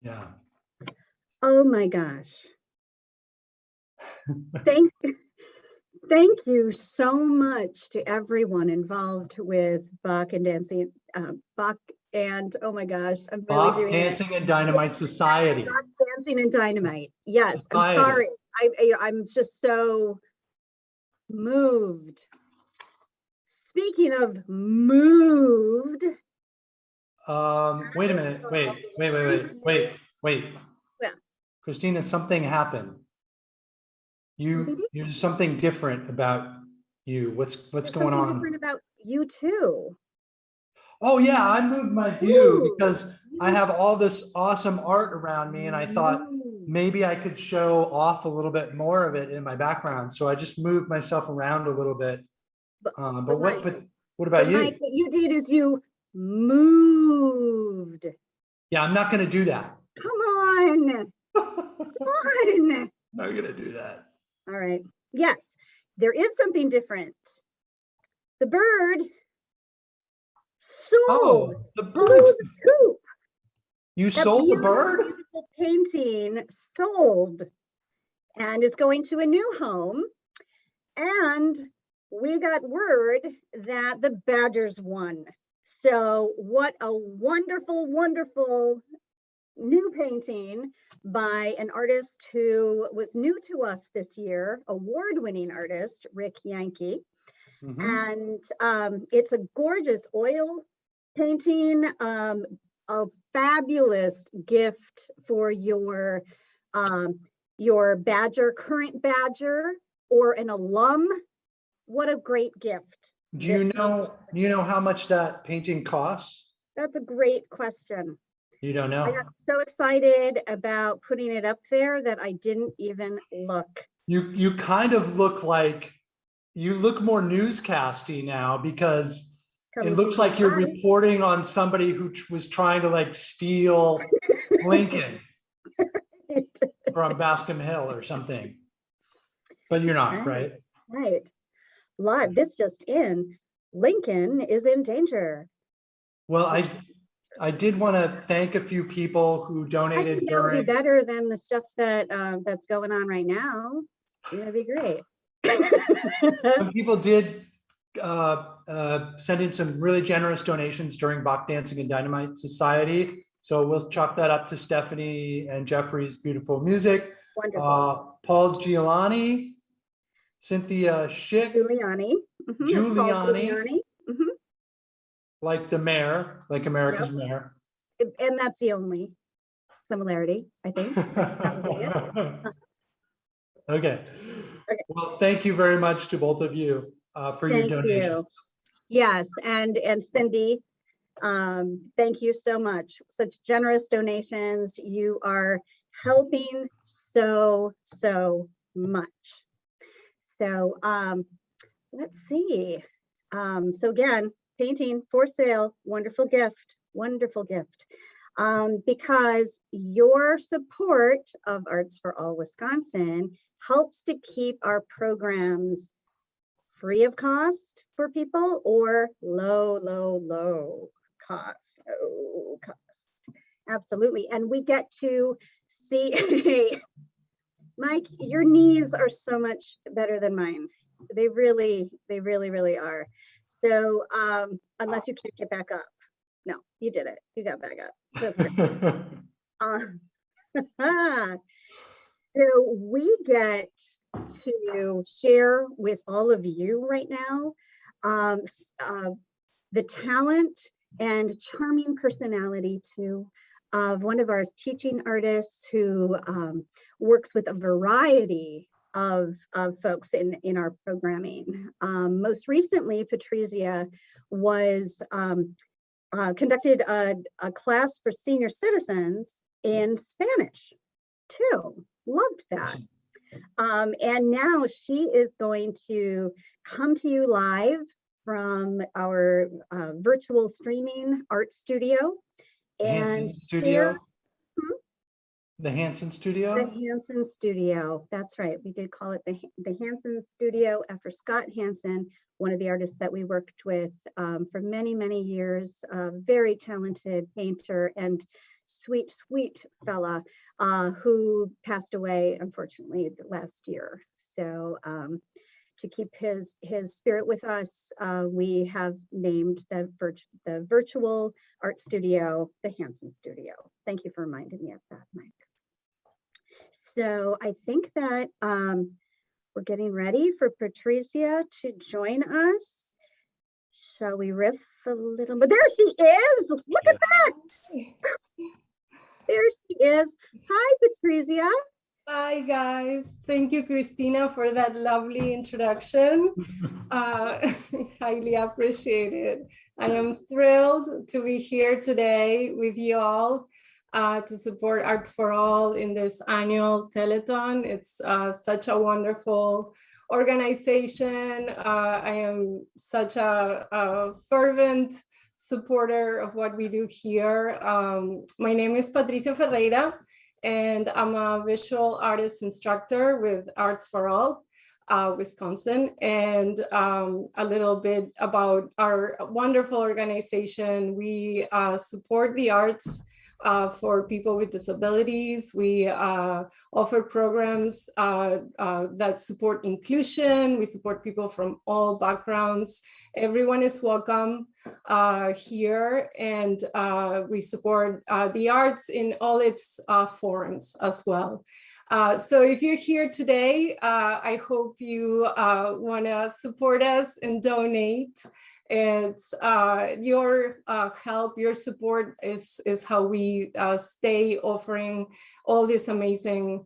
Yeah. Oh my gosh. Thank you so much to everyone involved with Bach and dancing, Bach and, oh my gosh, I'm really Bach doing Dancing and Dynamite Society. Bach Dancing and Dynamite. Yes, I'm Society. sorry. I'm just so moved. Speaking of moved. Wait a minute. Wait. Yeah. Christina, something happened. There's something different about you. What's going on? Different about you too. Oh yeah, I moved my view because I have all this awesome art around me, and I thought maybe I could show off a little bit more of it in my background. So I just moved myself around a little bit. But what about you? Mike, what you did is you moved. Yeah, I'm not going to do that. Come on. Come on. I'm not going to do that. All right. Yes, there is something different. The bird sold. The bird. The coop. You sold the bird? Beautiful painting sold and is going to a new home. And we got word that the Badgers won. So what a wonderful, wonderful new painting by an artist who was new to us this year, award-winning artist, Rick Yankee. And it's a gorgeous oil painting, a fabulous gift for your badger, current badger, or an alum. What a great gift. Do you know how much that painting costs? That's a great question. You don't know? I got so excited about putting it up there that I didn't even look. You kind of look like, you look more newscasty now because it looks like you're reporting on somebody who was trying to like steal Lincoln from Bascom Hill or something. But you're not, right? Right. Live, this just in, Lincoln is in danger. Well, I did want to thank a few people who donated. I think that would be better than the stuff that that's going on right now. That'd be great. Some people did send in some really generous donations during Bach Dancing and Dynamite Society. So we'll chalk that up to Stephanie and Jeffrey's beautiful music. Wonderful. Paul Giuliani, Cynthia Schick. Giuliani. Giuliani. Like the mayor, like America's mayor. And that's the only similarity, I think. That's probably it. Okay. Well, thank you very much to both of you for your donations. Yes, and Cindy, thank you so much. Such generous donations. You are helping so much. So let's see. So again, painting for sale, wonderful gift. Because your support of Arts for All Wisconsin helps to keep our programs free of cost for people or low cost. Absolutely. And we get to see, Mike, your knees are so much better than mine. They really are. So unless you can't get back up. No, you did it. You got back up. That's great. So we get to share with all of you right now the talent and charming personality too of one of our teaching artists who works with a variety of folks in our programming. Most recently, Patrizia was conducted a class for senior citizens in Spanish too. Loved that. And now she is going to come to you live from our virtual streaming art studio and share. The Hanson Studio? The Hanson Studio, that's right. We did call it the Hanson Studio after Scott Hanson, one of the artists that we worked with for many, many years, very talented painter and sweet, sweet fella who passed away, unfortunately, last year. So to keep his spirit with us, we have named the virtual art studio, the Hanson Studio. Thank you for reminding me of that, Mike. So I think that we're getting ready for Patricia to join us. Shall we riff a little bit? There she is. Look at that. There she is. Hi, Patricia. Hi, guys. Thank you, Christina, for that lovely introduction. Highly appreciated. I am thrilled to be here today with you all to support Arts for All in this annual Telethon. It's such a wonderful organization. I am such a fervent supporter of what we do here. My name is Patricia Ferreira, and I'm a visual artist instructor with Arts for All, Wisconsin. And a little bit about our wonderful organization. We support the arts for people with disabilities. We offer programs that support inclusion. We support people from all backgrounds. Everyone is welcome here, and we support the arts in all its forms as well. So if you're here today, I hope you want to support us and donate. It's your help, your support is how we stay offering all these amazing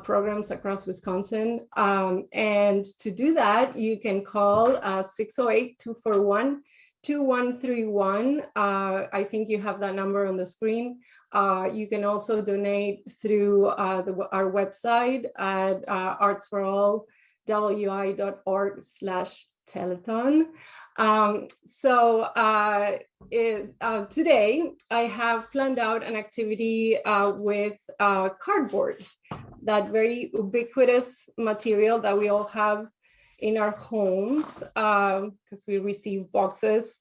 programs across Wisconsin. And to do that, you can call 608-241-2131. I think you have that number on the screen. You can also donate through our website at artsforallwi.org/Telethon. Today I have planned out an activity with cardboard, that very ubiquitous material that we all have in our homes because we receive boxes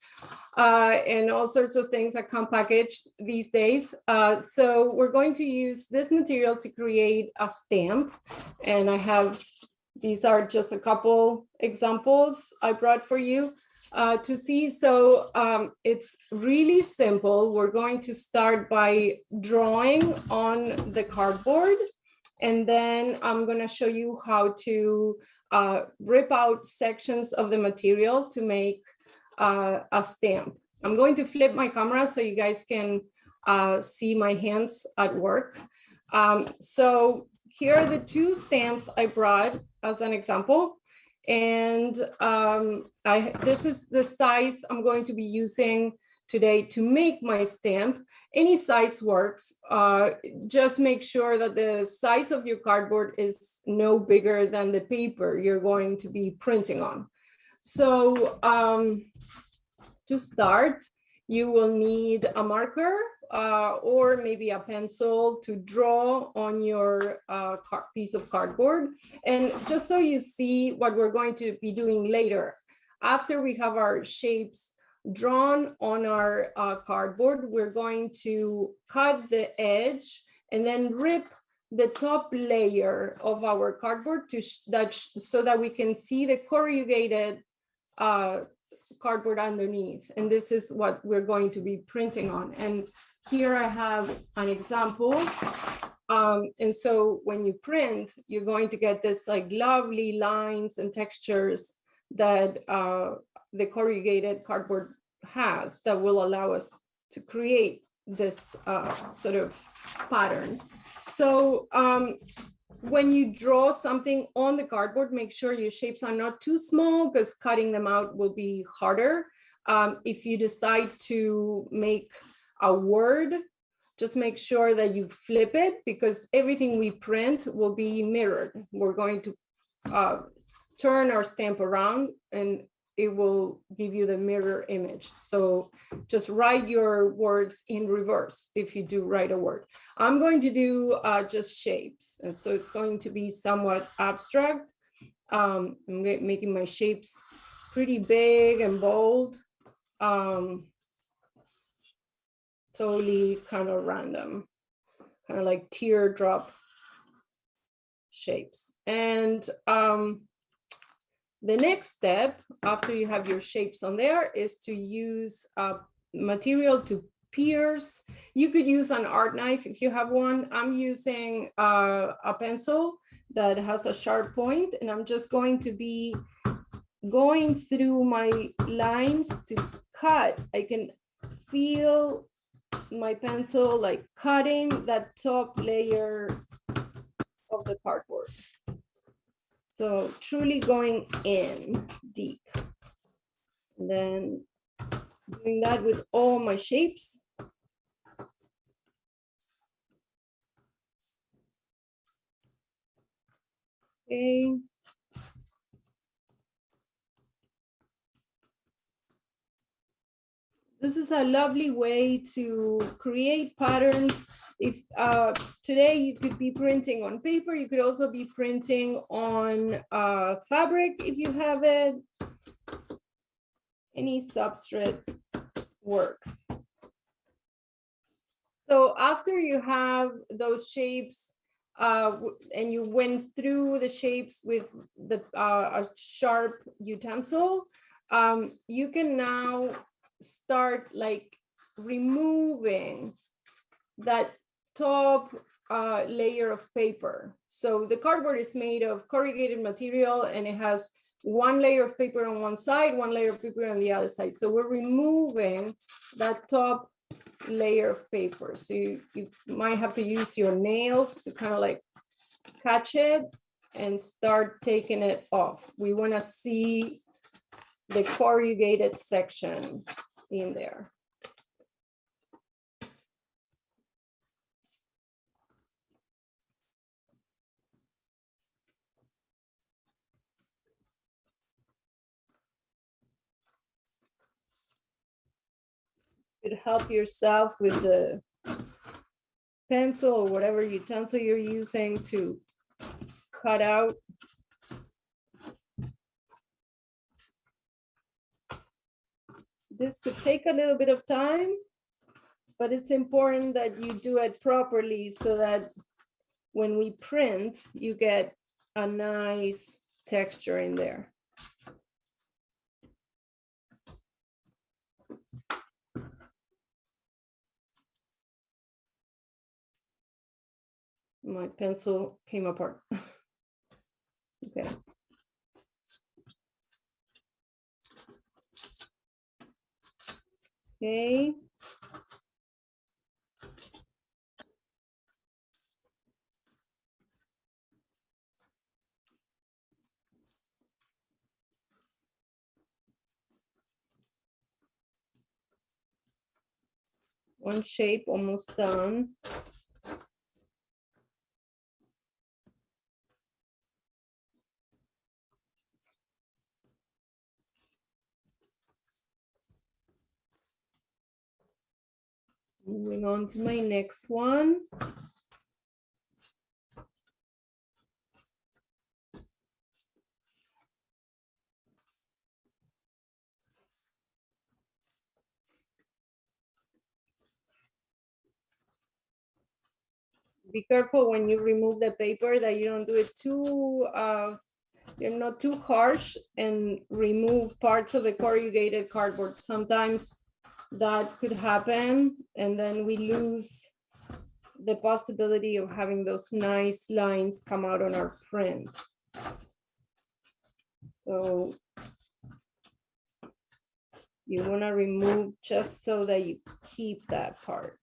and all sorts of things that come packaged these days. So we're going to use this material to create a stamp, and these are just a couple examples I brought for you to see. So it's really simple. We're going to start by drawing on the cardboard, and then I'm going to show you how to rip out sections of the material to make a stamp. I'm going to flip my camera so you guys can see my hands at work. So here are the two stamps I brought as an example. And this is the size I'm going to be using today to make my stamp. Any size works. Just make sure that the size of your cardboard is no bigger than the paper you're going to be printing on. So to start, you will need a marker or maybe a pencil to draw on your piece of cardboard. And just so you see what we're going to be doing later, after we have our shapes drawn on our cardboard, we're going to cut the edge and then rip the top layer of our cardboard so that we can see the corrugated cardboard underneath. And this is what we're going to be printing on. And here I have an example. And so when you print, you're going to get this like lovely lines and textures that the corrugated cardboard has that will allow us to create this sort of patterns. So when you draw something on the cardboard, make sure your shapes are not too small because cutting them out will be harder. If you decide to make a word, just make sure that you flip it because everything we print will be mirrored. We're going to turn our stamp around and it will give you the mirror image. So just write your words in reverse if you do write a word. I'm going to do just shapes. And so it's going to be somewhat abstract. I'm making my shapes pretty big and bold. Totally kind of random, kind of like teardrop shapes. And the next step after you have your shapes on there is to use material to pierce. You could use an art knife if you have one. I'm using a pencil that has a sharp point, and I'm just going to be going through my lines to cut. I can feel my pencil like cutting that top layer of the cardboard. So truly going in deep. And then doing that with all my shapes. Okay. This is a lovely way to create patterns. If today you could be printing on paper, you could also be printing on fabric if you have it. Any substrate works. So after you have those shapes and you went through the shapes with the a sharp utensil, you can now start like removing that top layer of paper. So the cardboard is made of corrugated material, and it has one layer of paper on one side, one layer of paper on the other side. So we're removing that top layer of paper. So you might have to use your nails to kind of like catch it and start taking it off. We want to see the corrugated section in there. You could help yourself with the pencil or whatever utensil you're using to cut out. This could take a little bit of time, but it's important that you do it properly so that when we print, you get a nice texture in there. My pencil came apart. Okay. Okay. One shape almost done. Moving on to my next one. Be careful when you remove the paper that you don't do it too, you're not too harsh and remove parts of the corrugated cardboard. Sometimes that could happen, and then we lose the possibility of having those nice lines come out on our print. So you want to remove just so that you keep that part.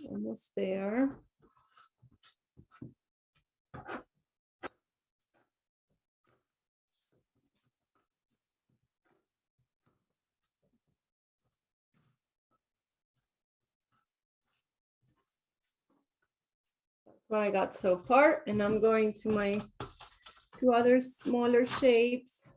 Almost there. what I got so far, and I'm going to my two other smaller shapes.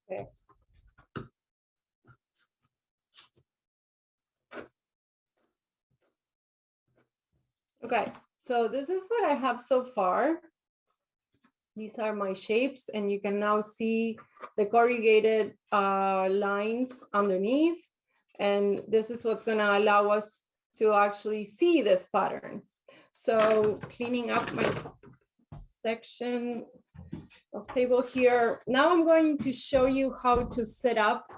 Okay. Okay, so this is what I have so far. These are my shapes, and you can now see the corrugated lines underneath. And this is what's going to allow us to actually see this pattern. So cleaning up my section of table here. Now I'm going to show you how to set up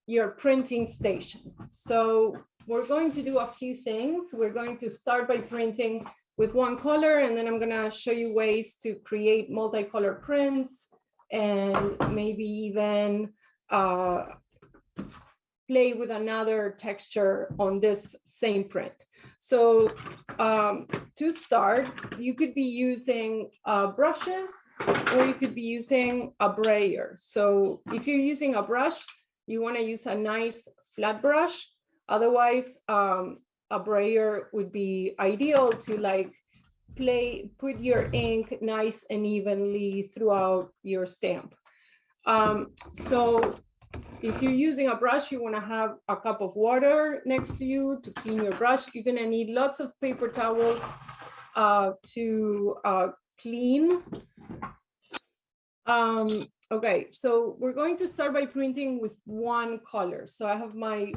your printing station. So we're going to do a few things. We're going to start by printing with one color, and then I'm going to show you ways to create multicolor prints and maybe even play with another texture on this same print. So to start, you could be using brushes, or you could be using a brayer. So if you're using a brush, you want to use a nice flat brush. Otherwise, a brayer would be ideal to like put your ink nice and evenly throughout your stamp. So if you're using a brush, you want to have a cup of water next to you to clean your brush. You're going to need lots of paper towels to clean. Okay, so we're going to start by printing with one color. So I have my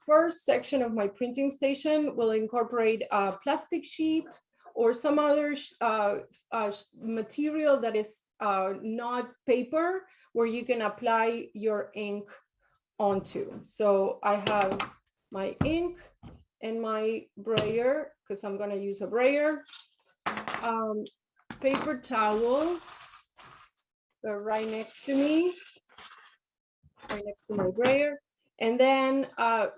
first section of my printing station will incorporate a plastic sheet or some other material that is not paper, where you can apply your ink onto. So I have my ink and my brayer, because I'm going to use a brayer. Paper towels are right next to me, right next to my brayer. And then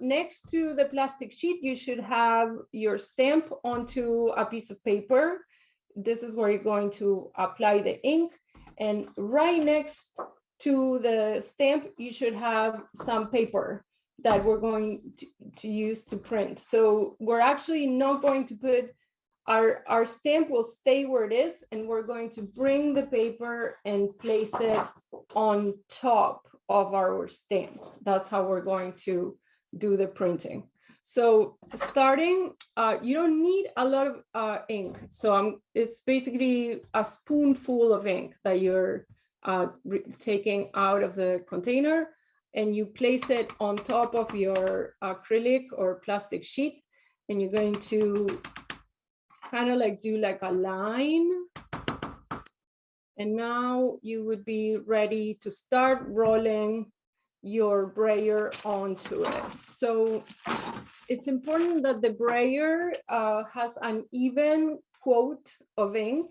next to the plastic sheet, you should have your stamp onto a piece of paper. This is where you're going to apply the ink. And right next to the stamp, you should have some paper that we're going to use to print. So we're actually not going to put, our stamp will stay where it is, and we're going to bring the paper and place it on top of our stamp. That's how we're going to do the printing. So starting, you don't need a lot of ink. So it's basically a spoonful of ink that you're taking out of the container, and you place it on top of your acrylic or plastic sheet, and you're going to kind of like do like a line. And now you would be ready to start rolling your brayer onto it. So it's important that the brayer has an even quote of ink.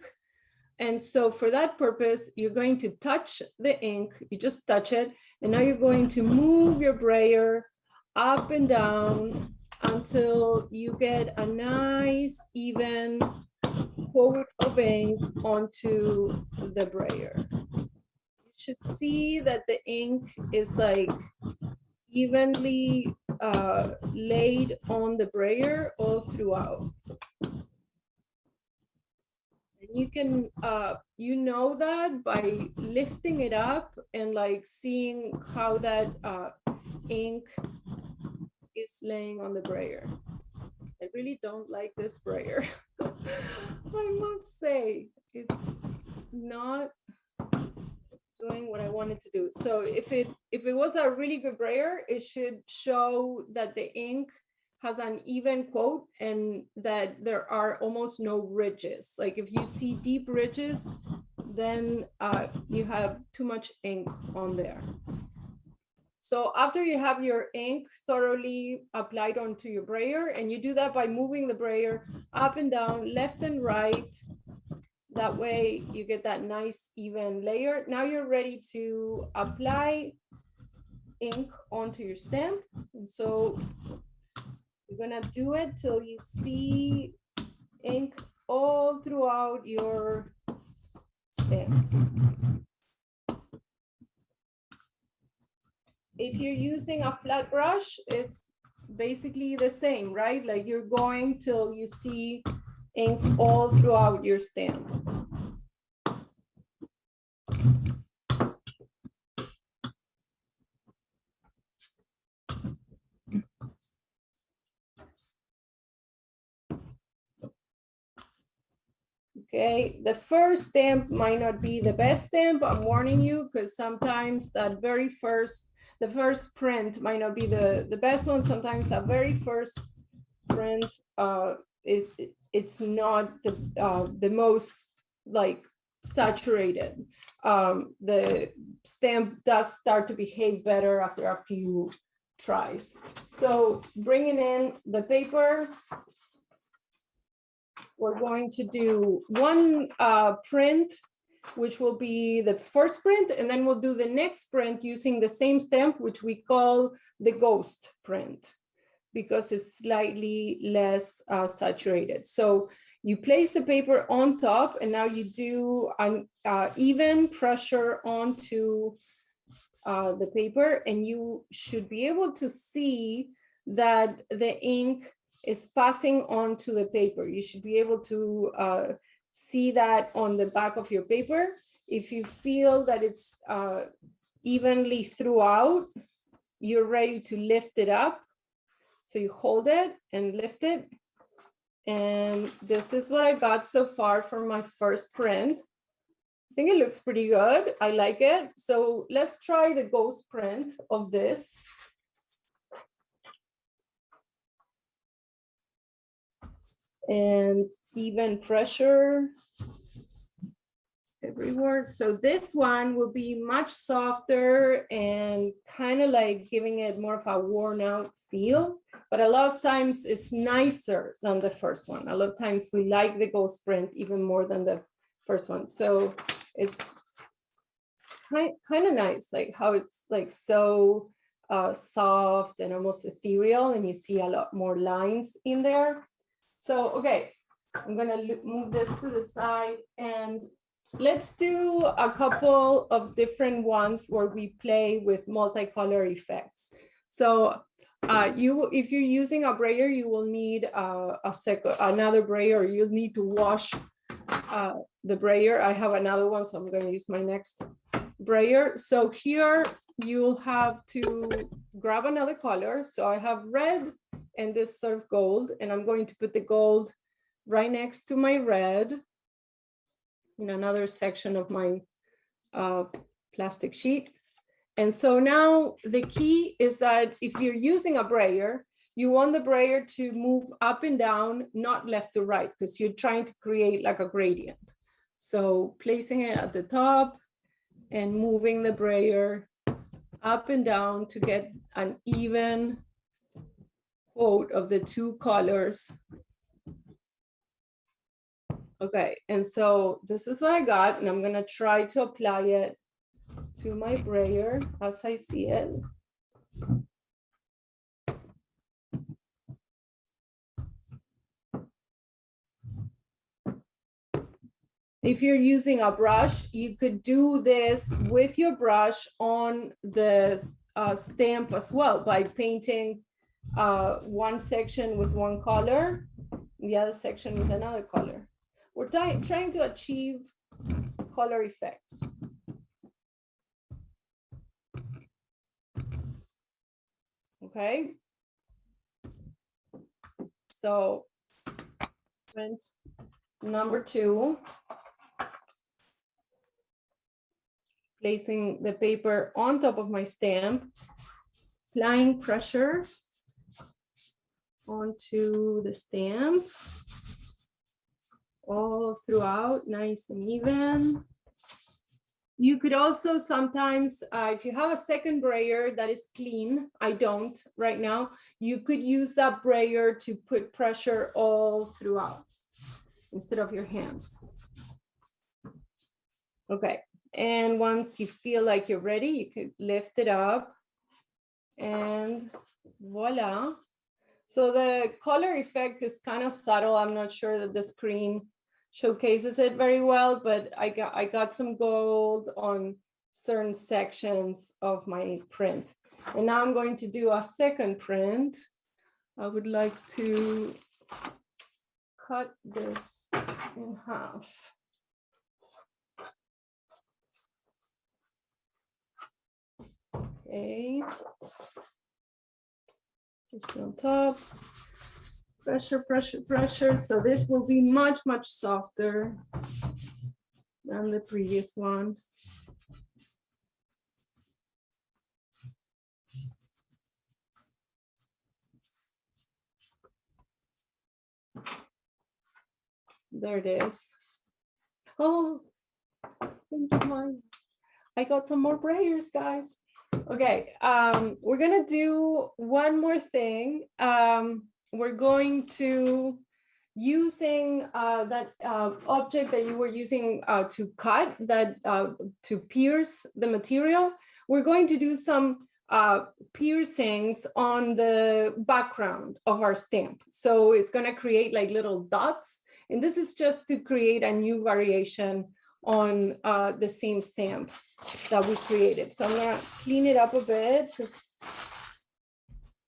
And so for that purpose, you're going to touch the ink, you just touch it, and now you're going to move your brayer up and down until you get a nice even quote of ink onto the brayer. You should see that the ink is like evenly laid on the brayer all throughout. And you can, you know that by lifting it up and like seeing how that ink is laying on the brayer. I really don't like this brayer. I must say, it's not doing what I wanted to do. So if it was a really good brayer, it should show that the ink has an even quote and that there are almost no ridges. Like if you see deep ridges, then you have too much ink on there. So after you have your ink thoroughly applied onto your brayer, and you do that by moving the brayer up and down, left and right, that way you get that nice even layer. Now you're ready to apply ink onto your stamp. And so you're gonna do it till you see ink all throughout your stamp. If you're using a flat brush, it's basically the same, right? Like you're going till you see ink all throughout your stamp. Okay, the first stamp might not be the best stamp. I'm warning you, because sometimes that the first print might not be the best one. Sometimes that very first print it's not the most like saturated. The stamp does start to behave better after a few tries. So bringing in the paper, we're going to do one print, which will be the first print, and then we'll do the next print using the same stamp, which we call the ghost print, because it's slightly less saturated. So you place the paper on top, and now you do an even pressure onto the paper, and you should be able to see that the ink is passing on to the paper. You should be able to see that on the back of your paper. If you feel that it's evenly throughout, you're ready to lift it up. So you hold it and lift it. And this is what I got so far for my first print. I think it looks pretty good. I like it. So let's try the ghost print of this. And even pressure everywhere. So this one will be much softer and kind of like giving it more of a worn out feel, but a lot of times it's nicer than the first one. A lot of times we like the ghost print even more than the first one. So it's kind of nice, like how it's like so soft and almost ethereal, and you see a lot more lines in there. So, okay, I'm gonna move this to the side, and let's do a couple of different ones where we play with multicolor effects. So if you're using a brayer, you will need another brayer, or you'll need to wash the brayer. I have another one, so I'm gonna use my next brayer. So here you'll have to grab another color. So I have red and this sort of gold, and I'm going to put the gold right next to my red in another section of my plastic sheet. And so now the key is that if you're using a brayer, you want the brayer to move up and down, not left to right, because you're trying to create like a gradient. So placing it at the top and moving the brayer up and down to get an even coat of the two colors. Okay, and so this is what I got, and I'm gonna try to apply it to my brayer as I see it. If you're using a brush, you could do this with your brush on the stamp as well by painting one section with one color, the other section with another color. We're trying to achieve color effects. Okay. So print number 2. Placing the paper on top of my stamp, applying pressure onto the stamp all throughout, nice and even. You could also sometimes, if you have a second brayer that is clean, I don't right now, you could use that brayer to put pressure all throughout instead of your hands. Okay, and once you feel like you're ready, you could lift it up and voila. So the color effect is kind of subtle. I'm not sure that the screen showcases it very well, but I got some gold on certain sections of my print. And now I'm going to do a second print. I would like to cut this in half. Okay. Just on top. Pressure, pressure, pressure. So this will be much, much softer than the previous one. There it is. Oh, thank you, Mike. I got some more brayers, guys. Okay, we're gonna do one more thing. We're going to, using that object that you were using to cut, that to pierce the material, we're going to do some piercings on the background of our stamp. So it's gonna create like little dots. And this is just to create a new variation on the same stamp that we created. So I'm gonna clean it up a bit.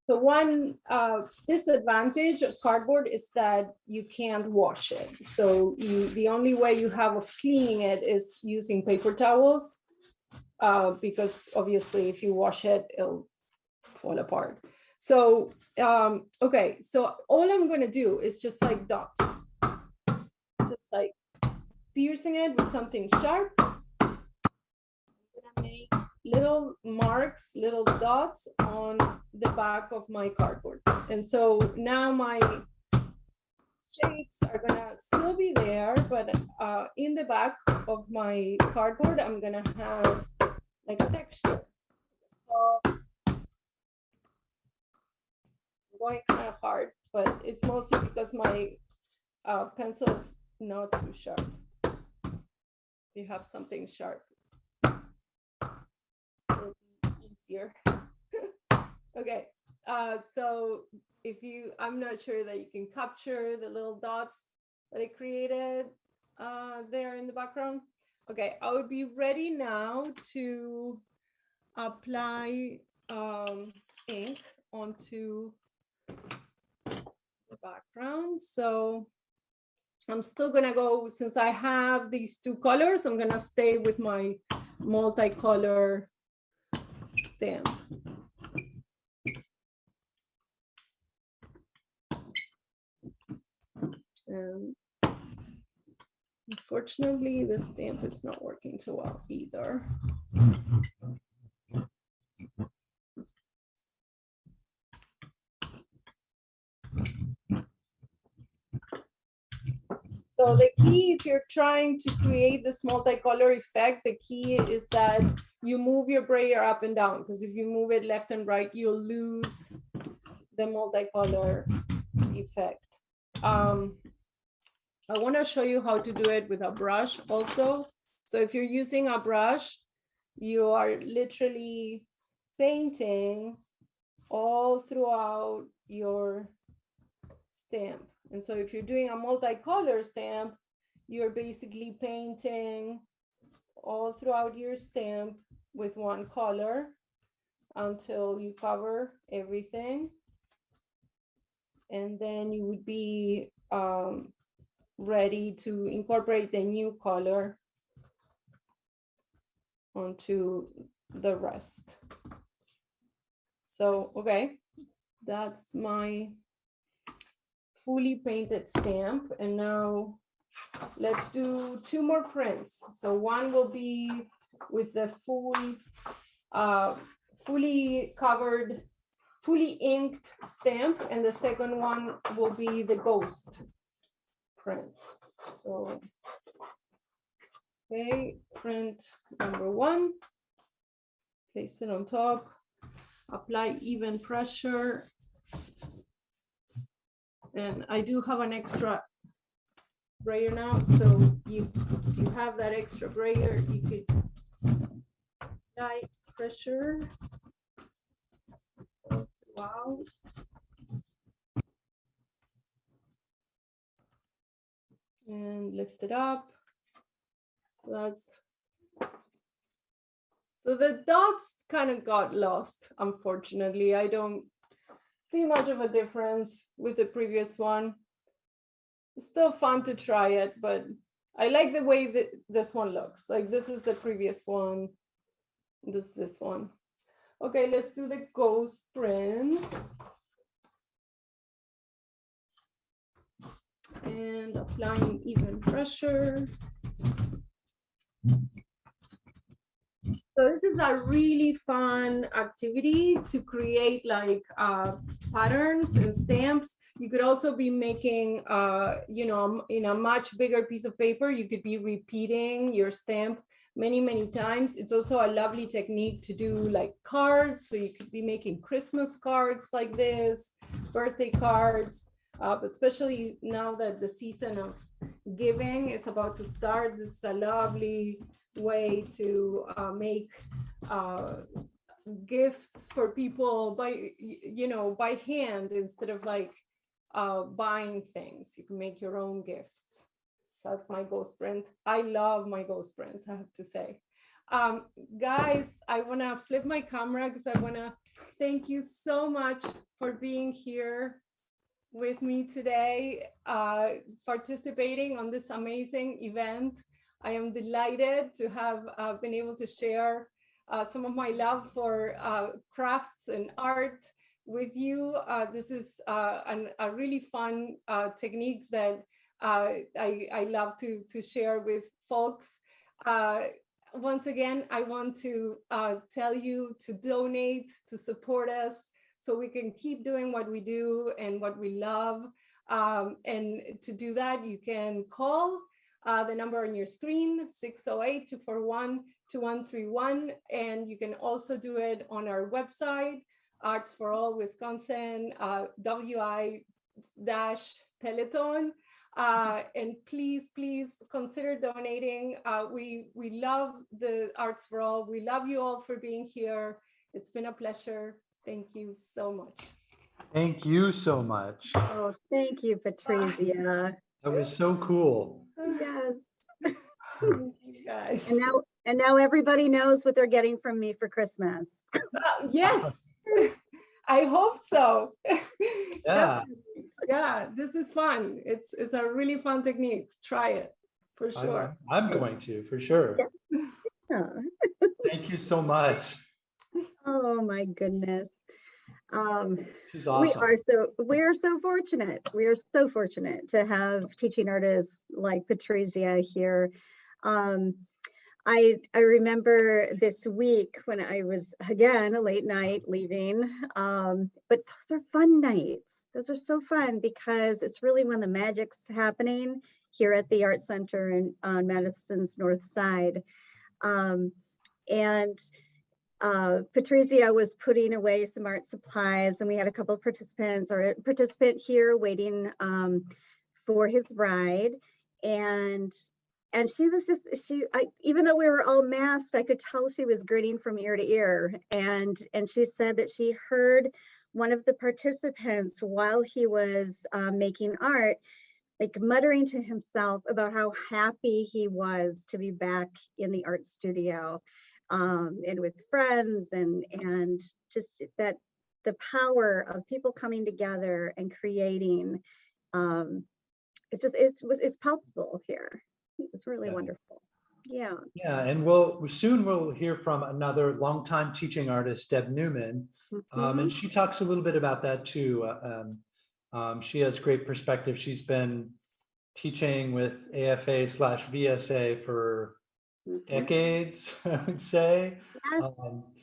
The one disadvantage of cardboard is that you can't wash it. So the only way you have of cleaning it is using paper towels, because obviously if you wash it, it'll fall apart. So, okay, so all I'm gonna do is just like dots, just like piercing it with something sharp. I'm gonna make little marks, little dots on the back of my cardboard. And so now my shapes are gonna still be there, but in the back of my cardboard, I'm gonna have like a texture. I'm going kind of hard, but it's mostly because my pencil is not too sharp. You have something sharp, it'll be easier. Okay, so if you, I'm not sure that you can capture the little dots that I created there in the background. Okay, I would be ready now to apply ink onto the background. So I'm still gonna go, since I have these two colors, I'm gonna stay with my multicolor stamp. And unfortunately, the stamp is not working too well either. So the key, if you're trying to create this multicolor effect, the key is that you move your brayer up and down, because if you move it left and right, you'll lose the multicolor effect. I want to show you how to do it with a brush also. So if you're using a brush, you are literally painting all throughout your stamp. And so if you're doing a multicolor stamp, you're basically painting all throughout your stamp with one color until you cover everything. And then you would be ready to incorporate the new color onto the rest. So, okay, that's my fully painted stamp. And now let's do two more prints. So one will be with the fully covered, fully inked stamp, and the second one will be the ghost print. So Okay, print number 1. Place it on top. Apply even pressure. And I do have an extra brayer now, so if you have that extra brayer, you could apply pressure. Wow. And lift it up. So the dots kind of got lost, unfortunately. I don't see much of a difference with the previous one. It's still fun to try it, but I like the way that this one looks. Like this is the previous one, this one. Okay, let's do the ghost print. And applying even pressure. So this is a really fun activity to create like patterns and stamps. You could also be making, you know, in a much bigger piece of paper, you could be repeating your stamp many, many times. It's also a lovely technique to do like cards. So you could be making Christmas cards like this, birthday cards, especially now that the season of giving is about to start. This is a lovely way to make gifts for people by, you know, by hand instead of like buying things. You can make your own gifts. So that's my ghost print. I love my ghost prints, I have to say. Guys, I want to flip my camera because I want to thank you so much for being here with me today, participating on this amazing event. I am delighted to have been able to share some of my love for crafts and art with you. This is a really fun technique that I love to share with folks. Once again, I want to tell you to donate, to support us, so we can keep doing what we do and what we love. And to do that, you can call the number on your screen, 608-241-2131. And you can also do it on our website, Arts for All Wisconsin, WI-Telethon. And please consider donating. We love the Arts for All. We love you all for being here. It's been a pleasure. Thank you so much. Thank you so much. Oh, thank you, Patrizia. That was so cool. Yes. Thank you guys. And now everybody knows what they're getting from me for Christmas. Yes, I hope so. Yeah. Yeah, this is fun. It's a really fun technique. Try it for sure. I'm going to, for sure. Yeah. Thank you so much. Oh my goodness. She's awesome. We are so fortunate. We are so fortunate to have teaching artists like Patrizia here. I remember this week when I was, again, a late night leaving, but those are fun nights. Those are so fun because it's really when the magic's happening here at the Art Center on Madison's North Side. Patrizia was putting away some art supplies, and we had a couple of participants, or a participant here waiting for his ride. And she was just, even though we were all masked, I could tell she was grinning from ear to ear. And she said that she heard one of the participants while he was making art, like muttering to himself about how happy he was to be back in the art studio. And with friends, and just that the power of people coming together and creating, it's palpable here. It's really wonderful. Yeah. Yeah, and soon we'll hear from another longtime teaching artist, Deb Newman, and she talks a little bit about that too. She has great perspective. She's been teaching with AFA/VSA for decades, I would say.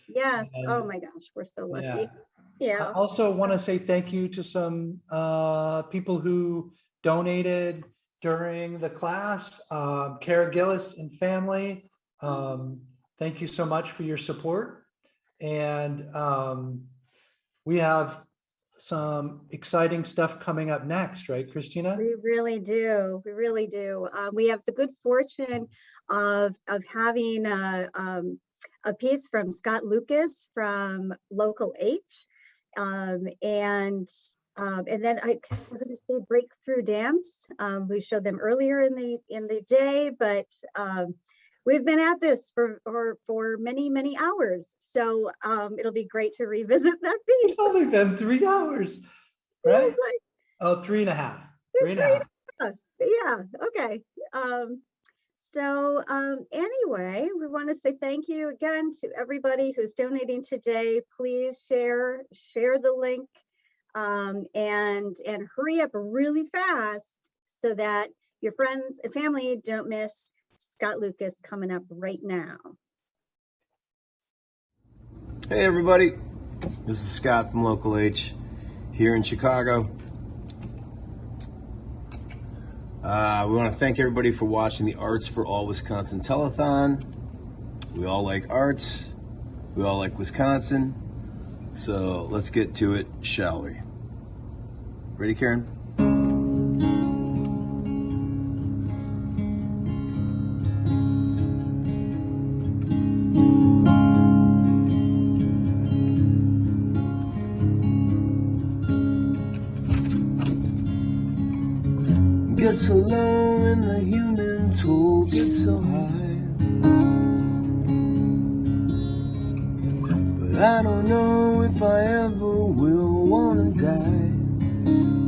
Yes. Oh my gosh, we're so lucky. Yeah. I also want to say thank you to some people who donated during the class. Kara Gillis and family, thank you so much for your support. And we have some exciting stuff coming up next, right, Christina? We really do. We really do. We have the good fortune of having a piece from Scott Lucas from Local H, and then we're going to say Breakthrough Dance. We showed them earlier in the day, but we've been at this for many hours. So it'll be great to revisit that piece. It's only been 3 hours, right? Oh, 3.5. 3.5. Yeah, okay. Anyway, we want to say thank you again to everybody who's donating today. Please share the link, and hurry up really fast so that your friends and family don't miss Scott Lucas coming up right now. Hey everybody, this is Scott from Local H here in Chicago. We want to thank everybody for watching the Arts for All Wisconsin Telethon. We all like arts, we all like Wisconsin, so let's get to it, shall we? Ready, Karen? Get so low and the human toll gets so high, but I don't know if I ever will wanna die,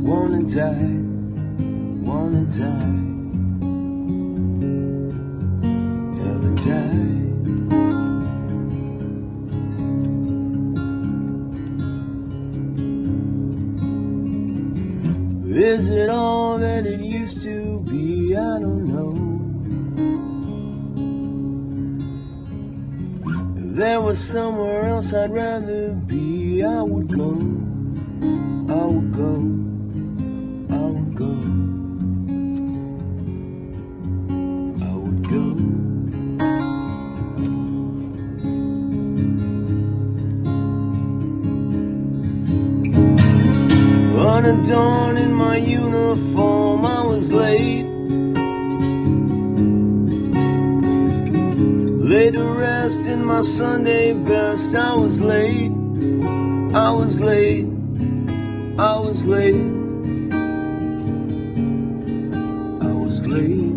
wanna die, wanna die, never die. Is it all that it used to be? I don't know. If there was somewhere else I'd rather be, I would go, I would go, I would go, I would go. On a dawn in my uniform, I was late. Laid to rest in my Sunday best. I was late. I was late. I was late. I was late.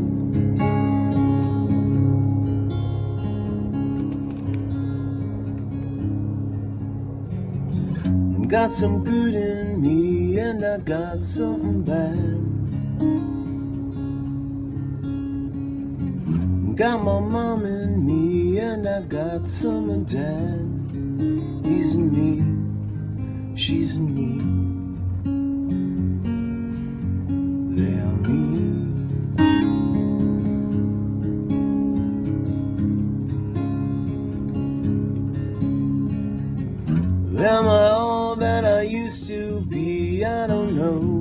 Got some good in me, and I got something bad. Got my mom in me, and I got some dad. He's in me, she's in me, they are me. Am I all that I used to be? I don't know.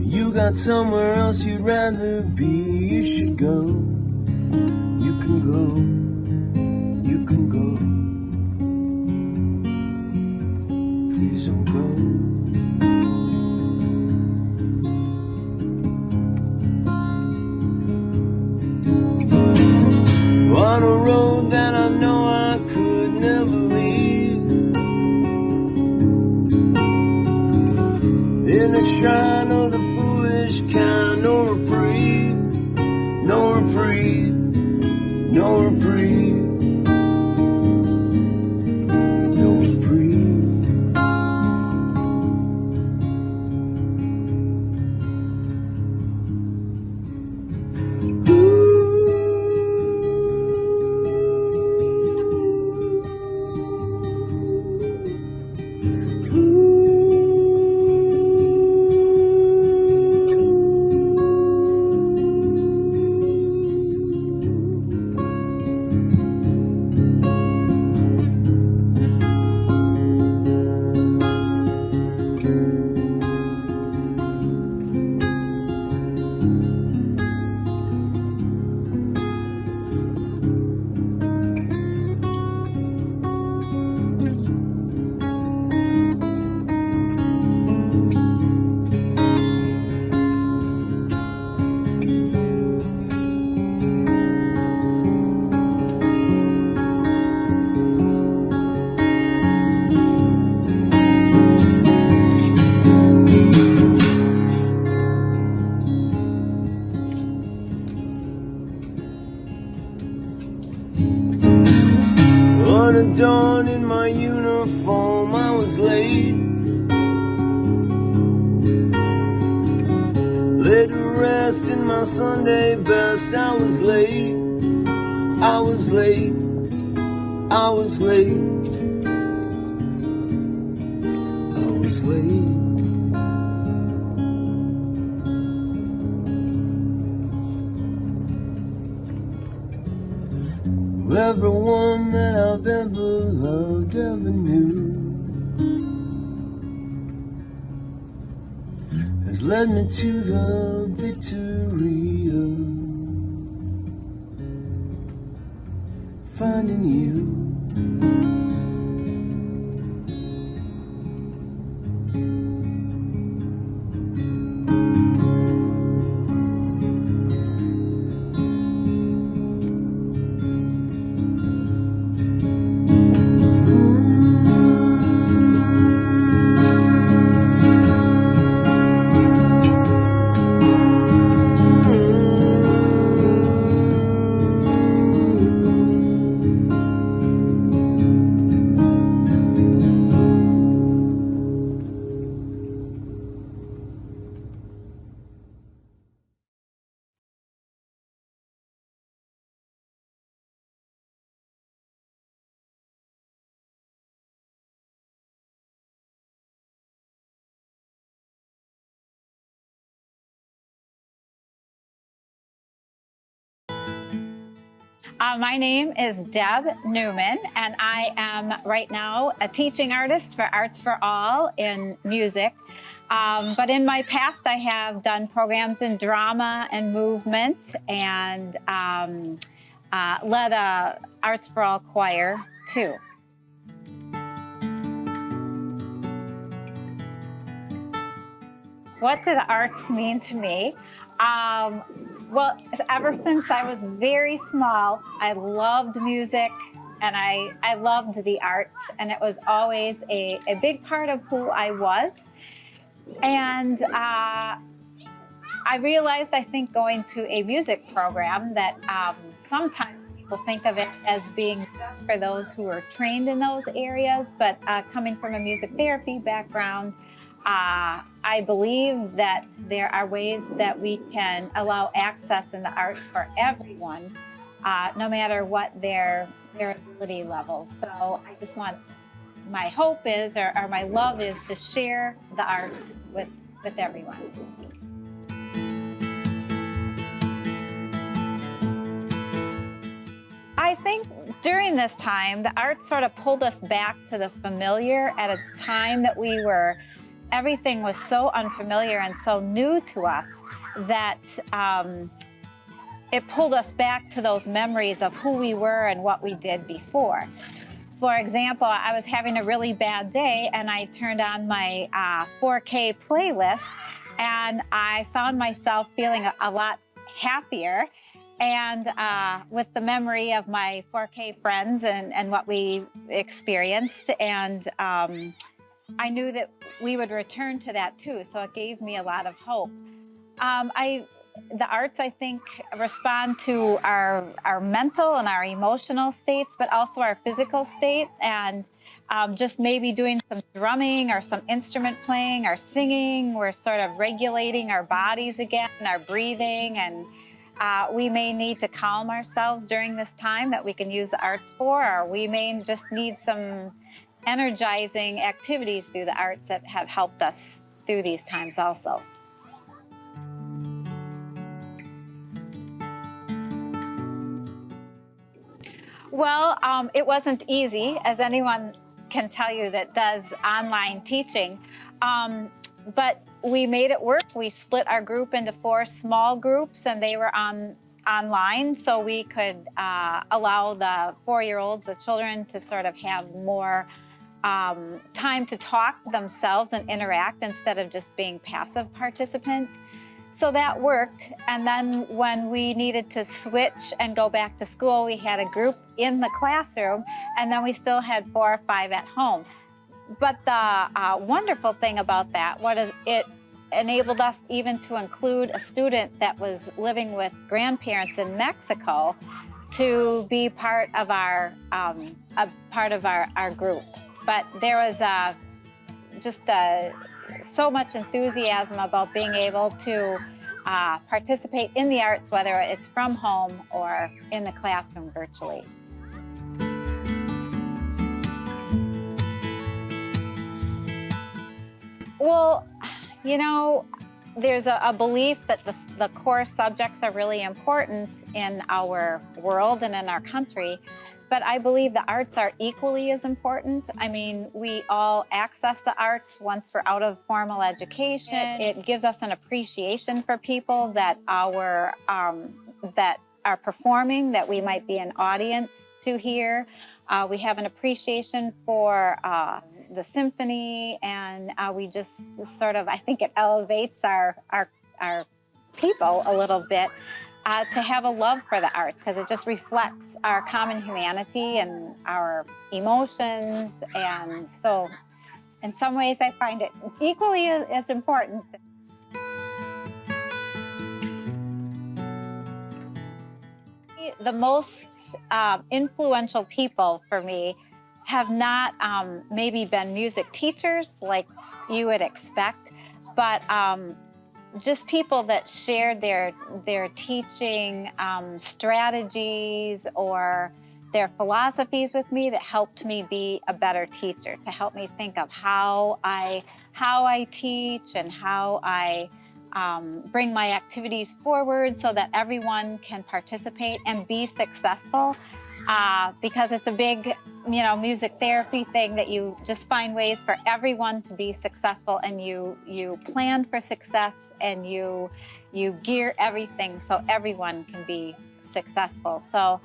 You got somewhere else you'd rather be. You should go. You can go. You can go. Please don't go. On a road that I know I could never leave, in the shrine of the foolish kind, no reprieve, no reprieve, no reprieve, no reprieve. uniform, I was late. Laid to rest in my Sunday best, I was late. I was late. I was late. I was late. Everyone that I've ever loved, ever knew, has led me to the victory of finding you. My name is Deb Newman, and I am right now a teaching artist for Arts for All in music. But in my past, I have done programs in drama and movement and led a Arts for All choir, too. What do the arts mean to me? Well, ever since I was very small, I loved music and I loved the arts, and it was always a big part of who I was. And I realized, I think, going to a music program that sometimes people think of it as being just for those who are trained in those areas, but coming from a music therapy background, I believe that there are ways that we can allow access in the arts for everyone, no matter what their ability levels. So I just want, my hope is, or my love is, to share the arts with everyone. I think during this time, the arts sort of pulled us back to the familiar at a time that everything was so unfamiliar and so new to us that it pulled us back to those memories of who we were and what we did before. For example, I was having a really bad day and I turned on my 4K playlist and I found myself feeling a lot happier, and with the memory of my 4K friends and what we experienced, and I knew that we would return to that too, so it gave me a lot of hope. The arts, I think, respond to our mental and our emotional states, but also our physical state, and just maybe doing some drumming or some instrument playing or singing, we're sort of regulating our bodies again, our breathing, and we may need to calm ourselves during this time that we can use the arts for, or we may just need some energizing activities through the arts that have helped us through these times also. Well, it wasn't easy, as anyone can tell you that does online teaching, but we made it work. We split our group into 4 small groups, and they were online, so we could allow the 4-year-olds, the children, to sort of have more time to talk themselves and interact instead of just being passive participants. So that worked. And then when we needed to switch and go back to school, we had a group in the classroom, and then we still had 4 or 5 at home. But the wonderful thing about that was it enabled us even to include a student that was living with grandparents in Mexico to be part of our group. But there was so much enthusiasm about being able to participate in the arts, whether it's from home or in the classroom virtually. Well, you know, there's a belief that the core subjects are really important in our world and in our country, but I believe the arts are equally as important. I mean, we all access the arts once we're out of formal education. It gives us an appreciation for people that are performing, that we might be an audience to hear. We have an appreciation for the symphony, and we just sort of, I think it elevates our people a little bit to have a love for the arts, because it just reflects our common humanity and our emotions. And so in some ways I find it equally as important. The most influential people for me have not maybe been music teachers like you would expect, but just people that shared their teaching strategies or their philosophies with me that helped me be a better teacher, to help me think of how I teach and how I bring my activities forward so that everyone can participate and be successful. Because it's a big, music therapy thing that you just find ways for everyone to be successful, and you plan for success, and you gear everything so everyone can be successful. So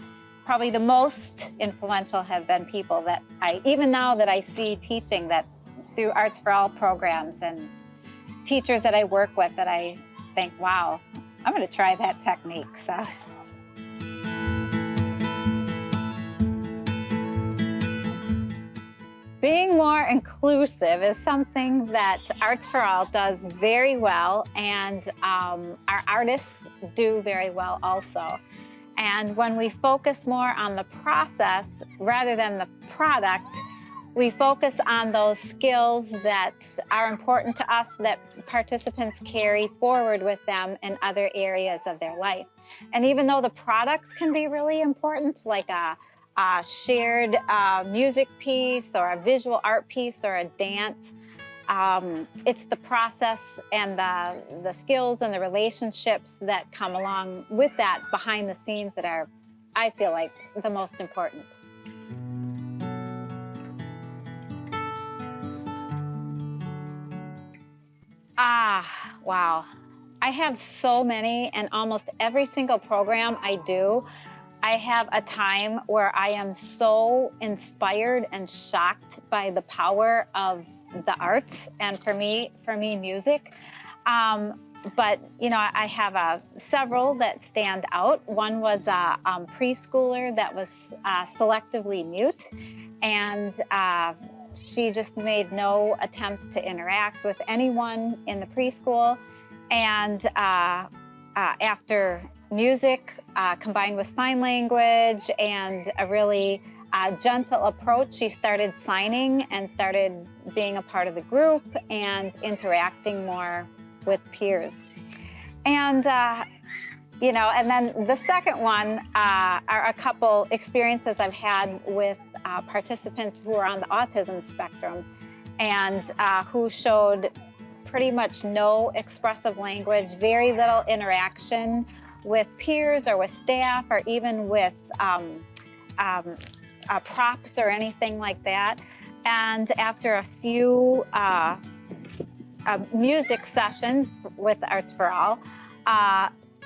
probably the most influential have been people that even now that I see teaching, that through Arts for All programs, and teachers that I work with, that I think, wow, I'm going to try that technique. So. Being more inclusive is something that Arts for All does very well, and our artists do very well also. And when we focus more on the process rather than the product, we focus on those skills that are important to us, that participants carry forward with them in other areas of their life. And even though the products can be really important, like a shared music piece or a visual art piece or a dance, it's the process and the skills and the relationships that come along with that behind the scenes that are, I feel like, the most important. Wow. I have so many, and almost every single program I do, I have a time where I am so inspired and shocked by the power of the arts, and for me, music. But, I have several that stand out. One was a preschooler that was selectively mute, and she just made no attempts to interact with anyone in the preschool. And after music combined with sign language and a really gentle approach, she started signing and started being a part of the group and interacting more with peers. And and then the second one are a couple experiences I've had with participants who are on the autism spectrum, and who showed pretty much no expressive language, very little interaction with peers or with staff, or even with props or anything like that. And after a few music sessions with Arts for All,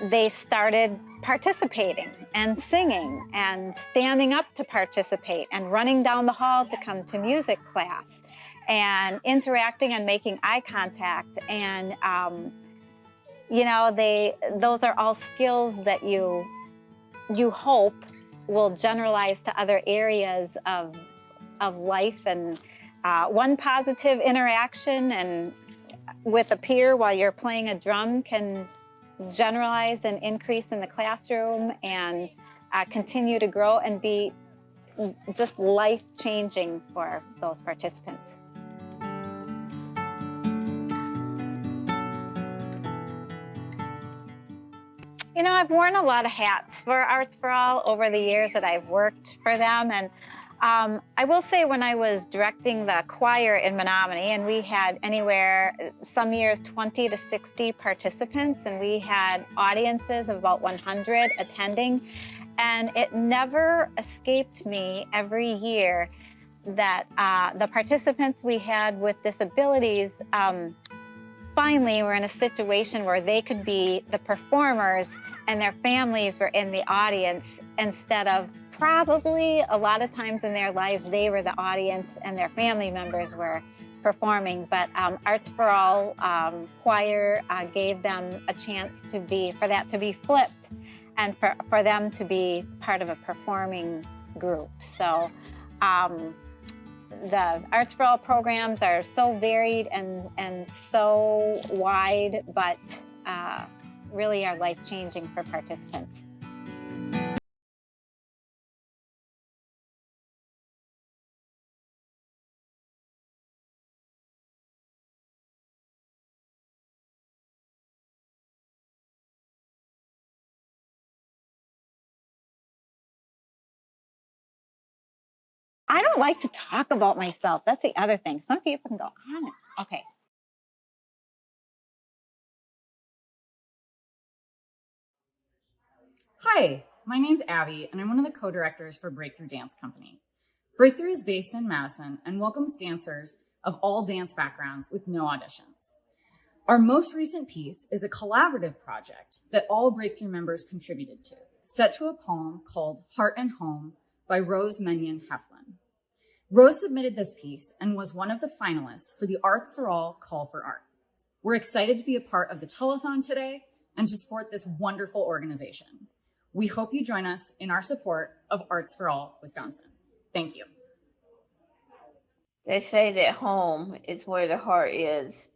they started participating and singing and standing up to participate and running down the hall to come to music class and interacting and making eye contact. And those are all skills that you hope will generalize to other areas of life. And one positive interaction and with a peer while you're playing a drum can generalize and increase in the classroom, and continue to grow and be just life-changing for those participants. You know, I've worn a lot of hats for Arts for All over the years that I've worked for them. And I will say when I was directing the choir in Menominee, and we had anywhere, some years 20 to 60 participants, and we had audiences of about 100 attending. And it never escaped me every year that the participants we had with disabilities finally were in a situation where they could be the performers and their families were in the audience, instead of probably a lot of times in their lives they were the audience and their family members were performing. But Arts for All choir gave them a chance to be, for that to be flipped, and for them to be part of a performing group. So the Arts for All programs are so varied and so wide, but really are life-changing for participants. I don't like to talk about myself. That's the other thing. Some people can go on it. Okay. Hi, my name's Abby, and I'm one of the co-directors for Breakthrough Dance Company. Breakthrough is based in Madison and welcomes dancers of all dance backgrounds with no auditions. Our most recent piece is a collaborative project that all Breakthrough members contributed to, set to a poem called Heart and Home by Rose Menyon Heflin. Rose submitted this piece and was one of the finalists for the Arts for All Call for Art. We're excited to be a part of the telethon today and to support this wonderful organization. We hope you join us in our support of Arts for All Wisconsin. Thank you. They say that home is where the heart is.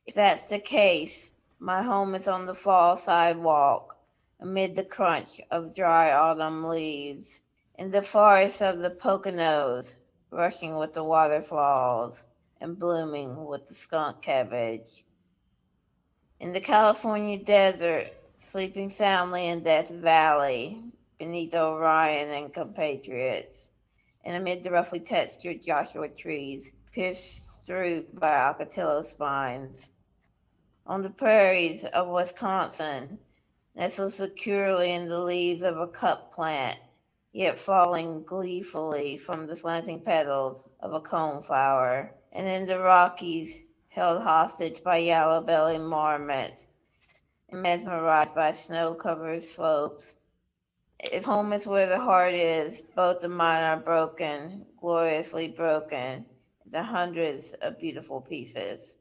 If that's the case, my home is on the fall sidewalk, amid the crunch of dry autumn leaves, in the forest of the Poconos, rushing with the waterfalls and blooming with the skunk cabbage. In the California desert, sleeping soundly in Death Valley, beneath Orion and compatriots, and amid the roughly textured Joshua trees, pierced through by Alcatillo spines. On the prairies of Wisconsin, nestled securely in the leaves of a cup plant, yet falling gleefully from the slanting petals of a coneflower, and in the Rockies, held hostage by yellow-bellied marmots, and mesmerized by snow-covered slopes. If home is where the heart is, both of mine are broken, gloriously broken, into hundreds of beautiful pieces.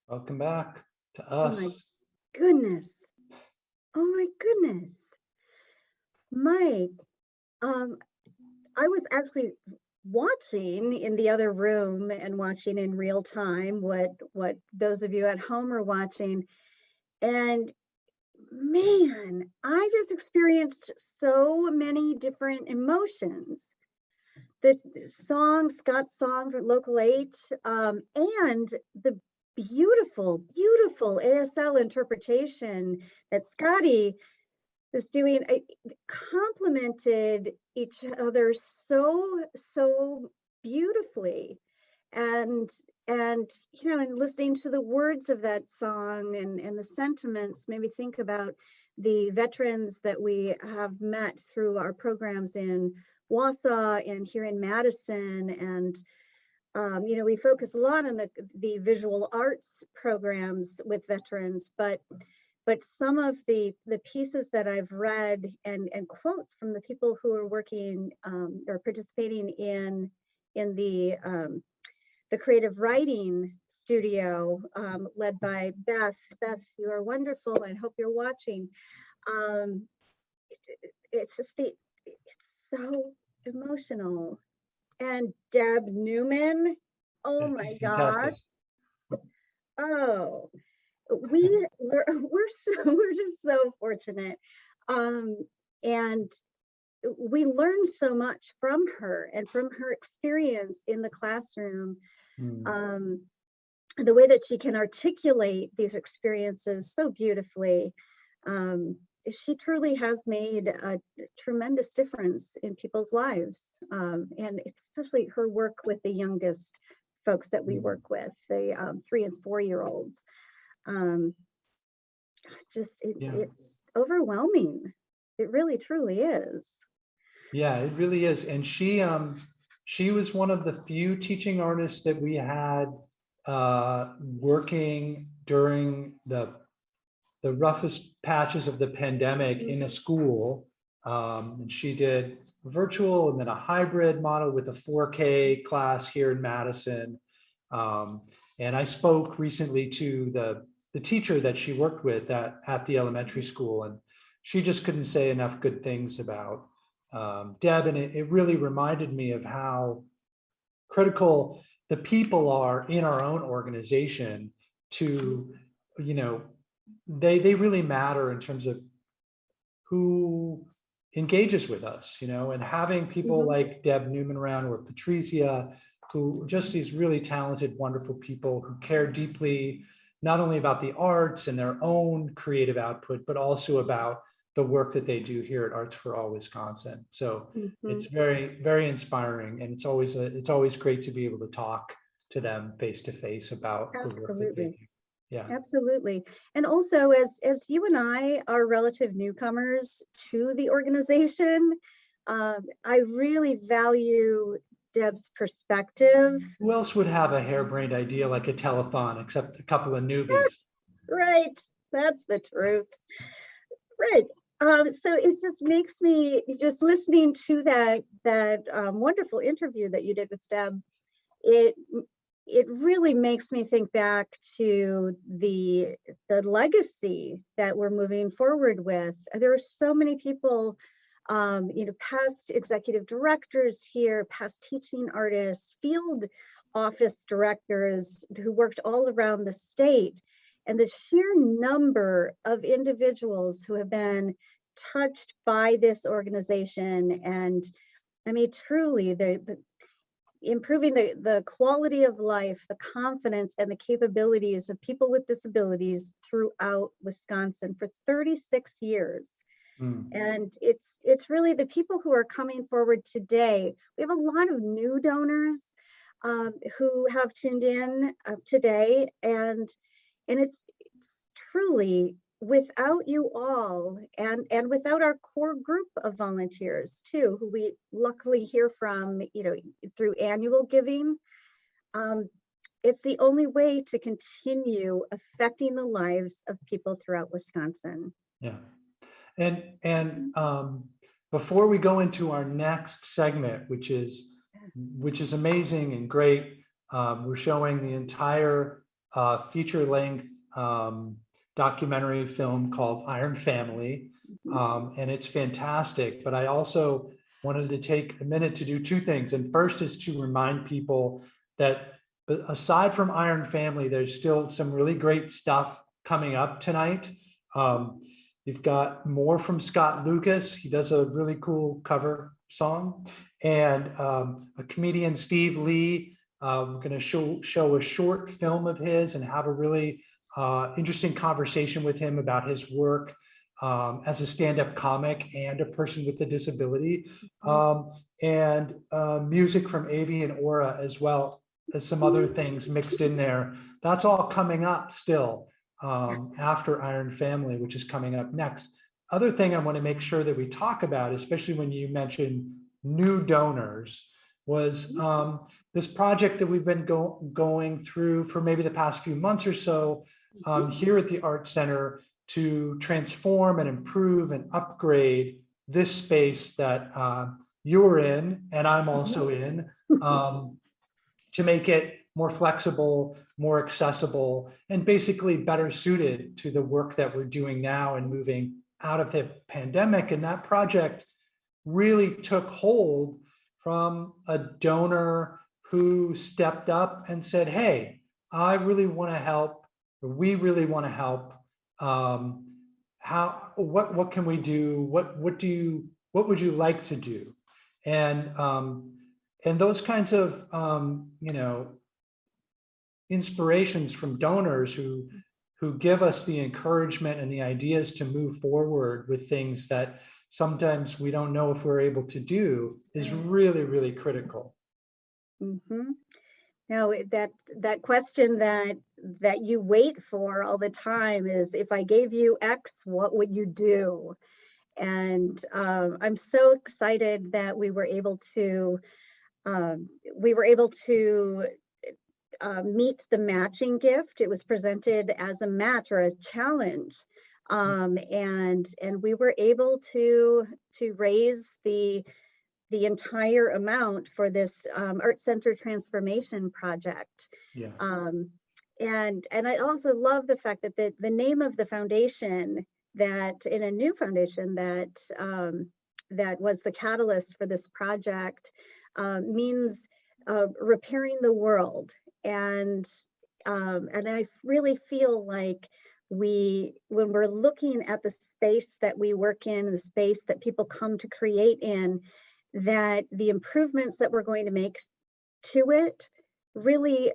Welcome back to Oh my us. goodness. Oh my goodness. Mike, I was actually watching in the other room and watching in real time what those of you at home are watching. And man, I just experienced so many different emotions. The song, Scott's song for Local 8, and the beautiful, beautiful ASL interpretation that Scotty is doing, complemented each other so beautifully. And you know, and listening to the words of that song and the sentiments made me think about the veterans that we have met through our programs in Wausau and here in Madison. And you know, we focus a lot on the visual arts programs with veterans, but but some of the pieces that I've read and quotes from the people who are working or participating in the creative writing studio led by Beth. Beth, you are wonderful. I hope you're watching. It's so emotional. And Deb Newman, oh my gosh. Oh, we're just so fortunate. And we learned so much from her and from her experience in the classroom. The way that she can articulate these experiences so beautifully. She truly has made a tremendous difference in people's lives. And especially her work with the youngest folks that we work with, the 3 and 4 year olds. It's overwhelming. It really, truly is. Yeah, it really is. And she was one of the few teaching artists that we had working during the roughest patches of the pandemic in a school. And she did virtual and then a hybrid model with a 4K class here in Madison. And I spoke recently to the teacher that she worked with at the elementary school, and she just couldn't say enough good things about Deb. And it really reminded me of how critical the people are in our own organization to, they really matter in terms of who engages with us, and having people like Deb Newman around, or Patricia, who just these really talented, wonderful people who care deeply, not only about the arts and their own creative output, but also about the work that they do here at Arts for All Wisconsin. So it's very, very inspiring, and it's always great to be able to talk to them face to face about the work that they do. Yeah, absolutely. And also, as you and I are relative newcomers to the organization, I really value Deb's perspective. Who else would have a harebrained idea like a telethon except a couple of newbies? Right, that's the truth. Right. So it just makes me, just listening to that wonderful interview that you did with Deb, it really makes me think back to the legacy that we're moving forward with. There are so many people, past executive directors here, past teaching artists, field office directors who worked all around the state. And the sheer number of individuals who have been touched by this organization, and I mean, truly, the improving the quality of life, the confidence, and the capabilities of people with disabilities throughout Wisconsin for 36 years. And it's really the people who are coming forward today. We have a lot of new donors who have tuned in today, and it's truly, without you all and without our core group of volunteers too, who we luckily hear from, through annual giving, it's the only way to continue affecting the lives of people throughout Wisconsin. Yeah. And before we go into our next segment, which is amazing and great, we're showing the entire feature-length documentary film called Iron Family, and it's fantastic. But I also wanted to take a minute to do two things. And first is to remind people that aside from Iron Family, there's still some really great stuff coming up tonight. You've got more from Scott Lucas. He does a really cool cover song. And a comedian, Steve Lee, we're going to show a short film of his and have a really interesting conversation with him about his work as a stand-up comic and a person with a disability, and music from Avi and Aura, as well as some other things mixed in there. That's all coming up still after Iron Family, which is coming up next. Other thing I want to make sure that we talk about, especially when you mention new donors, was this project that we've been going through for maybe the past few months or so here at the Arts Center to transform and improve and upgrade this space that you're in and I'm also in, to make it more flexible, more accessible, and basically better suited to the work that we're doing now and moving out of the pandemic. And that project really took hold from a donor who stepped up and said, hey, I really want to help, or we really want to help. What can we do? What would you like to do? And those kinds of inspirations from donors who give us the encouragement and the ideas to move forward with things that sometimes we don't know if we're able to do is really, really critical. Mm-hmm. Now that question that you wait for all the time is, if I gave you X, what would you do? And I'm so excited that we were able to meet the matching gift. It was presented as a match or a challenge, and we were able to raise the entire amount for this Art Center transformation project. Yeah. And I also love the fact that the name of the foundation, that in a new foundation that was the catalyst for this project, means repairing the world. And I really feel like when we're looking at the space that we work in, the space that people come to create in, that the improvements that we're going to make to it really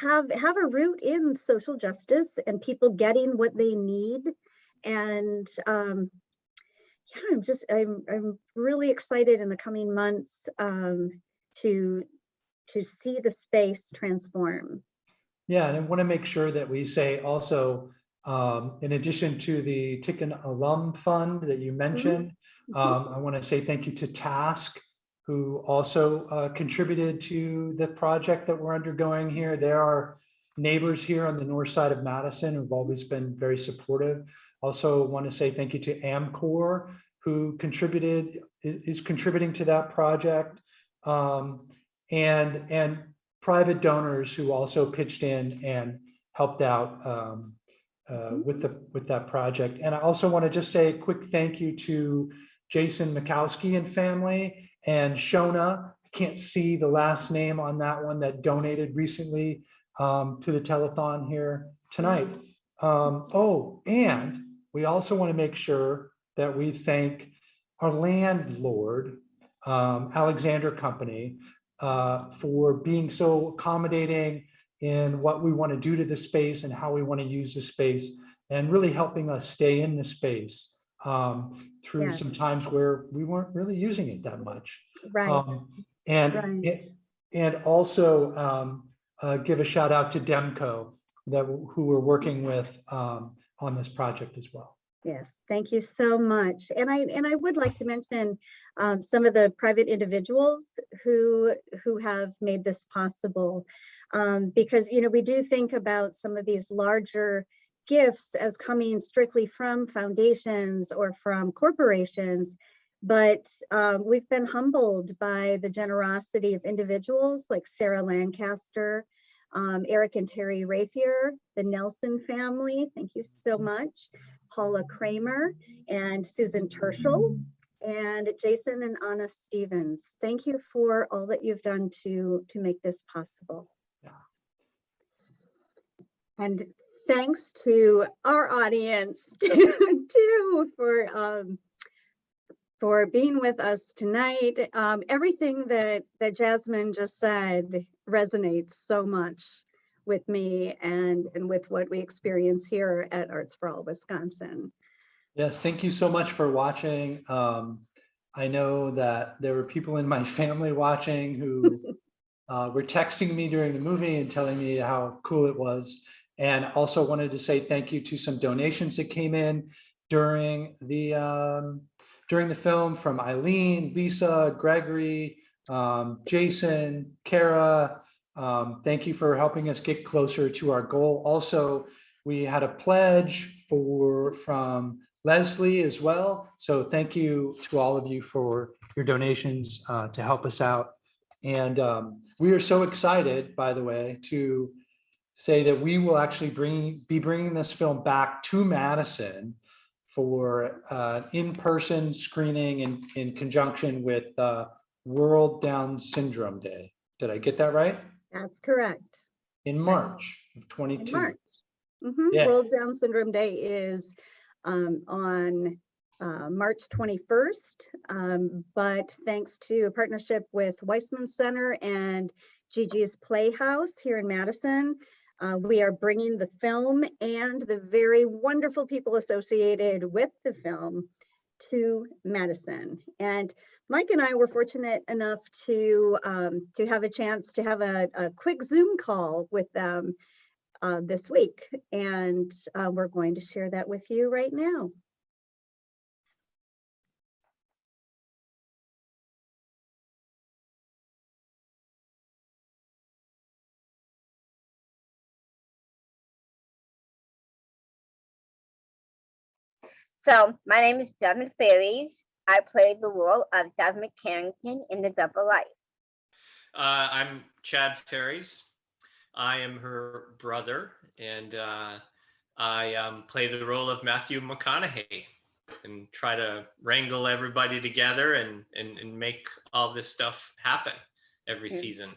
have a root in social justice and people getting what they need. And yeah, I'm really excited in the coming months to see the space transform. Yeah, and I want to make sure that we say also, in addition to the Tikin Alum Fund that you mentioned, I want to say thank you to Task, who also contributed to the project that we're undergoing here. There are neighbors here on the north side of Madison who've always been very supportive. Also want to say thank you to AmCor, who is contributing to that project, and private donors who also pitched in and helped out with that project. And I also want to just say a quick thank you to Jason Mikowski and family, and Shona, I can't see the last name on that one, that donated recently to the telethon here tonight. And we also want to make sure that we thank our landlord, Alexander Company, for being so accommodating in what we want to do to the space and how we want to use the space, and really helping us stay in the space through some times where we weren't really using it that much. Right. And also give a shout out to Demco, who we're working with on this project as well. Yes, thank you so much. And I would like to mention some of the private individuals who have made this possible, because we do think about some of these larger gifts as coming strictly from foundations or from corporations, but we've been humbled by the generosity of individuals like Sarah Lancaster, Eric and Terry Rathier, the Nelson family, thank you so much, Paula Kramer and Susan Terschel, and Jason and Anna Stevens. Thank you for all that you've done to make this possible. And thanks to our audience too for being with us tonight. Everything that Jasmine just said resonates so much with me and with what we experience here at Arts for All Wisconsin. Yes, thank you so much for watching. I know that there were people in my family watching who were texting me during the movie and telling me how cool it was. And also wanted to say thank you to some donations that came in during the film from Eileen, Lisa, Gregory, Jason, Kara. Thank you for helping us get closer to our goal. Also, We had a pledge from Leslie as well. So thank you to all of you for your donations to help us out. And we are so excited, by the way, to say that we will actually be bringing this film back to Madison for in-person screening in conjunction with World Down Syndrome Day. Did I get that right? That's correct. In March of 22. In March. Yeah. World Down Syndrome Day is on March 21st, but thanks to a partnership with Weissman Center and Gigi's Playhouse here in Madison, we are bringing the film and the very wonderful people associated with the film to Madison. And Mike and I were fortunate enough to have a chance to have a quick Zoom call with them this week, and we're going to share that with you right now. So my name is Jasmine Ferries. I played the role of Jasmine Carrington in The Double Life. I'm Chad Ferries. I am her brother, and I play the role of Matthew McConaughey and try to wrangle everybody together and make all this stuff happen every season.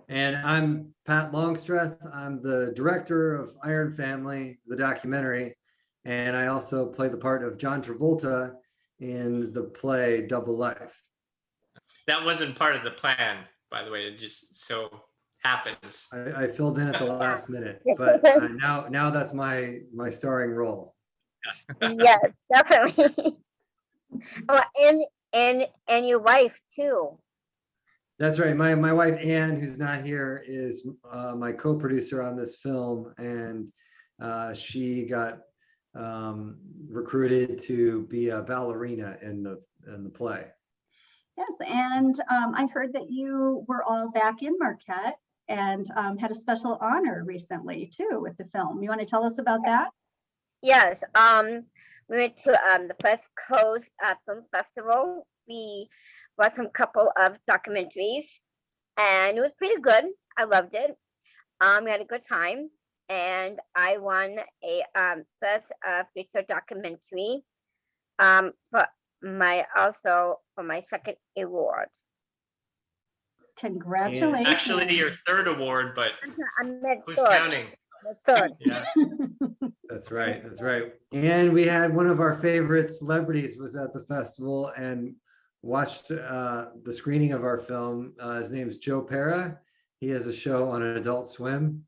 And I'm Pat Longstreth. I'm the director of Iron Family, the documentary, and I also play the part of John Travolta in the play Double Life. That wasn't part of the plan, by the way. It just so happens. I filled in at the last minute, but now that's my starring role. Yes, definitely. Oh, and your wife too. That's right. My wife Anne, who's not here, is my co-producer on this film, and she got recruited to be a ballerina in the play. Yes, and I heard that you were all back in Marquette and had a special honor recently too with the film. You want to tell us about that? Yes, we went to the West Coast Film Festival. We watched a couple of documentaries, and it was pretty good. I loved it. We had a good time, and I won a best feature documentary for my second award. Congratulations! Actually, your third award, but who's third. counting? Third. Yeah. That's right. That's right. And we had one of our favorite celebrities was at the festival and watched the screening of our film. His name is Joe Pera. He has a show on Adult Swim,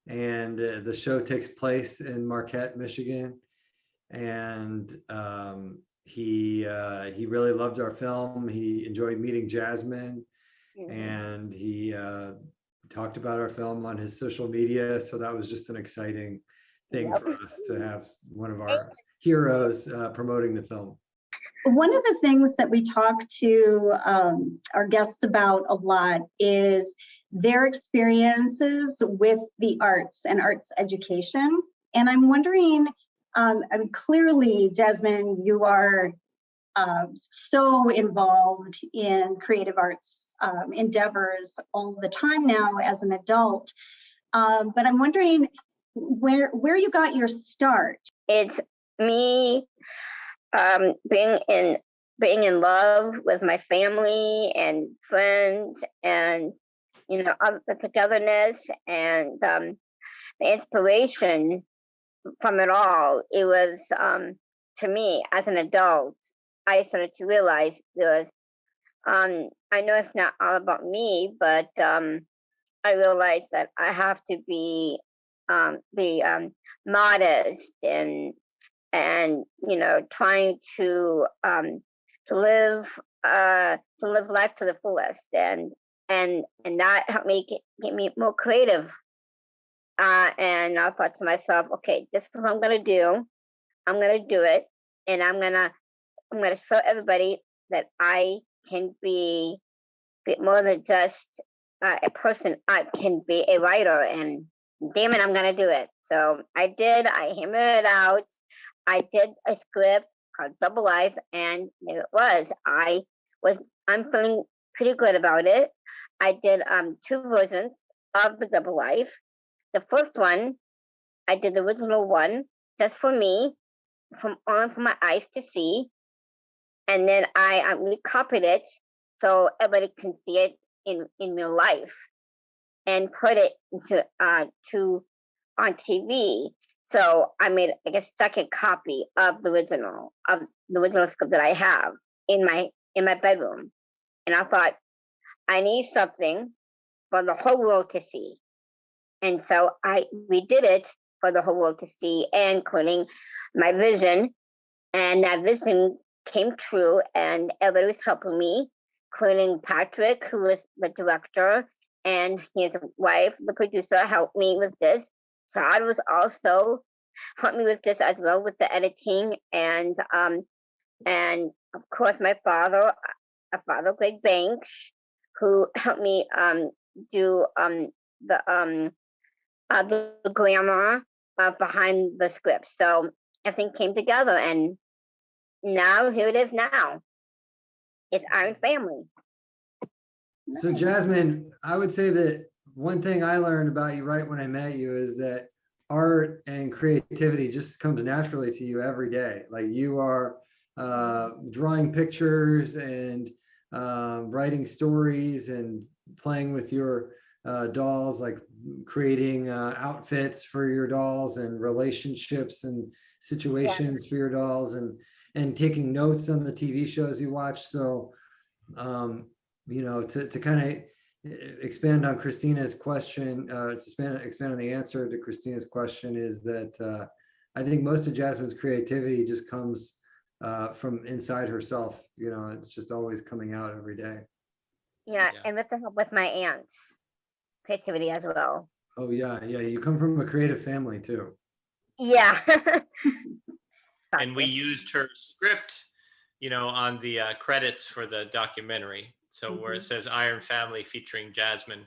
and the show takes place in Marquette, Michigan. And he really loved our film. He enjoyed meeting Jasmine, and he talked about our film on his social media. So that was just an exciting thing for us to have one of our heroes promoting the film. One of the things that we talk to our guests about a lot is their experiences with the arts and arts education. And I'm wondering, I mean, clearly, Jasmine, you are so involved in creative arts endeavors all the time now as an adult. But I'm wondering where you got your start. It's me being in love with my family and friends, and the togetherness and the inspiration from it all. It was to me as an adult, I started to realize there was I know it's not all about me, but I realized that I have to be modest and trying to live life to the fullest, and that helped me get me more creative. And I thought to myself, okay, this is what I'm gonna do. I'm gonna do it, and I'm gonna show everybody that I can be more than just a person. I can be a writer and damn it, I'm gonna do it. So I did. I hammered it out. I did a script called Double Life, and there it was. I'm feeling pretty good about it. I did 2 versions of the Double Life. The first one, I did the original one just for me, only for my eyes to see, and then I recopied it so everybody can see it in real life, and put it into on TV. So I made like a second copy of the original script that I have in my bedroom, and I thought I need something for the whole world to see, and so we did it for the whole world to see, including my vision, and that vision came true, and everybody was helping me, including Patrick, who was the director, and his wife, the producer, helped me with this. Todd was also helped me with this as well, with the editing, and of course my father, Greg Banks, who helped me do the glamour behind the script. So everything came together, and now here it is. Now it's Iron Family. So Jasmine, I would say that one thing I learned about you right when I met you is that art and creativity just comes naturally to you every day. Like you are drawing pictures and writing stories and playing with your dolls, like creating outfits for your dolls and relationships and situations for your dolls, and taking notes on the TV shows you watch. So to kind of expand on Christina's question, to expand on the answer to Christina's question, is that I think most of Jasmine's creativity just comes from inside herself. It's just always coming out every day. Yeah, and with the help with my aunt's creativity as well. Oh yeah, you come from a creative family too. Yeah. And we used her script, on the credits for the documentary. So where it says Iron Family featuring Jasmine,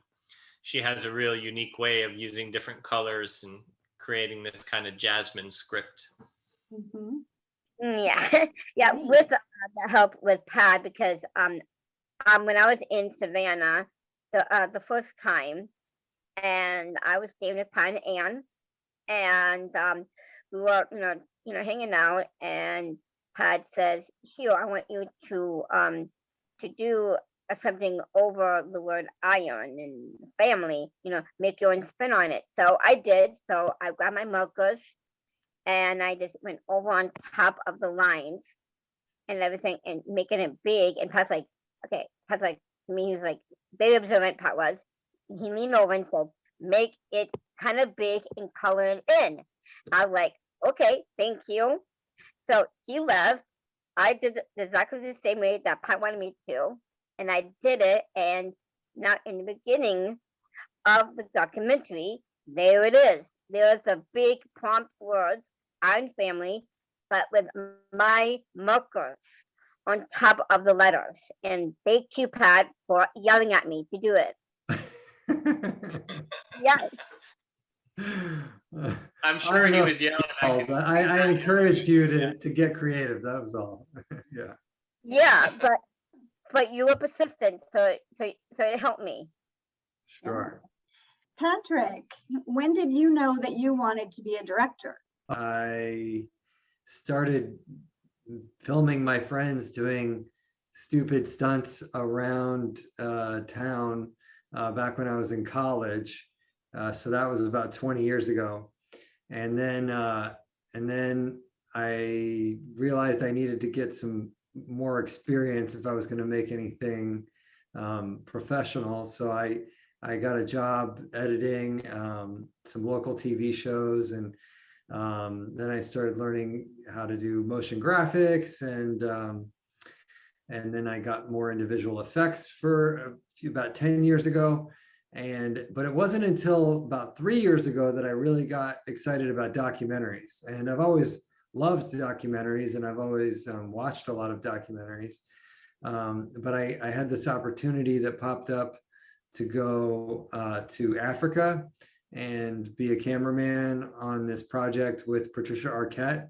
she has a real unique way of using different colors and creating this kind of Jasmine script. Yeah, yeah, with the help with Pat, because when I was in Savannah the first time, and I was staying with Pat and Ann, and we were hanging out, and Pat says, "Here, I want you to do something over the word iron and family, make your own spin on it." So I did. So I grabbed my markers, and I just went over on top of the lines and everything, and making it big. And Pat's like, okay. Pat's like, to me, he was like, very observant, Pat was. He leaned over and said, "Make it kind of big and color it in." I was like, okay, thank you. So he left. I did exactly the same way that Pat wanted me to, and I did it. And now in the beginning of the documentary, there it is. There's the big prompt words, Iron Family, but with my markers on top of the letters. And thank you, Pat, for yelling at me to do it. Yeah. I'm sure he was yelling. I encouraged you to get creative. That was all. Yeah. Yeah, but you were persistent, so it helped me. Sure. Patrick, when did you know that you wanted to be a director? I started filming my friends doing stupid stunts around town back when I was in college. So that was about 20 years ago. And then I realized I needed to get some more experience if I was going to make anything professional. So I got a job editing some local TV shows, and then I started learning how to do motion graphics, and then I got more into visual effects for about 10 years ago. But it wasn't until about 3 years ago that I really got excited about documentaries. And I've always loved documentaries, and I've always watched a lot of documentaries. But I had this opportunity that popped up to go to Africa and be a cameraman on this project with Patricia Arquette.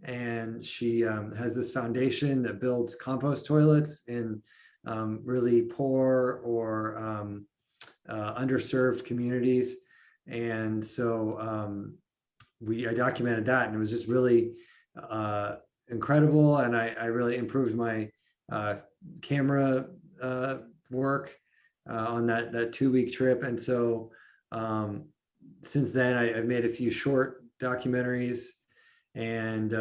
And she has this foundation that builds compost toilets in really poor or underserved communities. And so I documented that, and it was just really incredible. And I really improved my camera work on that 2-week trip. And so since then, I've made a few short documentaries. And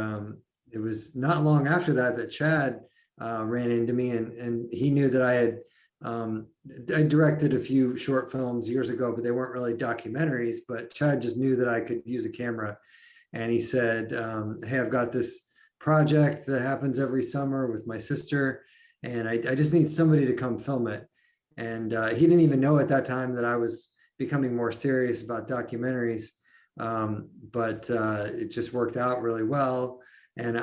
it was not long after that Chad ran into me, and he knew that I directed a few short films years ago, but they weren't really documentaries. But Chad just knew that I could use a camera. And he said, hey, I've got this project that happens every summer with my sister, and I just need somebody to come film it. And he didn't even know at that time that I was becoming more serious about documentaries. But it just worked out really well. And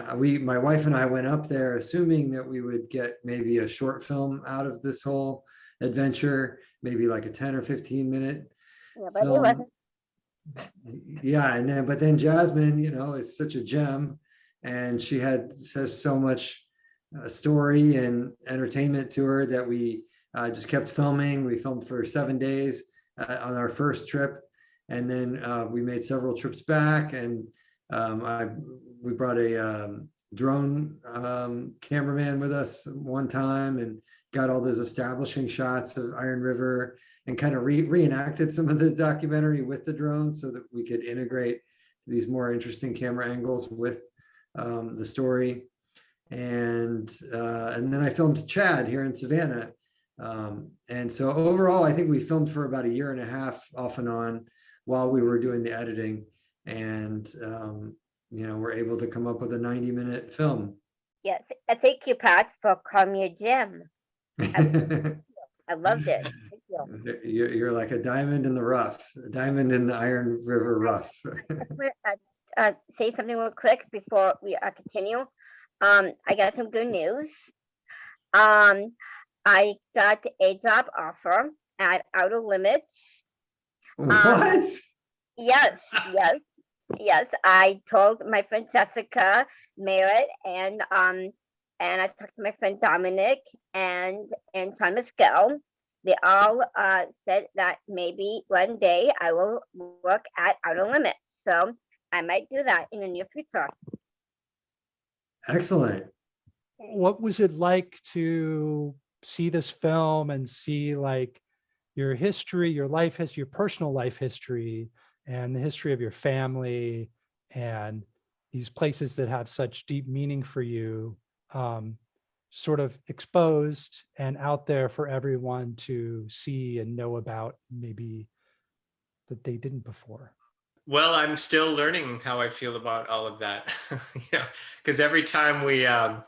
my wife and I went up there assuming that we would get maybe a short film out of this whole adventure, maybe like a 10 or 15 minute film. Yeah, but then Jasmine, is such a gem, and she says so much story and entertainment to her that we just kept filming. We filmed for 7 days on our first trip. And then we made several trips back, and we brought a drone cameraman with us one time, and got all those establishing shots of Iron River, and kind of reenacted some of the documentary with the drone so that we could integrate these more interesting camera angles with the story. And then I filmed Chad here in Savannah. And so overall, I think we filmed for about 1.5 years off and on while we were doing the editing, and we're able to come up with a 90-minute film. Yes, thank you, Pat, for calling me a gem. I loved it. Thank you. You're like a diamond in the rough, a diamond in the Iron River rough. Say something real quick before we continue. I got some good news. I got a job offer at Outer Limits. What? Yes. I told my friend Jessica Merritt, and I talked to my friend Dominic and Thomas Gill. They all said that maybe one day I will work at Outer Limits. So I might do that in the near future. Excellent. What was it like to see this film and see like your history, your life history, your personal life history, and the history of your family, and these places that have such deep meaning for you, sort of exposed and out there for everyone to see and know about, maybe that they didn't before? Well, I'm still learning how I feel about all of that, because every time we had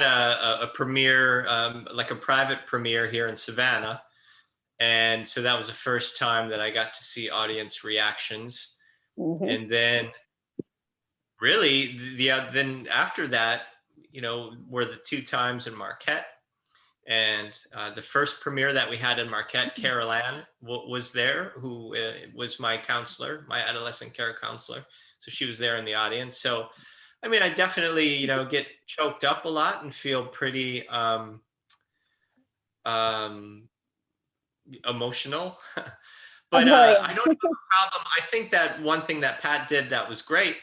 a premiere, like a private premiere here in Savannah. And so that was the first time that I got to see audience reactions. Mm-hmm. And then really, then after that, were the 2 times in Marquette. And the first premiere that we had in Marquette, Carol Ann was there, who was my counselor, my adolescent care counselor. So she was there in the audience. So, I mean, I definitely, get choked up a lot and feel pretty emotional. But I don't have a problem. I think that one thing that Pat did that was great,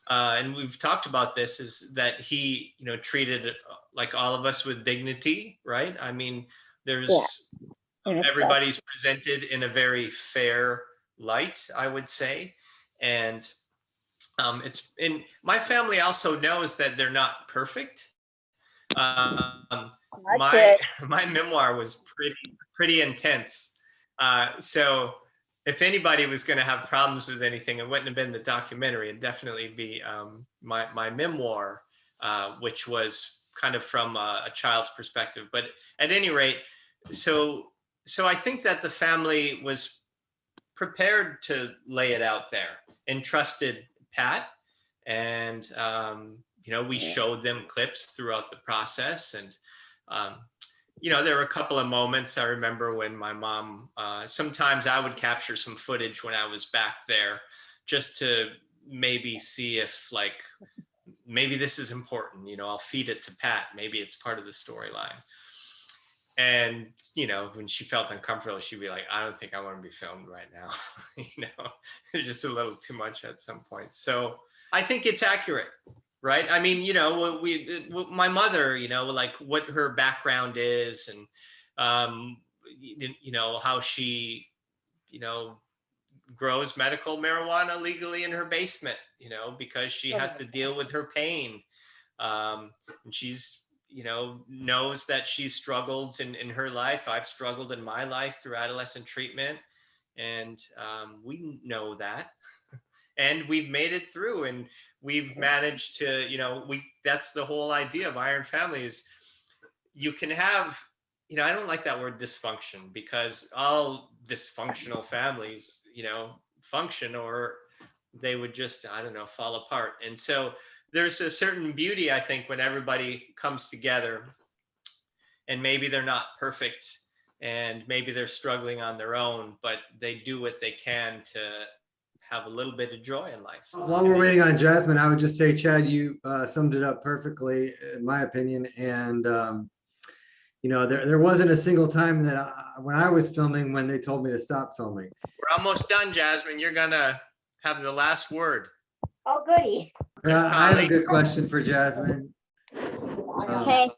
and we've talked about this, is that he, treated like all of us with dignity, right? I mean, everybody's presented in a very fair light, I would say. And it's in my family also knows that they're not perfect. My memoir was pretty intense. So if anybody was going to have problems with anything, it wouldn't have been the documentary. It'd definitely be my memoir, which was kind of from a child's perspective. But at any rate, so I think that the family was prepared to lay it out there and trusted Pat. And, we showed them clips throughout the process. And, you know, there were a couple of moments I remember when my mom, sometimes I would capture some footage when I was back there just to maybe see if like, maybe this is important, you know, I'll feed it to Pat. Maybe it's part of the storyline. And, you know, when she felt uncomfortable, she'd be like, I don't think I want to be filmed right now. You know, it's just a little too much at some point. So I think it's accurate, right? I mean, you know, my mother, you know, like what her background is and, you know, how she, you know, grows medical marijuana legally in her basement, you know, because she has to deal with her pain. And she's, you know, knows that she's struggled in her life. I've struggled in my life through adolescent treatment. And we know that. And we've made it through, and we've managed to, you know, that's the whole idea of Iron Family is you can have, you know, I don't like that word dysfunction because all dysfunctional families, you know, function or they would just, I don't know, fall apart. And so there's a certain beauty, I think, when everybody comes together and maybe they're not perfect and maybe they're struggling on their own, but they do what they can to have a little bit of joy in life. While we're waiting on Jasmine, I would just say, Chad, you summed it up perfectly, in my opinion. And, you know, there wasn't a single time that when I was filming when they told me to stop filming. We're almost done, Jasmine. You're going to have the last word. Oh, goody. I have a good question for Jasmine. Okay.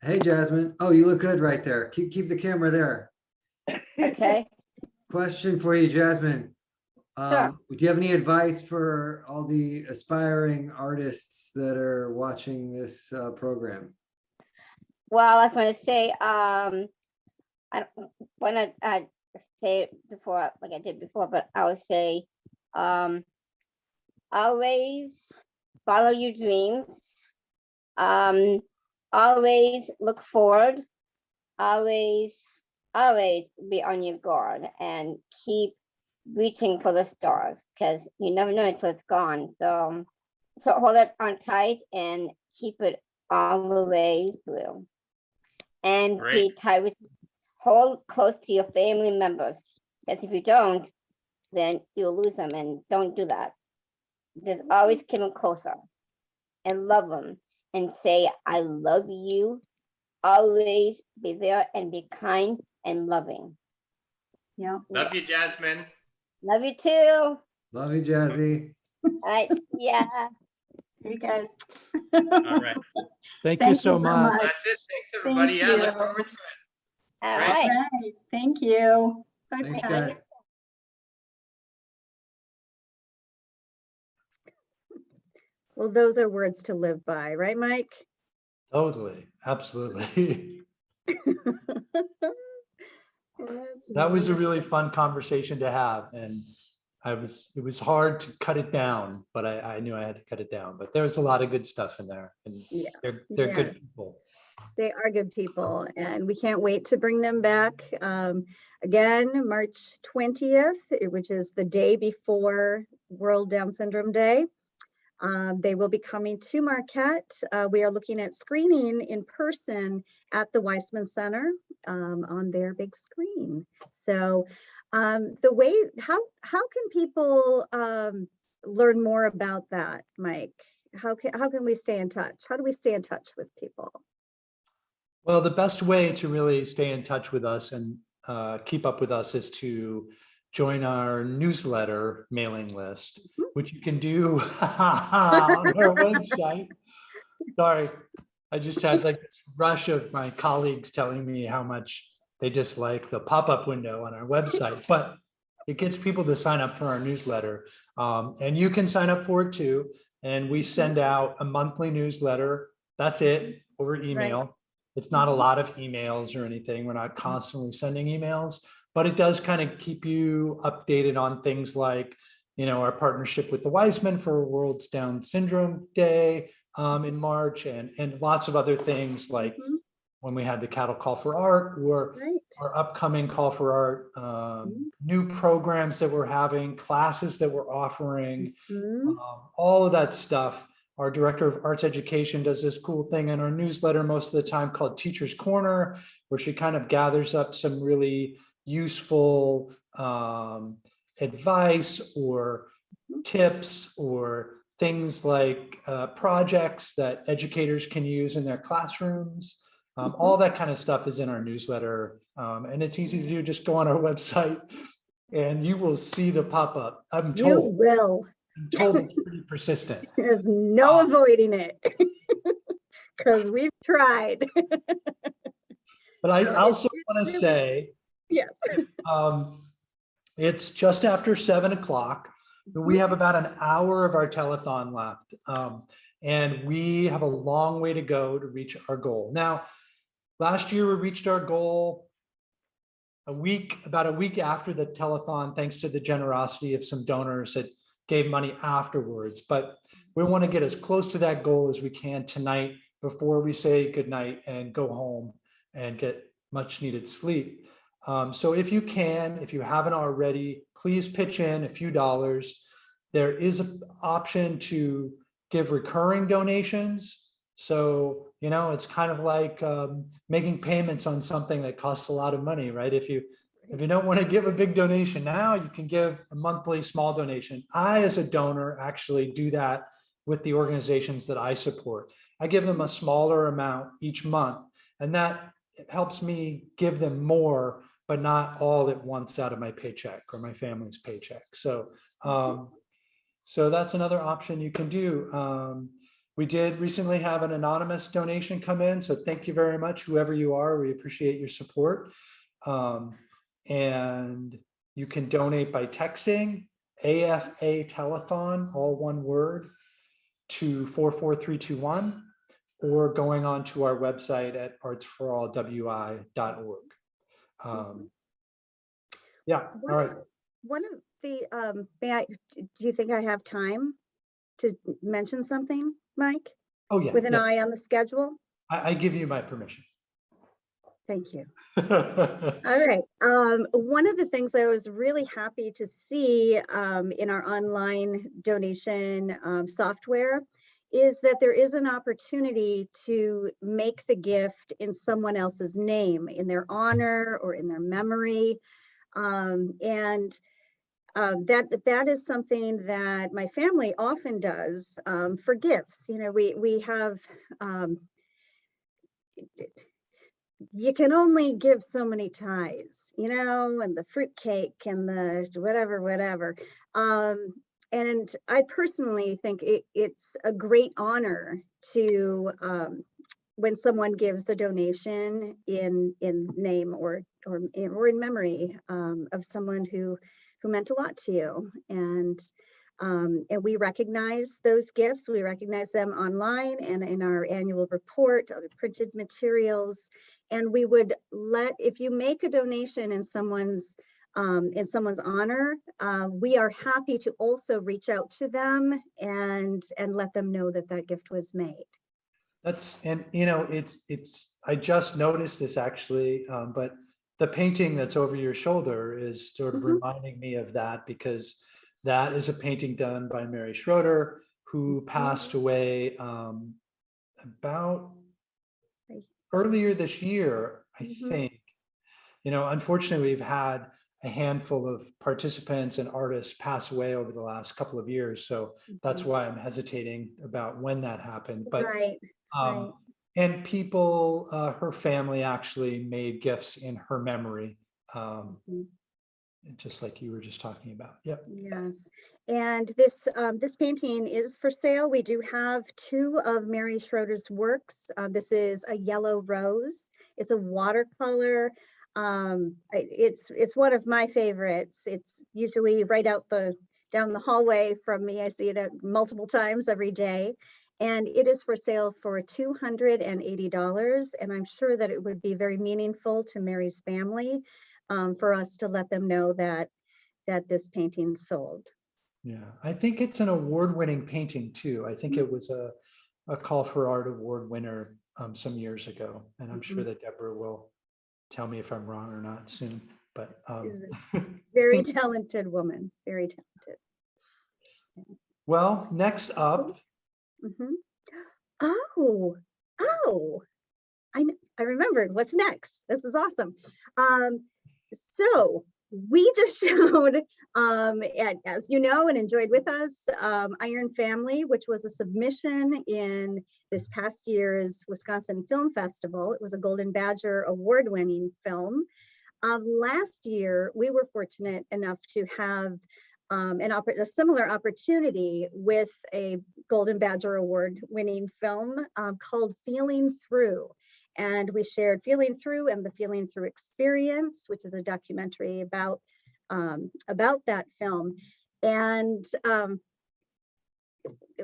Hey, Jasmine. Oh, you look good right there. Keep the camera there. Okay. Question for you, Jasmine. Sure. Do you have any advice for all the aspiring artists that are watching this program? Well, I was going to say, I want to say it before, like I did before, but I would say, always follow your dreams. Always look forward. Always be on your guard and keep reaching for the stars because you never know until it's gone. So hold it on tight and keep it all the way through. And be tight with, hold close to your family members because if you don't, then you'll lose them, and don't do that. Just always keep them closer and love them and say, I love you. Always be there and be kind and loving. Yeah. Love you, Jasmine. Love you too. Love you, Jazzy. All right. Yeah. You guys. All right. Thank you so much. That's it. Thanks, everybody. Thank Yeah, you. look forward to it. All Great. right. Right. Thank you. Bye. Thanks, Bye. guys. Well, those are words to live by, right, Mike? Totally. Absolutely. That was a really fun conversation to have. And it was hard to cut it down, but I knew I had to cut it down. But there's a lot of good stuff in there. And Yeah. they're Yeah. good people. They are good people, and we can't wait to bring them back. Again, March 20th, which is the day before World Down Syndrome Day. They will be coming to Marquette. We are looking at screening in person at the Weissman Center on their big screen. So the way, how can people learn more about that, Mike? How can we stay in touch? How do we stay in touch with people? Well, the best way to really stay in touch with us and keep up with us is to join our newsletter mailing list, which you can do on our website. Sorry, I just had like this rush of my colleagues telling me how much they dislike the pop-up window on our website, but it gets people to sign up for our newsletter. And you can sign up for it too. And we send out a monthly newsletter. That's it, over email. Right. It's not a lot of emails or anything. We're not constantly sending emails, but it does kind of keep you updated on things like, you know, our partnership with the Weissman for World's Down Syndrome Day in March, and lots of other things like when we had the Cattle Call for Art, or our upcoming Call for Art, new programs that we're having, classes that we're offering, all of that stuff our director of arts education does this cool thing in our newsletter most of the time called Teacher's Corner, where she kind of gathers up some really useful advice or tips or things like projects that educators can use in their classrooms. All that kind of stuff is in our newsletter. And it's easy to do. Just go on our website and you will see the pop-up. I'm told. You will. I'm told it's pretty persistent. There's no avoiding it because we've tried. But I also want to say, yes, it's just after 7 o'clock. We have about an hour of our telethon left. And we have a long way to go to reach our goal. Now, last year we reached our goal about a week after the telethon, thanks to the generosity of some donors that gave money afterwards. But we want to get as close to that goal as we can tonight before we say goodnight and go home and get much needed sleep. So if you can, if you haven't already, please pitch in a few dollars. There is an option to give recurring donations. So, you know, it's kind of like making payments on something that costs a lot of money, right? If you don't want to give a big donation now, you can give a monthly small donation. I, as a donor, actually do that with the organizations that I support. I give them a smaller amount each month, and that helps me give them more, but not all at once out of my paycheck or my family's paycheck. So, so that's another option you can do. We did recently have an anonymous donation come in. So thank you very much, whoever you are. We appreciate your support. And you can donate by texting AFA Telethon, all one word, to 44321, or going on to our website at artsforallwi.org. Yeah, all right. One of the, do you think I have time to mention something, Mike? Oh, yeah. With an yeah. eye on the schedule? I give you my permission. Thank you. All right. One of the things I was really happy to see in our online donation software is that there is an opportunity to make the gift in someone else's name, in their honor or in their memory. That is something that my family often does for gifts. You know, we have, you can only give so many ties, you know, and the fruitcake and the whatever. And I personally think it's a great honor to, when someone gives a donation in name or in memory of someone who meant a lot to you. And we recognize those gifts. We recognize them online and in our annual report, other printed materials. And we would if you make a donation in someone's honor, we are happy to also reach out to them and let them know that that gift was made. And you know, I just noticed this actually, but the painting that's over your shoulder is sort of reminding me of that, because that is a painting done by Mary Schroeder, who passed away about earlier this year, I think. You know, unfortunately, we've had a handful of participants and artists pass away over the last couple of years. So that's why I'm hesitating about when that happened. But right. And people, her family actually made gifts in her memory, just like you were just talking about. Yep. Yes. And this painting is for sale. We do have 2 of Mary Schroeder's works. This is a yellow rose. It's a watercolor. It's one of my favorites. It's usually right out down the hallway from me. I see it multiple times every day. And it is for sale for $280. And I'm sure that it would be very meaningful to Mary's family for us to let them know that this painting sold. Yeah, I think it's an award-winning painting too. I think it was a Call for Art Award winner some years ago. And I'm sure that Deborah will tell me if I'm wrong or not soon. But very talented woman, very talented. Well, next up Mhm. Oh, oh, I remembered what's next. This is awesome. So we just showed, and as you know and enjoyed with us, Iron Family, which was a submission in this past year's Wisconsin Film Festival. It was a Golden Badger award-winning film. Last year, we were fortunate enough to have a similar opportunity with a Golden Badger award-winning film called Feeling Through. And we shared Feeling Through and the Feeling Through Experience, which is a documentary about that film. And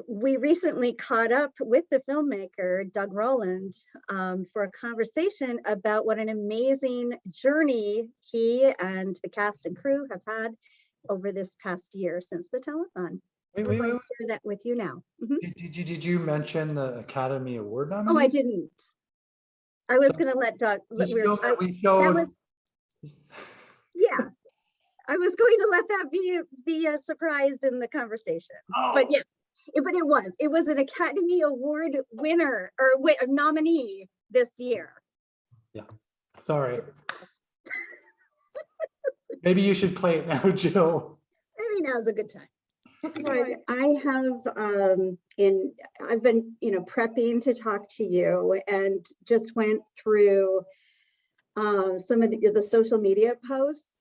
we recently caught up with the filmmaker, Doug Rowland, for a conversation about what an amazing journey he and the cast and crew have had over this past year since the telethon. Wait, I'd like to share that with you now. Did you mention the Academy Award nominee? Oh, I didn't. I was going to let Doug. Yeah, I was going to let that be a surprise in the conversation. But yes, but it was an Academy Award winner or nominee this year. Yeah, sorry. Maybe you should play it now, Jill. Maybe now's a good time. I have I've been prepping to talk to you and just went through some of the social media posts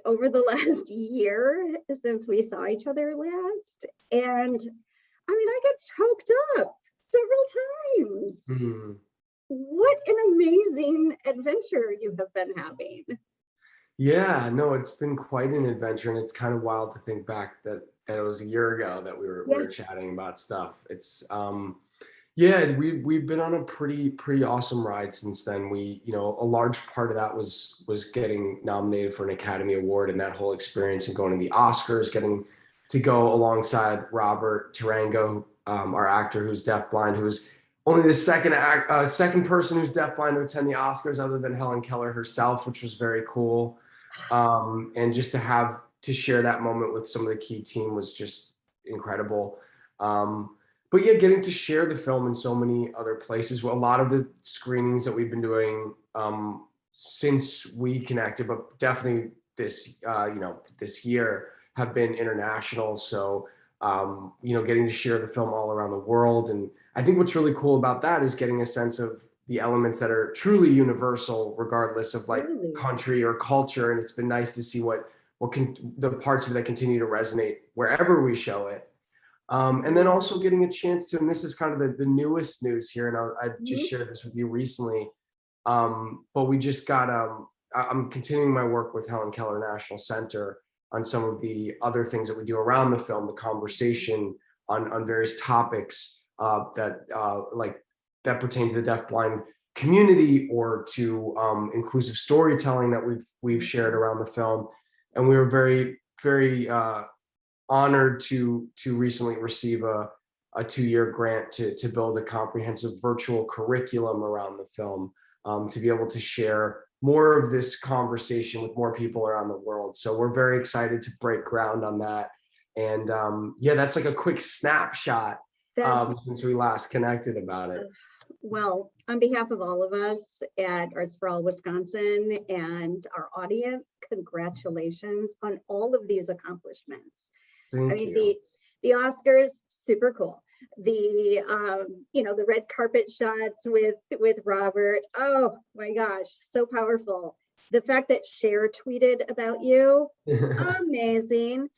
over the last year since we saw each other last, and I mean I got choked up several times. What an amazing adventure you have been having. Yeah, no, it's been quite an adventure, and it's kind of wild to think back that it was a year ago that we were chatting about stuff. It's yeah, we've been on a pretty awesome ride since then. A large part of that was getting nominated for an Academy Award and that whole experience and going to the Oscars, getting to go alongside Robert Tarango, our actor who's deafblind, who was only the second person who's deafblind to attend the Oscars other than Helen Keller herself, which was very cool. And just to share that moment with some of the key team was just incredible. But yeah, getting to share the film in so many other places. Well, a lot of the screenings that we've been doing since we connected, but definitely this year have been international. So getting to share the film all around the world. And I think what's really cool about that is getting a sense of the elements that are truly universal, regardless of country or culture. And it's been nice to see the parts of it that continue to resonate wherever we show it. And then also getting a chance to, and this is kind of the newest news here, and I just shared this with you recently, but we just got, I'm continuing my work with Helen Keller National Center on some of the other things that we do around the film, the conversation on various topics that pertain to the deafblind community or to inclusive storytelling that we've shared around the film. And we were very, very honored to recently receive a 2-year grant to build a comprehensive virtual curriculum around the film, to be able to share more of this conversation with more people around the world. So we're very excited to break ground on that. And that's like a quick snapshot since we last connected about it. Well, on behalf of all of us at Arts for All Wisconsin and our audience, congratulations on all of these accomplishments. Thank you. The Oscars, super cool. The red carpet shots with Robert. Oh my gosh, so powerful. The fact that Cher tweeted about you, amazing.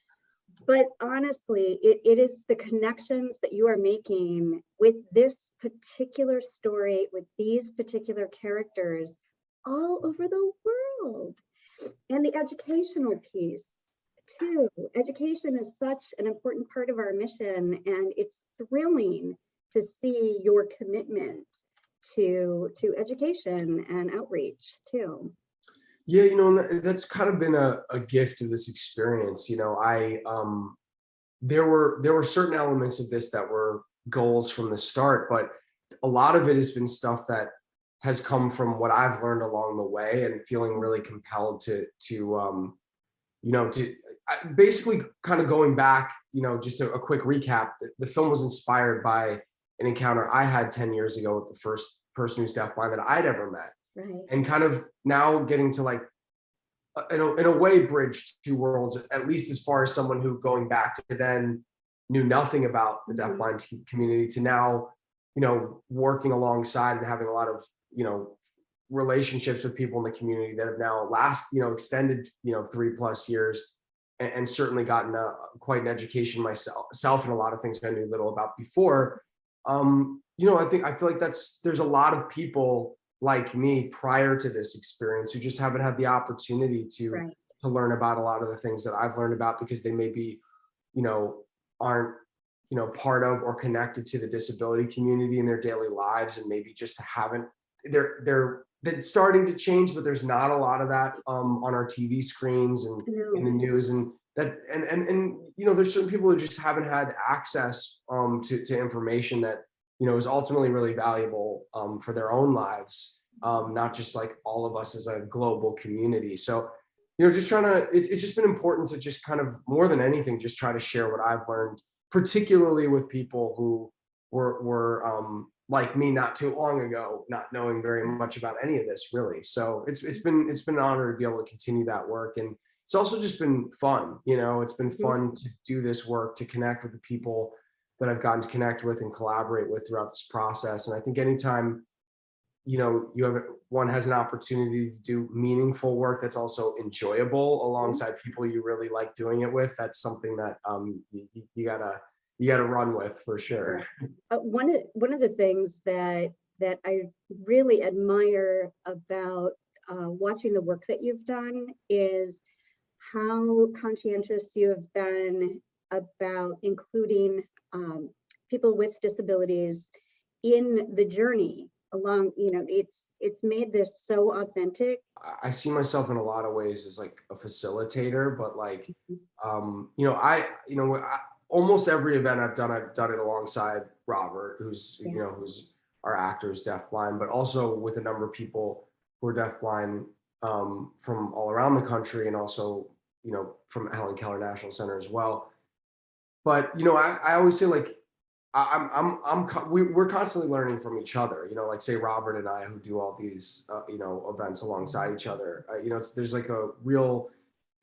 But honestly, it is the connections that you are making with this particular story, with these particular characters all over the world. And the educational piece too. Education is such an important part of our mission, and it's thrilling to see your commitment to education and outreach too. Yeah, that's kind of been a gift of this experience. There were certain elements of this that were goals from the start, but a lot of it has been stuff that has come from what I've learned along the way and feeling really compelled to basically kind of going back, just a quick recap. The film was inspired by an encounter I had 10 years ago with the first person who's deafblind that I'd ever met. Right. And kind of now getting to like, in a way, bridge two worlds, at least as far as someone who going back to then knew nothing about the deafblind community to now, working alongside and having a lot of, relationships with people in the community that have now extended, 3+ years, and certainly gotten quite an education myself in a lot of things I knew little about before. I feel like there's a lot of people like me prior to this experience who just haven't had the opportunity to learn about a lot of the things that I've learned about because they maybe, aren't, part of or connected to the disability community in their daily lives, and maybe just haven't, that's starting to change, but there's not a lot of that on our TV screens and in the news, and that, and there's certain people who just haven't had access to information that is ultimately really valuable for their own lives, not just like all of us as a global community. So just trying to, it's just been important to just kind of, more than anything, just try to share what I've learned, particularly with people who were like me not too long ago, not knowing very much about any of this really. So it's been an honor to be able to continue that work. And it's also just been fun. It's been fun to do this work, to connect with the people that I've gotten to connect with and collaborate with throughout this process. And I think anytime, one has an opportunity to do meaningful work that's also enjoyable alongside people you really like doing it with, that's something that you gotta run with for sure. One of the things that I really admire about watching the work that you've done is how conscientious you have been about including people with disabilities in the journey along. It's made this so authentic. I see myself in a lot of ways as like a facilitator, but like, almost every event I've done it alongside Robert, who's our actor, is deafblind, but also with a number of people who are deafblind from all around the country, and also from Helen Keller National Center as well. But I always say, like, we're constantly learning from each other. Like say Robert and I, who do all these events alongside each other. There's like a real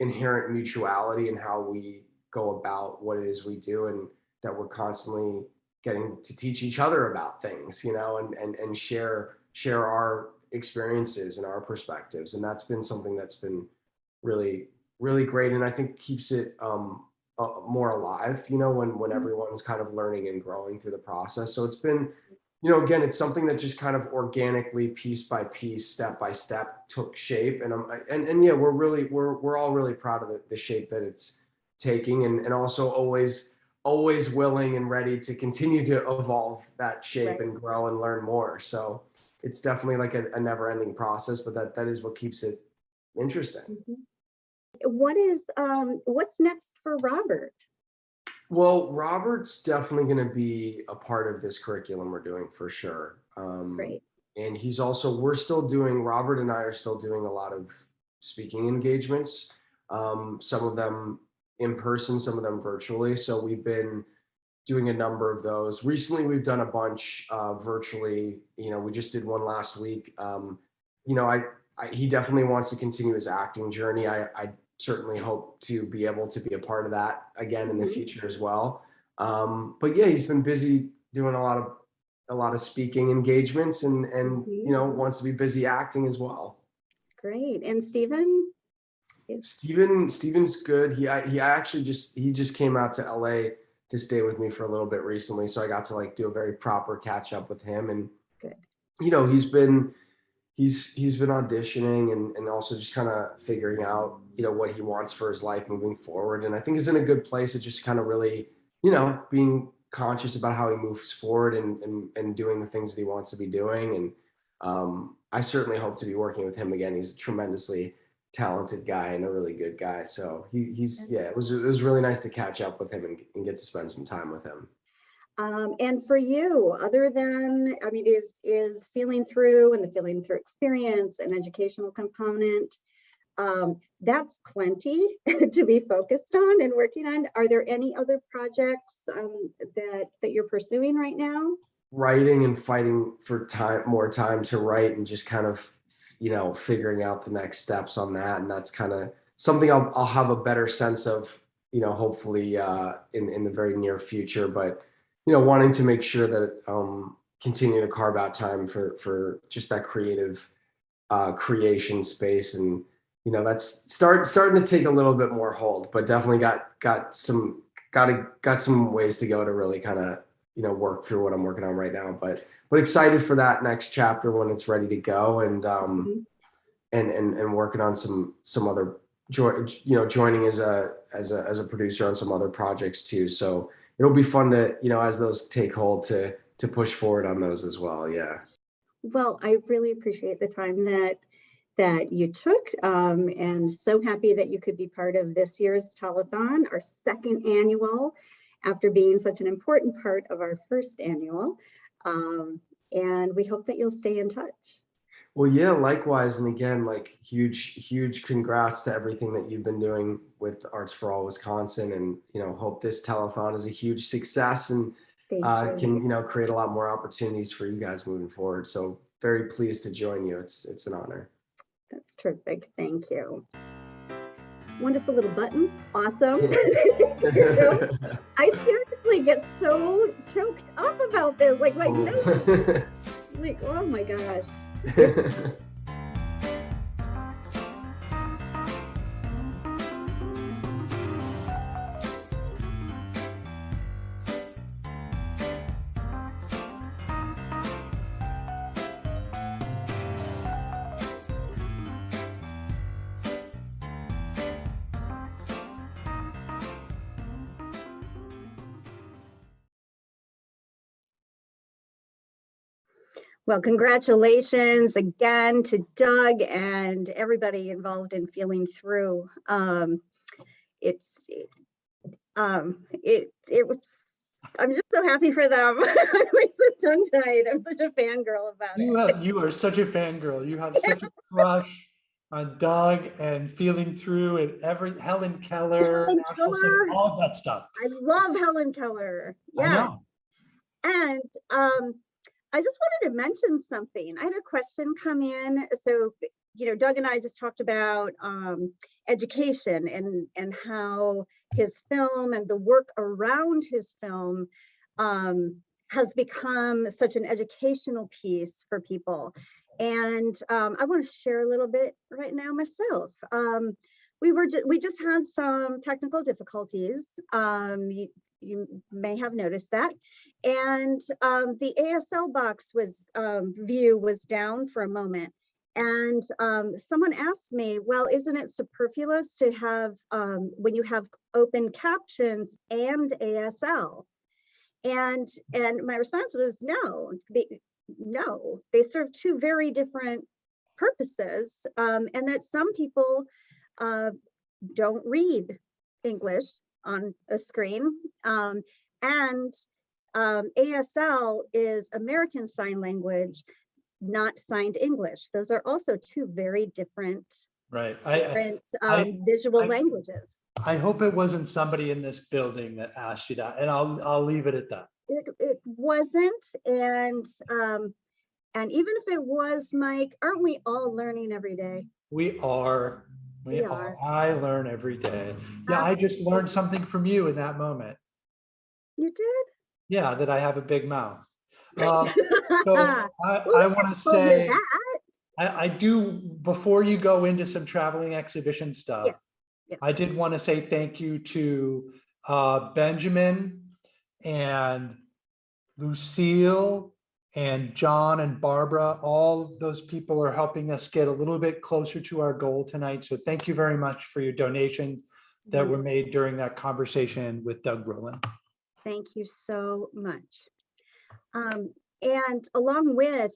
inherent mutuality in how we go about what it is we do, and that we're constantly getting to teach each other about things, and share our experiences and our perspectives. And that's been something that's been really, really great, and I think keeps it more alive, when everyone's kind of learning and growing through the process. So it's been, again, it's something that just kind of organically, piece by piece, step by step, took shape. And yeah, we're all really proud of the shape that it's taking, and also always willing and ready to continue to evolve that shape and grow and learn more. So it's definitely like a never-ending process, but that is what keeps it interesting. What's next for Robert? Well, Robert's definitely going to be a part of this curriculum we're doing for sure. Great. And Robert and I are still doing a lot of speaking engagements, some of them in person, some of them virtually. So we've been doing a number of those. Recently, we've done a bunch virtually. We just did one last week. He definitely wants to continue his acting journey. I certainly hope to be able to be a part of that again in the future as well. But yeah, he's been busy doing a lot of speaking engagements, and wants to be busy acting as well. Great. And Stephen? Stephen's good. He actually just came out to LA to stay with me for a little bit recently, so I got to like do a very proper catch up with him. And good. He's been auditioning and also just kind of figuring out what he wants for his life moving forward. And I think he's in a good place of just kind of really being conscious about how he moves forward and doing the things that he wants to be doing. And I certainly hope to be working with him again. He's a tremendously talented guy and a really good guy. So it was really nice to catch up with him and get to spend some time with him. And for you, other than, is feeling through and the feeling through experience and educational component, that's plenty to be focused on and working on. Are there any other projects that you're pursuing right now? writing and fighting for more time to write, and just kind of, figuring out the next steps on that. And that's kind of something I'll have a better sense of, hopefully in the very near future. But, wanting to make sure that continue to carve out time for just that creative creation space. And, that's starting to take a little bit more hold, but definitely got some ways to go to really kind of, work through what I'm working on right now. But excited for that next chapter when it's ready to go, and and working on some other joining as a producer on some other projects too. So it'll be fun to, as those take hold, to push forward on those as well. Yeah. Well, I really appreciate the time that you took, and so happy that you could be part of this year's telethon, our second annual, after being such an important part of our first annual. And we hope that you'll stay in touch. Well, yeah, likewise. And again, like huge congrats to everything that you've been doing with Arts for All Wisconsin, and, hope this telethon is a huge success, and can, create a lot more opportunities for you guys moving forward. So very pleased to join you. It's an honor. That's terrific. Thank you. Wonderful little button. Awesome. I seriously get so choked up about this. Like my nose. Like, oh my gosh. Well, congratulations again to Doug and everybody involved in Feeling Through. It was, I'm just so happy for them. I'm like so tongue-tied. I'm such a fangirl about it. You are such a fangirl. You have such a crush on Doug and Feeling Through, and Helen Keller, all of that stuff. I love Helen Keller. Yeah. I know. And I just wanted to mention something. I had a question come in. So, Doug and I just talked about education and how his film and the work around his film has become such an educational piece for people. And I want to share a little bit right now myself. We just had some technical difficulties. You may have noticed that. And the ASL box view was down for a moment. And someone asked me, well, isn't it superfluous to have, when you have open captions and ASL? And my response was no, they serve two very different purposes, and that some people don't read English on a screen, and ASL is American Sign Language, not signed English. Those are also two very different, visual languages. I hope it wasn't somebody in this building that asked you that, and I'll leave it at that. It wasn't, and even if it was, Mike, aren't we all learning every day? We are. I learn every day. Yeah, I just learned something from you in that moment. You did? Yeah, that I have a big mouth. So I want to say, I do, before you go into some traveling exhibition stuff, I did want to say thank you to Benjamin and Lucille and John and Barbara. All those people are helping us get a little bit closer to our goal tonight. So thank you very much for your donations that were made during that conversation with Doug Rowland. Thank you so much. And along with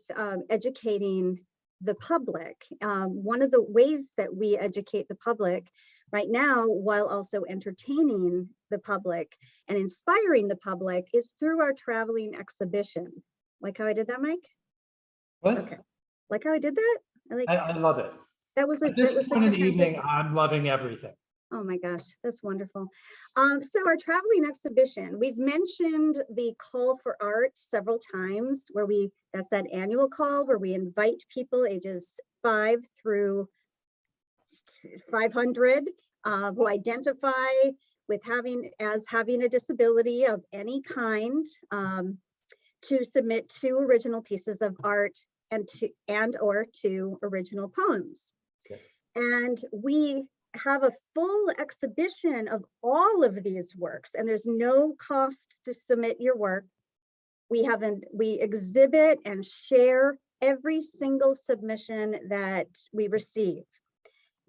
educating the public, one of the ways that we educate the public right now, while also entertaining the public and inspiring the public, is through our traveling exhibition. Like how I did that, Mike? What? Okay. Like how I did that? I love it. That was at this point in the evening, I'm loving everything. Oh my gosh, that's wonderful. So our traveling exhibition, we've mentioned the call for art several times that's that annual call where we invite people ages 5 through 500 who identify with having a disability of any kind, to submit 2 original pieces of art and or 2 original poems. Okay. And we have a full exhibition of all of these works, and there's no cost to submit your work. We exhibit and share every single submission that we receive.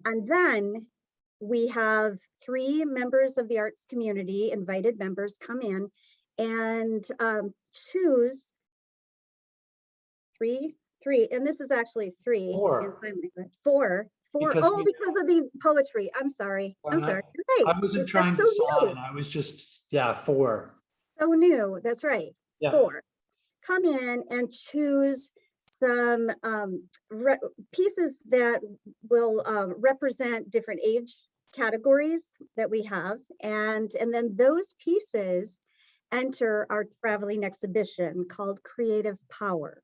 And then we have 3 members of the arts community, invited members, come in and choose three, and this is actually 3 in sign language. 4. Because of the poetry. I'm sorry. I'm sorry. I wasn't trying to sign. I was just, 4. So new. That's right. Yeah. 4. Come in and choose some pieces that will represent different age categories that we have, and then those pieces enter our traveling exhibition called Creative Power.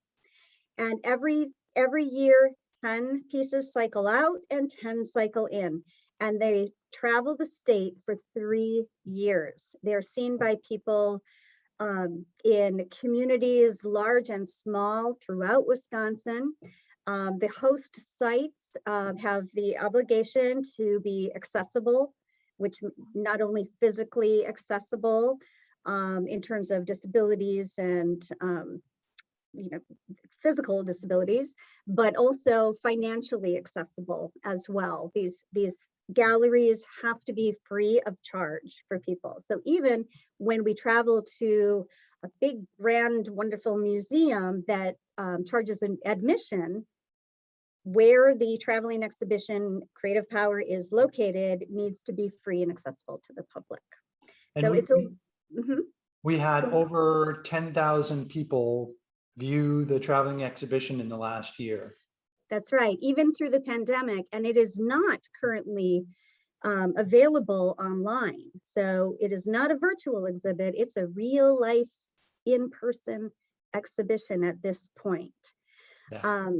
And every year 10 pieces cycle out and 10 cycle in, and they travel the state for 3 years. They're seen by people in communities large and small throughout Wisconsin. The host sites have the obligation to be accessible, which not only physically accessible in terms of disabilities and physical disabilities, but also financially accessible as well. These galleries have to be free of charge for people. So even when we travel to a big, grand, wonderful museum that charges an admission, where the traveling exhibition Creative Power is located needs to be free and accessible to the public. And so we had over 10,000 people view the traveling exhibition in the last year. That's right, even through the pandemic, and it is not currently available online. So it is not a virtual exhibit, it's a real life in-person exhibition at this point. Yeah.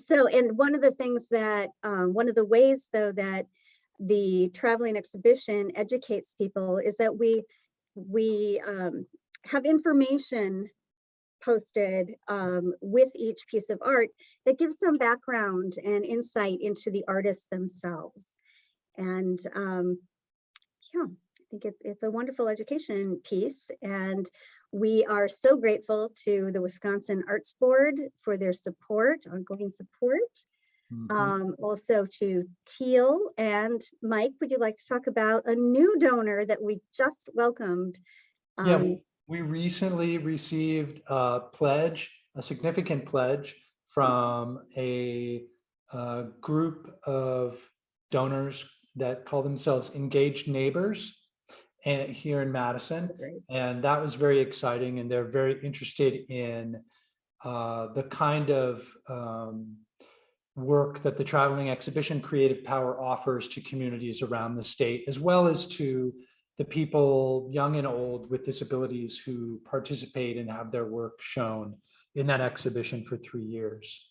And one of the things that, one of the ways though that the traveling exhibition educates people is that we have information posted with each piece of art that gives some background and insight into the artists themselves. And yeah, I think it's a wonderful education piece. And we are so grateful to the Wisconsin Arts Board for their support, ongoing support. Also to Teal. And Mike, would you like to talk about a new donor that we just welcomed? Yeah. We recently received a pledge, a significant pledge from a group of donors that call themselves Engaged Neighbors here in Madison. And that was very exciting. And they're very interested in the kind of work that the traveling exhibition Creative Power offers to communities around the state, as well as to the people, young and old, with disabilities who participate and have their work shown in that exhibition for 3 years.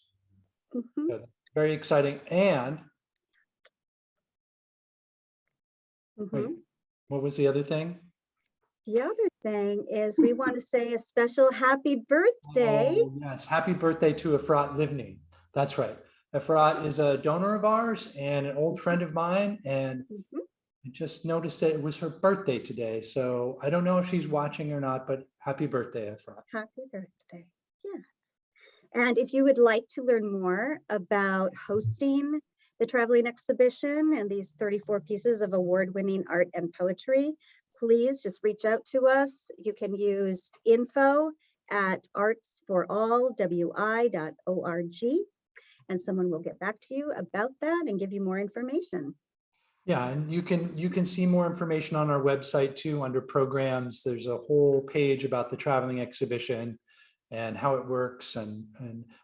So, very exciting. And wait, what was the other thing? The other thing is we want to say a special happy birthday. Oh, yes, happy birthday to Efrat Livni. That's right. Efrat is a donor of ours and an old friend of mine, and I just noticed that it was her birthday today. So I don't know if she's watching or not, but happy birthday, Efrat. Happy birthday. Yeah. And if you would like to learn more about hosting the traveling exhibition and these 34 pieces of award-winning art and poetry, please just reach out to us. You can use info@artsforallwi.org, and someone will get back to you about that and give you more information. Yeah, and you can see more information on our website too, under programs. There's a whole page about the traveling exhibition and how it works. And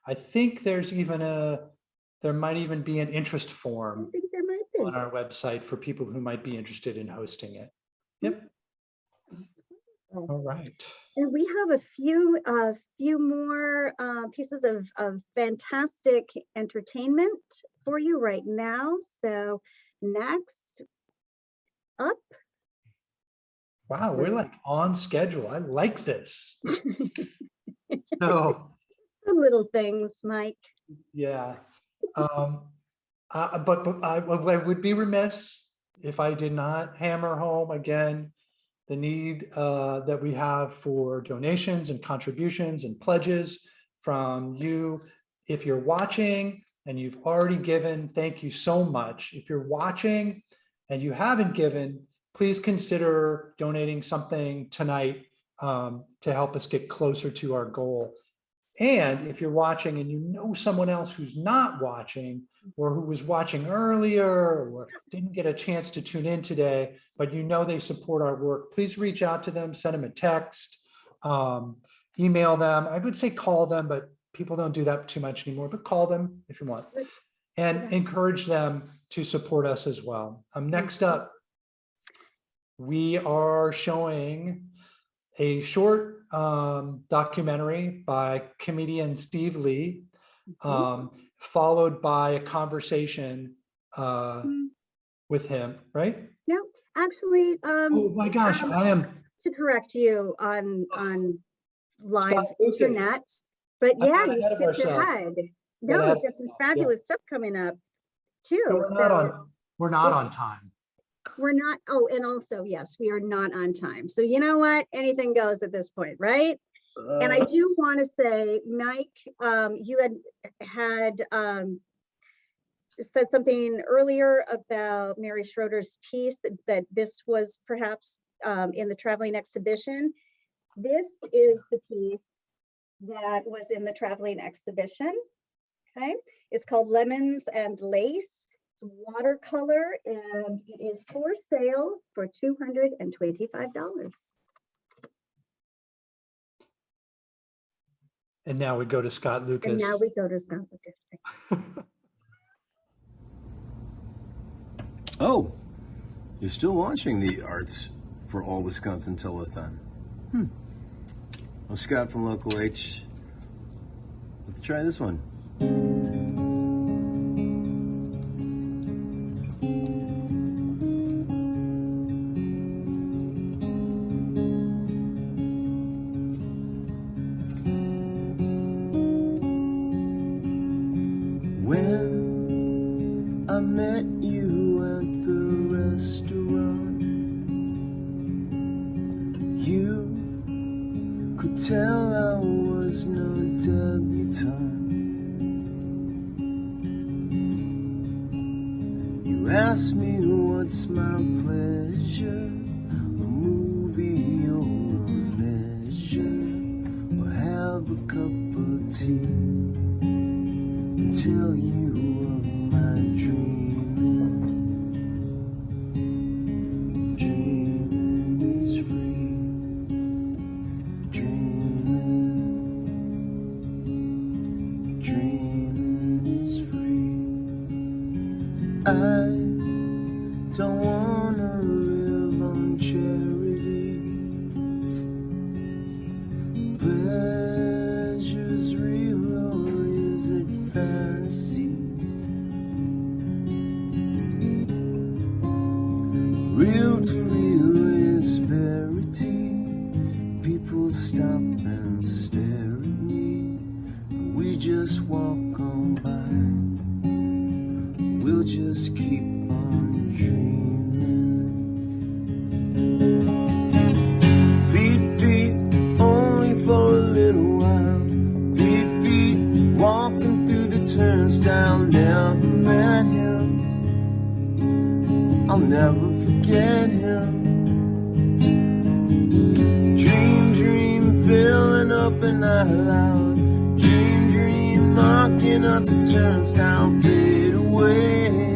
I think there's even a there might even be an interest I form think there might be. on our website for people who might be interested in hosting it. Yep. All right. And we have a few more pieces of fantastic entertainment for you right now. So next up. Wow, we're like on schedule. I like this. So the little things, Mike. yeah. But I would be remiss if I did not hammer home again the need that we have for donations and contributions and pledges from you. If you're watching and you've already given, thank you so much. If you're watching and you haven't given, please consider donating something tonight to help us get closer to our goal. And if you're watching and you know someone else who's not watching, or who was watching earlier or didn't get a chance to tune in today, but you know they support our work, please reach out to them, send them a text, email them. I would say call them, but people don't do that too much anymore, but call them if you want. And encourage them to support us as well. Next up, we are showing a short documentary by comedian Steve Lee, followed by a conversation with him, right? No, actually, oh my gosh, I am to correct you on live internet, but yeah, you skipped ahead. No, we've got some fabulous stuff coming up too. We're not on time. We're not. Oh, and also, yes, we are not on time. So you know what? Anything goes at this point, right? And I do want to say, Mike, you had said something earlier about Mary Schroeder's piece, that this was perhaps in the traveling exhibition. This is the piece that was in the traveling exhibition. Okay, it's called Lemons and Lace. It's watercolor, and it is for sale for $225. And now we go to Scott Lucas. And now we go to Scott Lucas. Oh, you're still watching the Arts for All Wisconsin Telethon. I'm Scott from Local H. Let's try this one. When I met you at the restaurant, you could tell I was no debutante. You asked me what's my pleasure, a movie or a measure, or have a cup of tea. Tell you of my dreaming. Dreaming is free. Dreaming is free. I don't wanna live on charity. Pleasure's real, or is it fantasy? Real to real is verity. People stop and stare at me. We just walk on by. We'll just keep on dreaming. Feet, only for a little while. Feet, walking through the turnstile. Never met him. I'll never forget him. Dream, filling up and out loud. Dream, knocking up the turnstile. Fade away.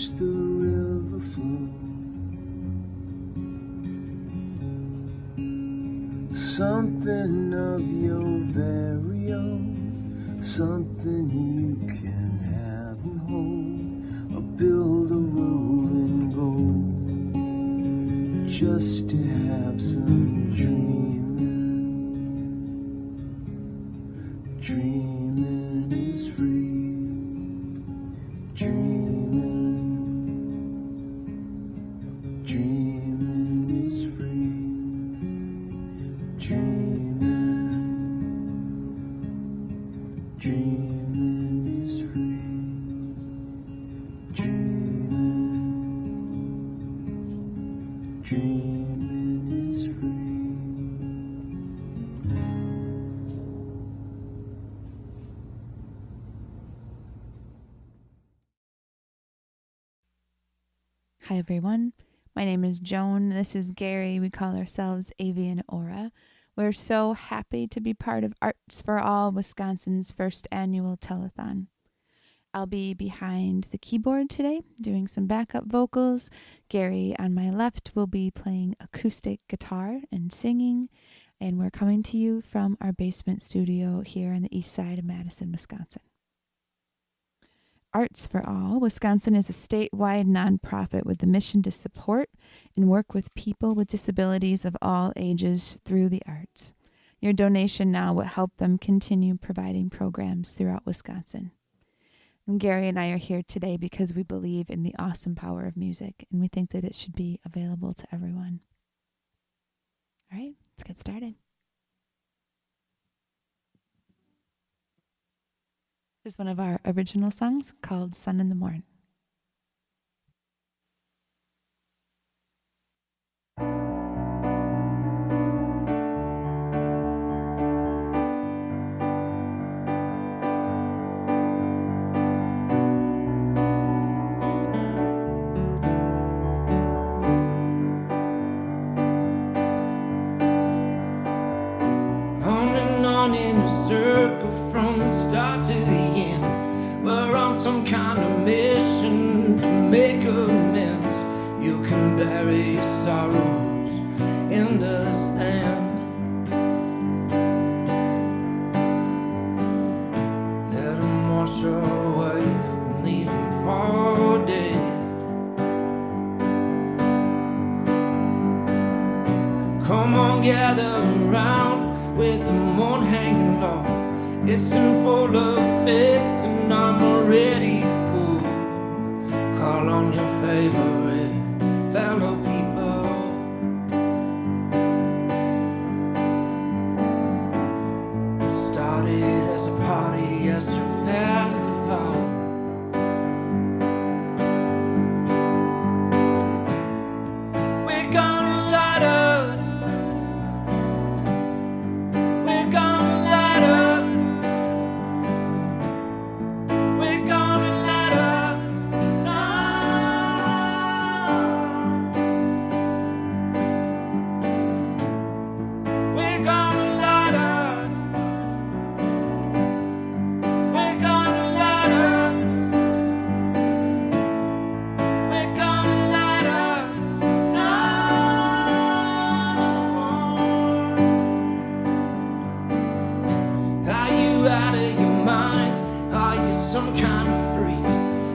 watch the river flow. Something of your very own, something you can have and hold, or build a road and go, just to have some dreaming. Dreaming is free. Dreaming is free. Dreaming is free. Dreaming is free. Hi everyone, my name is Joan. This is Gary. We call ourselves Avian Aura. We're so happy to be part of Arts for All, Wisconsin's first annual telethon. I'll be behind the keyboard today, doing some backup vocals. Gary on my left will be playing acoustic guitar and singing, and we're coming to you from our basement studio here on the east side of Madison, Wisconsin. Arts for All, Wisconsin is a statewide nonprofit with the mission to support and work with people with disabilities of all ages through the arts. Your donation now will help them continue providing programs throughout Wisconsin. And Gary and I are here today because we believe in the awesome power of music, and we think that it should be available to everyone. All right, let's get started. This is one of our original songs called Sun in the Morn. On in a circle from the start to the end. We're on some kind of mission to make amends. You can bury your sorrows in the sand. Let them wash away and leave them for dead. Come on, gather around with the moon hanging low. It's in full effect and I'm already cool. Call on your favorite fellow people. Started as a party, as a festival. We're gonna light up. Some kind of freak.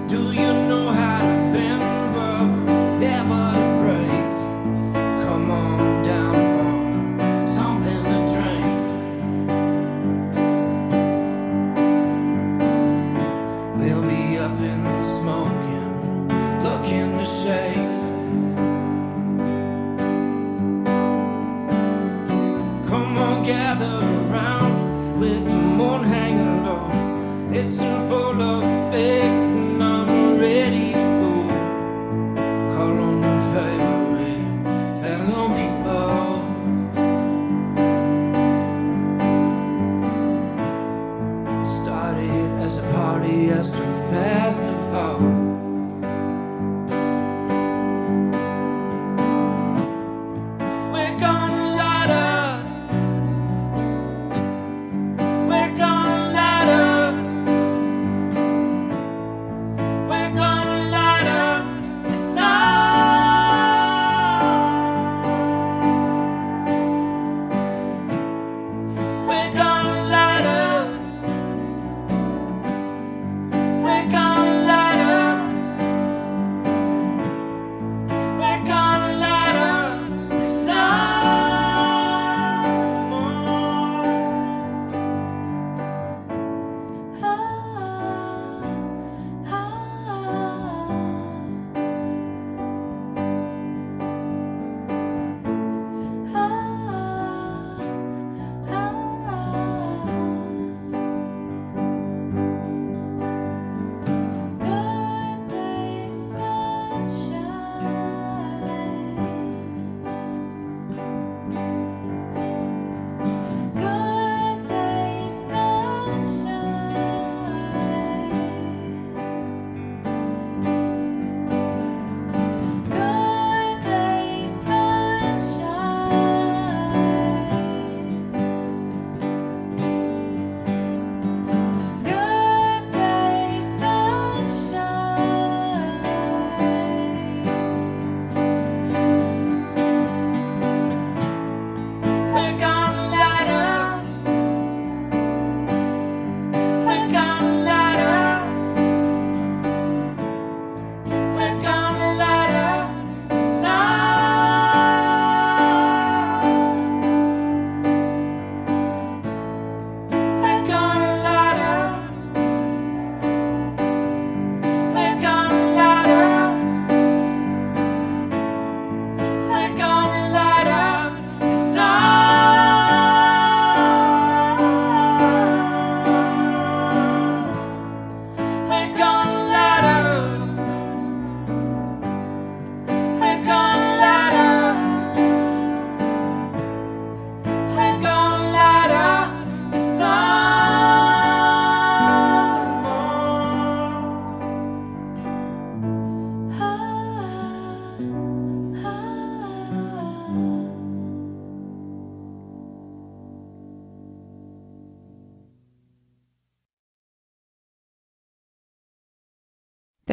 Do you know how to bend, bro? Never to break. Come on down for something to drink. We'll be up in the smoking, looking to shake. Come on, gather around with the moon hanging low. It's in full effect and I'm ready to go. Call on your favorite fellow people. Started as a party, as a festival. We're gonna light up. We're gonna light up.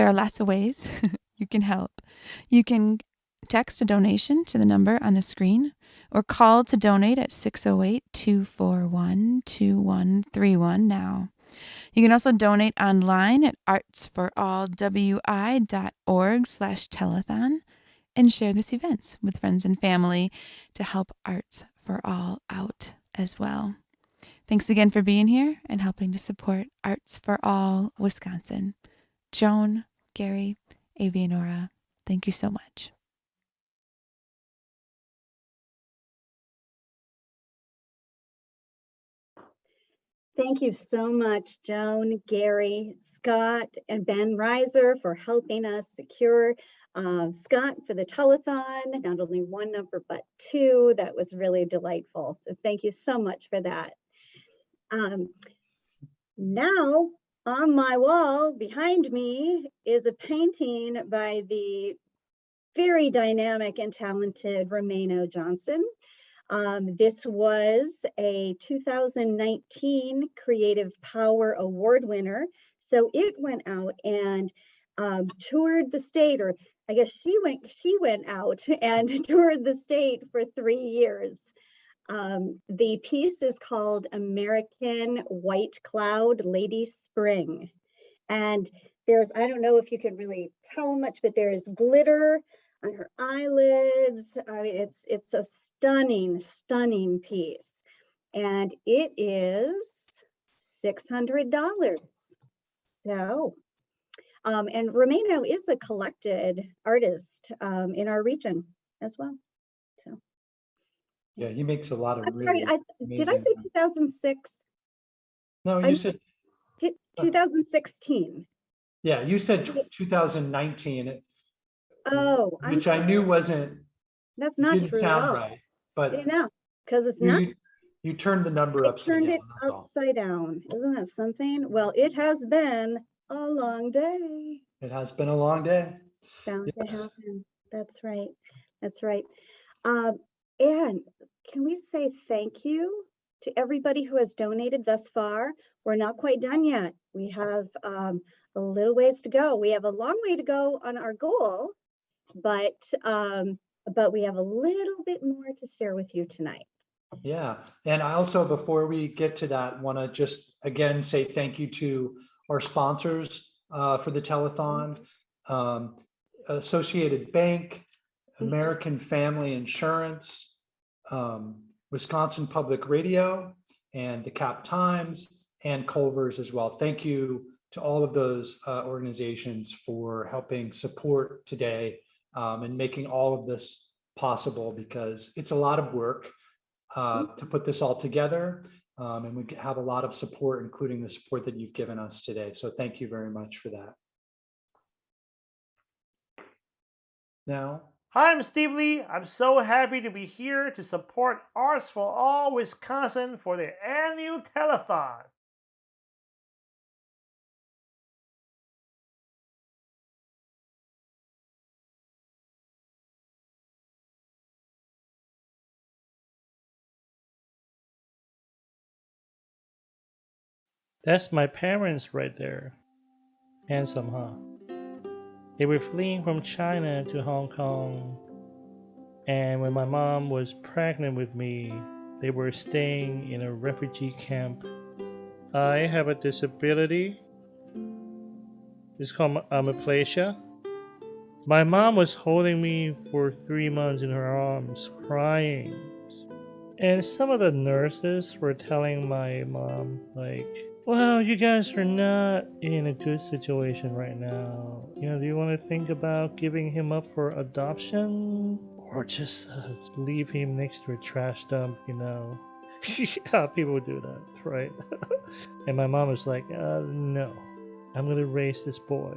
there are lots of ways you can help. You can text a donation to the number on the screen or call to donate at 608-241-2131 now. You can also donate online at artsforallwi.org/telethon and share this event with friends and family to help Arts for All out as well. Thanks again for being here and helping to support Arts for All Wisconsin. Joan, Gary, Avi, and Nora, thank you so much. Thank you so much, Joan, Gary, Scott, and Ben Reiser for helping us secure Scott for the telethon, not only one number, but two. That was really delightful. So thank you so much for that. Now, on my wall behind me is a painting by the very dynamic and talented Romano Johnson. This was a 2019 Creative Power Award winner. So it went out and toured the state, or I guess she went out and toured the state for 3 years. The piece is called American White Cloud Lady Spring. And there's, I don't know if you can really tell much, but there's glitter on her eyelids. I mean, it's a stunning piece. And it is $600. So, and Romano is a collected artist in our region as well. So. Yeah, he makes a lot of I'm really sorry, did I say 2006? No, you said 2016. Yeah, you said 2019. Oh, which I knew wasn't. That's not didn't true at sound all. right, but You know, because it's not. You turned the number upside Turned down. it That's all. upside down. Isn't that something? Well, it has been a long day. It has been a long day. Bound to happen. That's right. That's right. And can we say thank you to everybody who has donated thus far? We're not quite done yet. We have a little ways to go. We have a long way to go on our goal, but we have a little bit more to share with you tonight. Yeah, and I also, before we get to that, want to just again say thank you to our sponsors for the telethon, Associated Bank, American Family Insurance, Wisconsin Public Radio, and the Cap Times, and Culver's as well. Thank you to all of those organizations for helping support today and making all of this possible, because it's a lot of work to put this all together. And we have a lot of support, including the support that you've given us today. So thank you very much for that. Now, hi, I'm Steve Lee. I'm so happy to be here to support Arts for All Wisconsin for their annual telethon. That's my parents right there. Handsome, huh? They were fleeing from China to Hong Kong, and when my mom was pregnant with me, they were staying in a refugee camp. I have a disability. It's called amnesia. My mom was holding me for 3 months in her arms, crying. And some of the nurses were telling my mom, like, well, you guys are not in a good situation right now. You know, do you want to think about giving him up for adoption? Or just leave him next to a trash dump, you know? Yeah, people do that, right? And my mom was like, no, I'm going to raise this boy.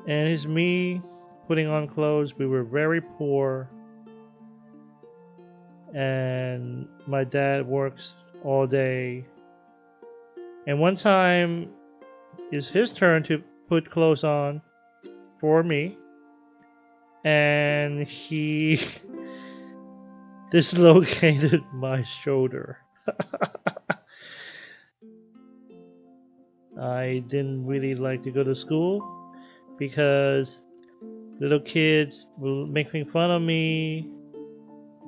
And it's me putting on clothes. We were very poor. And my dad works all day. And one time, it's his turn to put clothes on for me. And he dislocated my shoulder. I didn't really like to go to school because little kids will make fun of me,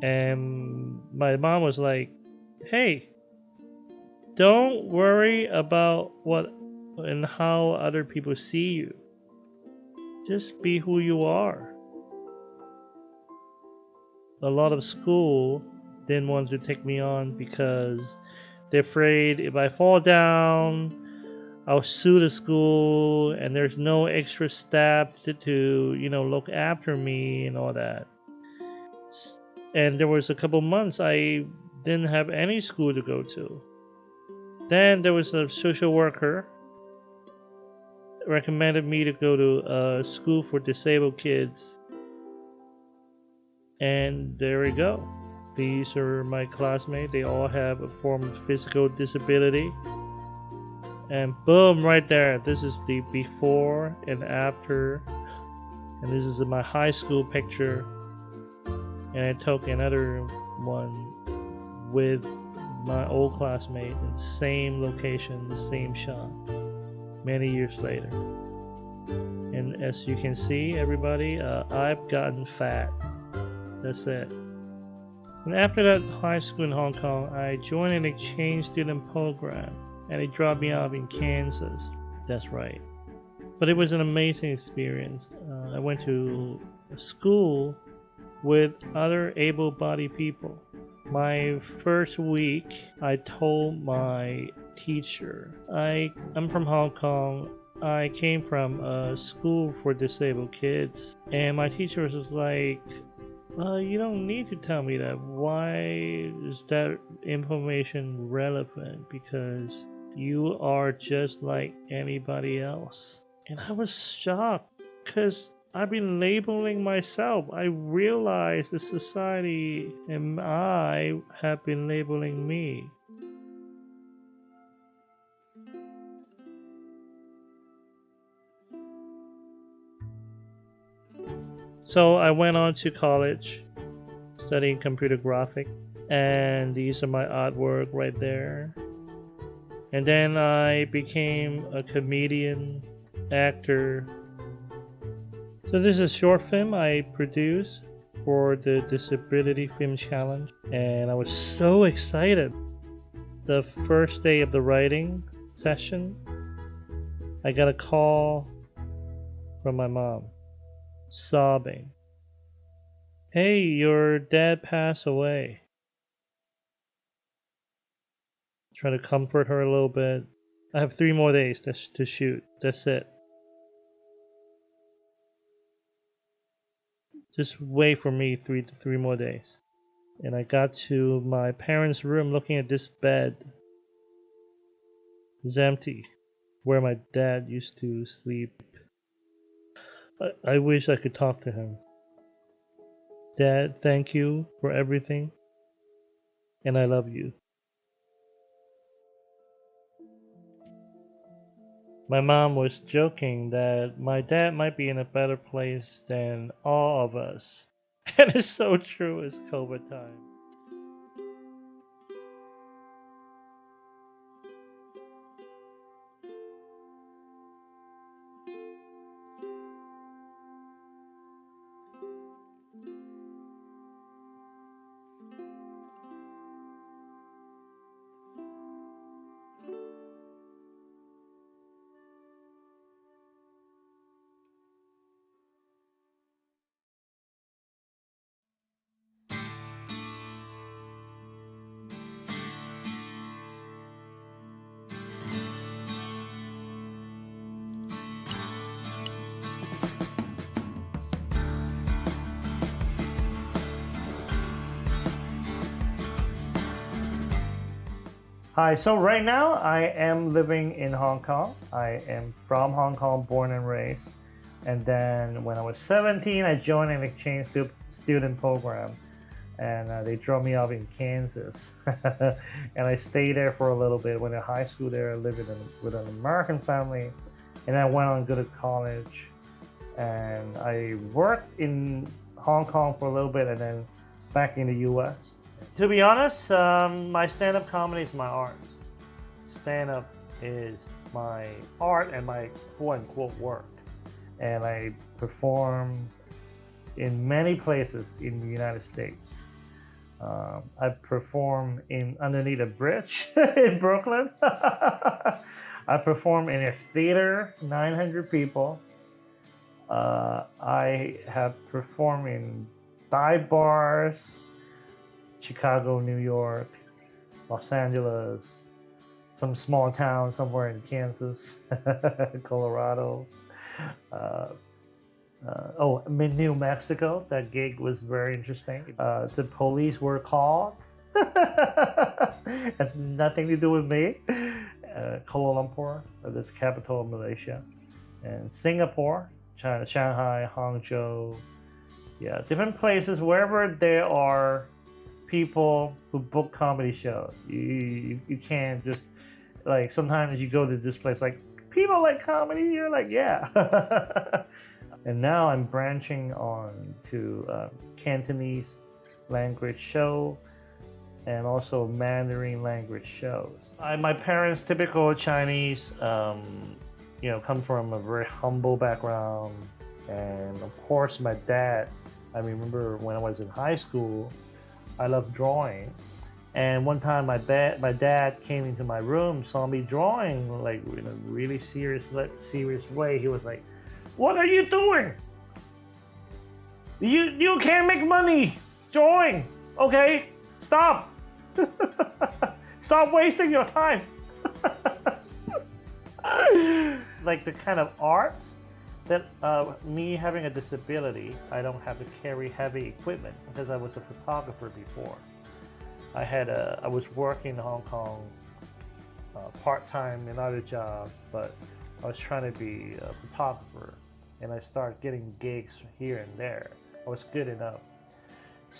and my mom was like, hey, don't worry about what and how other people see you. Just be who you are. A lot of school didn't want to take me on because they're afraid if I fall down, I'll sue the school, and there's no extra staff to look after me and all that. And there was a couple months I didn't have any school to go to. Then there was a social worker recommended me to go to a school for disabled kids. And there we go. These are my classmates. They all have a form of physical disability. And boom, right there. This is the before and after. And this is my high school picture. And I took another one with my old classmate in the same location, the same shot, many years later. And as you can see, everybody, I've gotten fat. That's it. And after that high school in Hong Kong, I joined an exchange student program, and they dropped me off in Kansas. That's right. But it was an amazing experience. I went to a school with other able-bodied people. My first week, I told my teacher, I'm from Hong Kong. I came from a school for disabled kids. And my teacher was like, you don't need to tell me that. Why is that information relevant? Because you are just like anybody else. And I was shocked because I've been labeling myself. I realized the society and I have been labeling me. So I went on to college, studying computer graphics, and these are my artwork right there. And then I became a comedian, actor. So this is a short film I produced for the Disability Film Challenge, and I was so excited. The first day of the writing session, I got a call from my mom, sobbing. Hey, your dad passed away. Try to comfort her a little bit. I have 3 more days to shoot. That's it. Just wait for me three more days. And I got to my parents' room looking at this bed. It's empty, where my dad used to sleep. I wish I could talk to him. Dad, thank you for everything. And I love you. My mom was joking that my dad might be in a better place than all of us. And it's so true, it's COVID time. Hi, so right now I am living in Hong Kong. I am from Hong Kong, born and raised. And then when I was 17, I joined an exchange student program. And they dropped me off in Kansas. And I stayed there for a little bit. Went to high school there, I lived with an American family. And I went on to go to college. And I worked in Hong Kong for a little bit and then back in the US. To be honest, my stand-up comedy is my art. Stand-up is my art and my quote-unquote work. And I perform in many places in the United States. I perform underneath a bridge in Brooklyn. I perform in a theater, 900 people. I have performed in dive bars, Chicago, New York, Los Angeles, some small town somewhere in Kansas, Colorado. New Mexico. That gig was very interesting. The police were called. Has nothing to do with me. Kuala Lumpur, the capital of Malaysia, and Singapore, China, Shanghai, Hangzhou. Yeah, different places wherever there are people who book comedy shows. You can't just like sometimes you go to this place like people like comedy. You're like yeah. And now I'm branching on to Cantonese language show and also Mandarin language shows. My parents, typical Chinese, come from a very humble background. And of course, my dad, I remember when I was in high school, I loved drawing. And one time my dad came into my room, saw me drawing like in a really serious way. He was like, "What are you doing? You can't make money drawing, okay? Stop. Stop wasting your time." Like the kind of art that me having a disability, I don't have to carry heavy equipment because I was a photographer before. I was working in Hong Kong part-time in other jobs, but I was trying to be a photographer, and I started getting gigs here and there. I was good enough.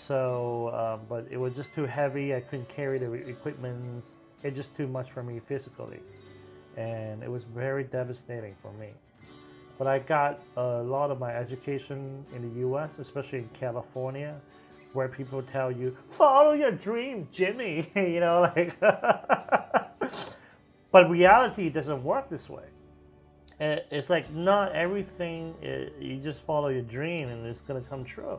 So, but it was just too heavy. I couldn't carry the equipment. It's just too much for me physically. And it was very devastating for me. But I got a lot of my education in the US, especially in California, where people tell you, follow your dream, Jimmy, But reality doesn't work this way. It's like not everything, you just follow your dream and it's gonna come true.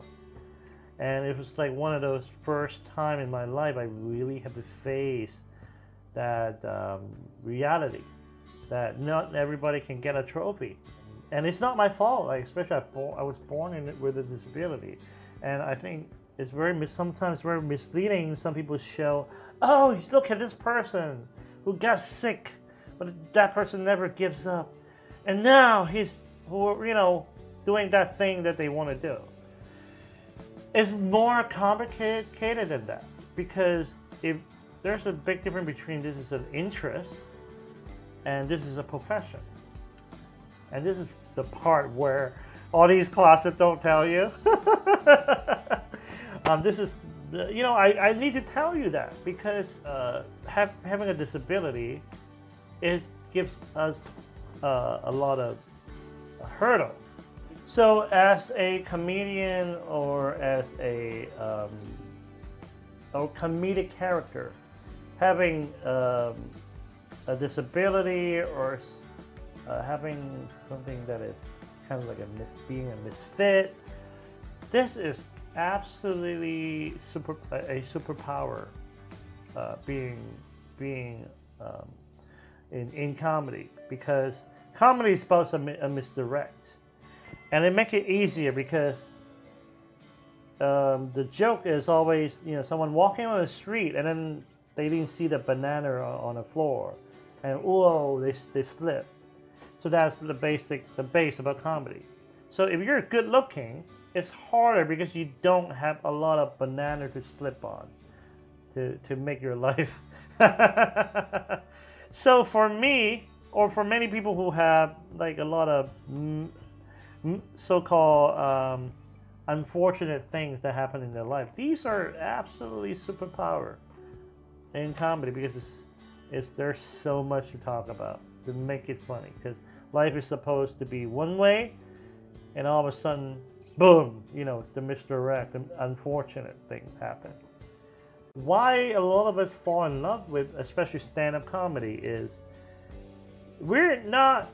And it was like one of those first time in my life I really had to face that reality, that not everybody can get a trophy. And it's not my fault, like especially I was born with a disability. And I think it's sometimes very misleading. Some people show, oh, look at this person who got sick, but that person never gives up. And now he's, doing that thing that they want to do. It's more complicated than that, because if there's a big difference between this is an interest and this is a profession. And this is the part where all these classes don't tell you. This is, I need to tell you that because having a disability, it gives us a lot of hurdles. So as a comedian or as a comedic character, having a disability or having something that is kind of like being a misfit, this is absolutely a superpower being in comedy, because comedy is supposed to misdirect, and it makes it easier because the joke is always someone walking on the street and then they didn't see the banana on the floor and whoa, they slip. So that's the base about comedy. So if you're good looking, it's harder because you don't have a lot of banana to slip on to make your life. So for me, or for many people who have like a lot of so-called unfortunate things that happen in their life, these are absolutely superpower in comedy, because there's so much to talk about to make it funny, because life is supposed to be one way and all of a sudden, boom, the misdirect and unfortunate things happen. Why a lot of us fall in love with, especially stand-up comedy, is we're not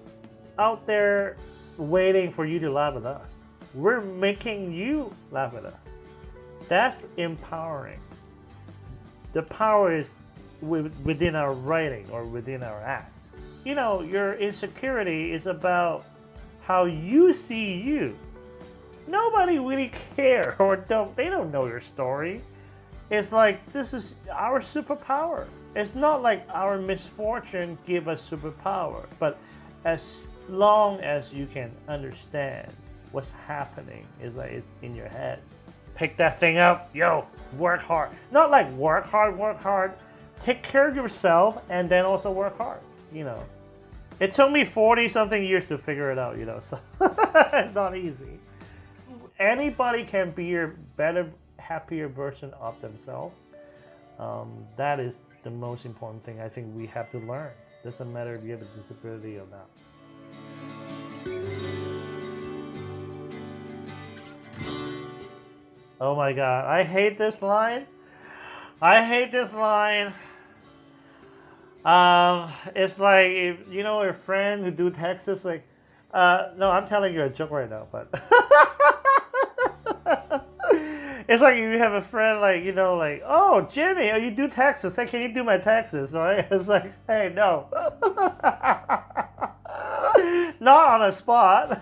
out there waiting for you to laugh at us. We're making you laugh at us. That's empowering. The power is within our writing or within our acts. You know, your insecurity is about how you see you. Nobody really cares or they don't know your story. It's like, this is our superpower. It's not like our misfortune give us superpower, but as long as you can understand what's happening, is like it's in your head. Pick that thing up, yo, work hard. Not like work hard. Take care of yourself and then also work hard, you know. It took me 40 something years to figure it out, you know, so it's not easy. Anybody can be a better, happier version of themselves. That is the most important thing I think we have to learn. Doesn't matter if you have a disability or not. Oh my God, I hate this line. It's like, if you know your friend who do Texas, like, no, I'm telling you a joke right now, but it's like you have a friend, like, you know, like, oh, Jimmy, oh, you do taxes. Hey, can you do my taxes? Right? It's like, hey, no. Not on a spot.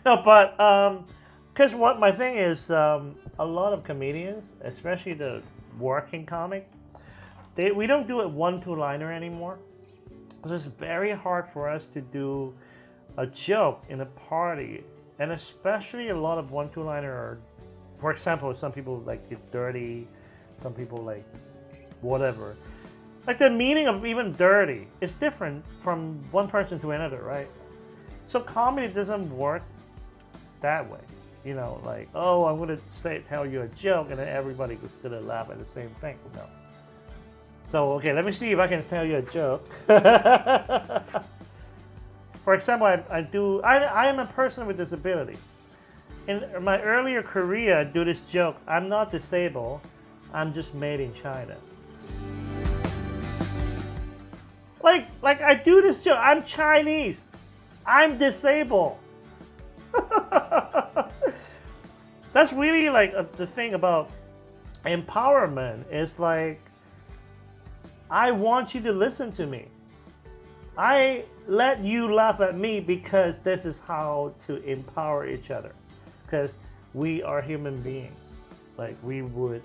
No, but, because what my thing is, a lot of comedians, especially the working comic, we don't do it 1-2-liner anymore. Because it's very hard for us to do a joke in a party. And especially a lot of 1-2-liner are, for example, some people like it dirty, some people like whatever. Like the meaning of even dirty is different from one person to another, right? So comedy doesn't work that way. You know, like, oh, I'm going to tell you a joke and then everybody was going to laugh at the same thing. No. So, okay, let me see if I can tell you a joke. For example, I am a person with disability. In my earlier career, I do this joke. I'm not disabled. I'm just made in China. Like I do this joke. I'm Chinese. I'm disabled. That's really like the thing about empowerment. Is like, I want you to listen to me. I let you laugh at me because this is how to empower each other. Because we are human beings. Like, we would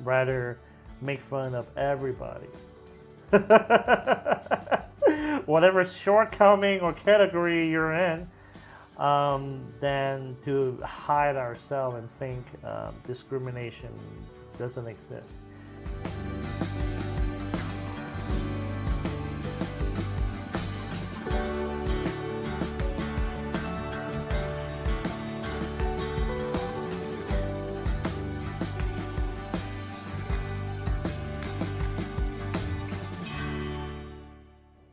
rather make fun of everybody. Whatever shortcoming or category you're in, than to hide ourselves and think discrimination doesn't exist.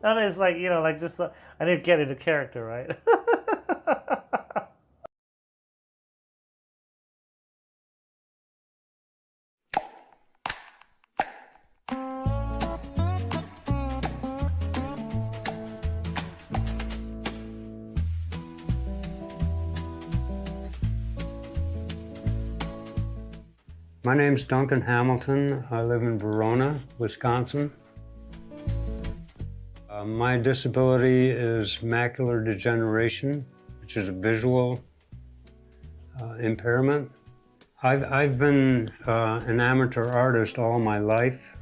And it's like, you know, like this, I need to get into character, right? My name's Duncan Hamilton. I live in Verona, Wisconsin. My disability is macular degeneration, which is a visual impairment. I've been an amateur artist all my life,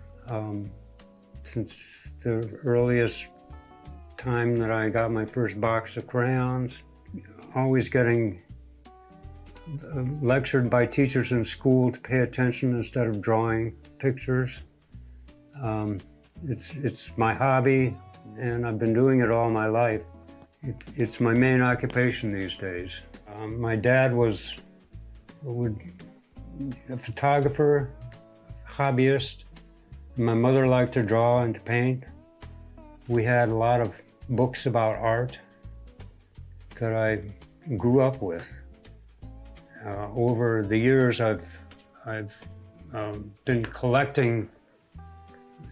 since the earliest time that I got my first box of crayons. Always getting lectured by teachers in school to pay attention instead of drawing pictures. It's my hobby, and I've been doing it all my life. It's my main occupation these days. My dad was a photographer, hobbyist. My mother liked to draw and to paint. We had a lot of books about art that I grew up with. Over the years, I've been collecting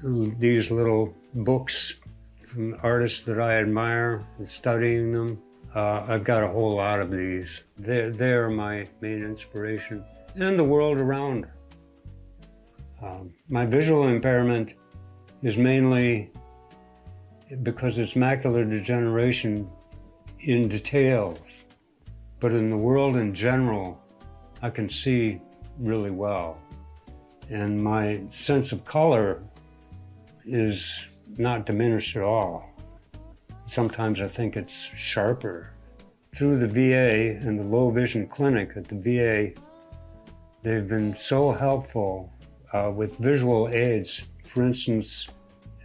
these little books from artists that I admire and studying them. I've got a whole lot of these. They're my main inspiration, and the world around. My visual impairment is mainly because it's macular degeneration in details, but in the world in general, I can see really well. And my sense of color is not diminished at all. Sometimes I think it's sharper. Through the VA and the low vision clinic at the VA, they've been so helpful with visual aids. For instance,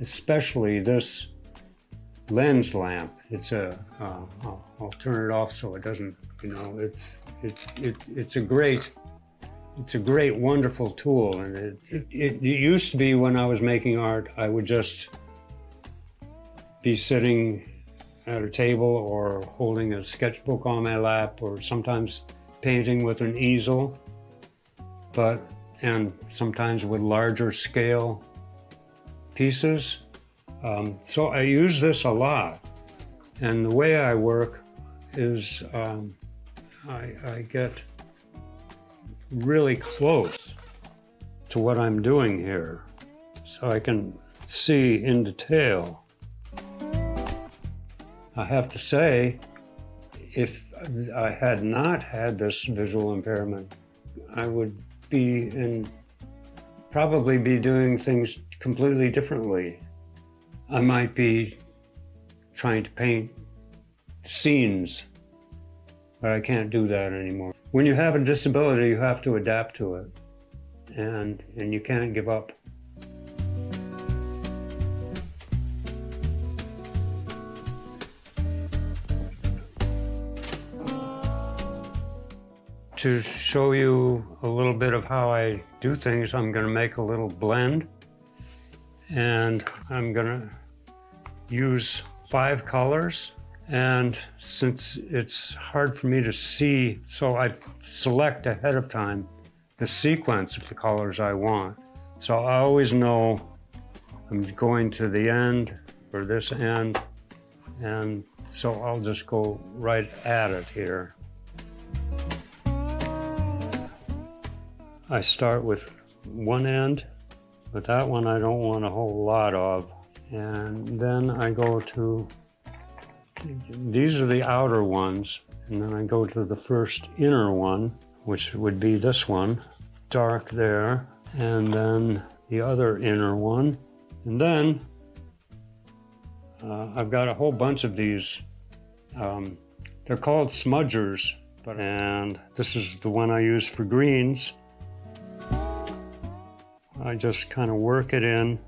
especially this lens lamp. It's I'll turn it off so it doesn't, it's a great wonderful tool. And it used to be when I was making art, I would just be sitting at a table or holding a sketchbook on my lap, or sometimes painting with an easel, and sometimes with larger scale pieces. So I use this a lot. And the way I work is I get really close to what I'm doing here, so I can see in detail. I have to say, if I had not had this visual impairment, I would probably be doing things completely differently. I might be trying to paint scenes, but I can't do that anymore. When you have a disability, you have to adapt to it, and you can't give up. To show you a little bit of how I do things, I'm going to make a little blend, and I'm going to use 5 colors. And since it's hard for me to see, so I select ahead of time the sequence of the colors I want. So I always know I'm going to the end or this end, and so I'll just go right at it here. I start with one end, but that one I don't want a whole lot of. And then I go to, these are the outer ones, and then I go to the first inner one, which would be this one, dark there, and then the other inner one. And then I've got a whole bunch of these, they're called smudgers, and this is the one I use for greens. I just kind of work it in.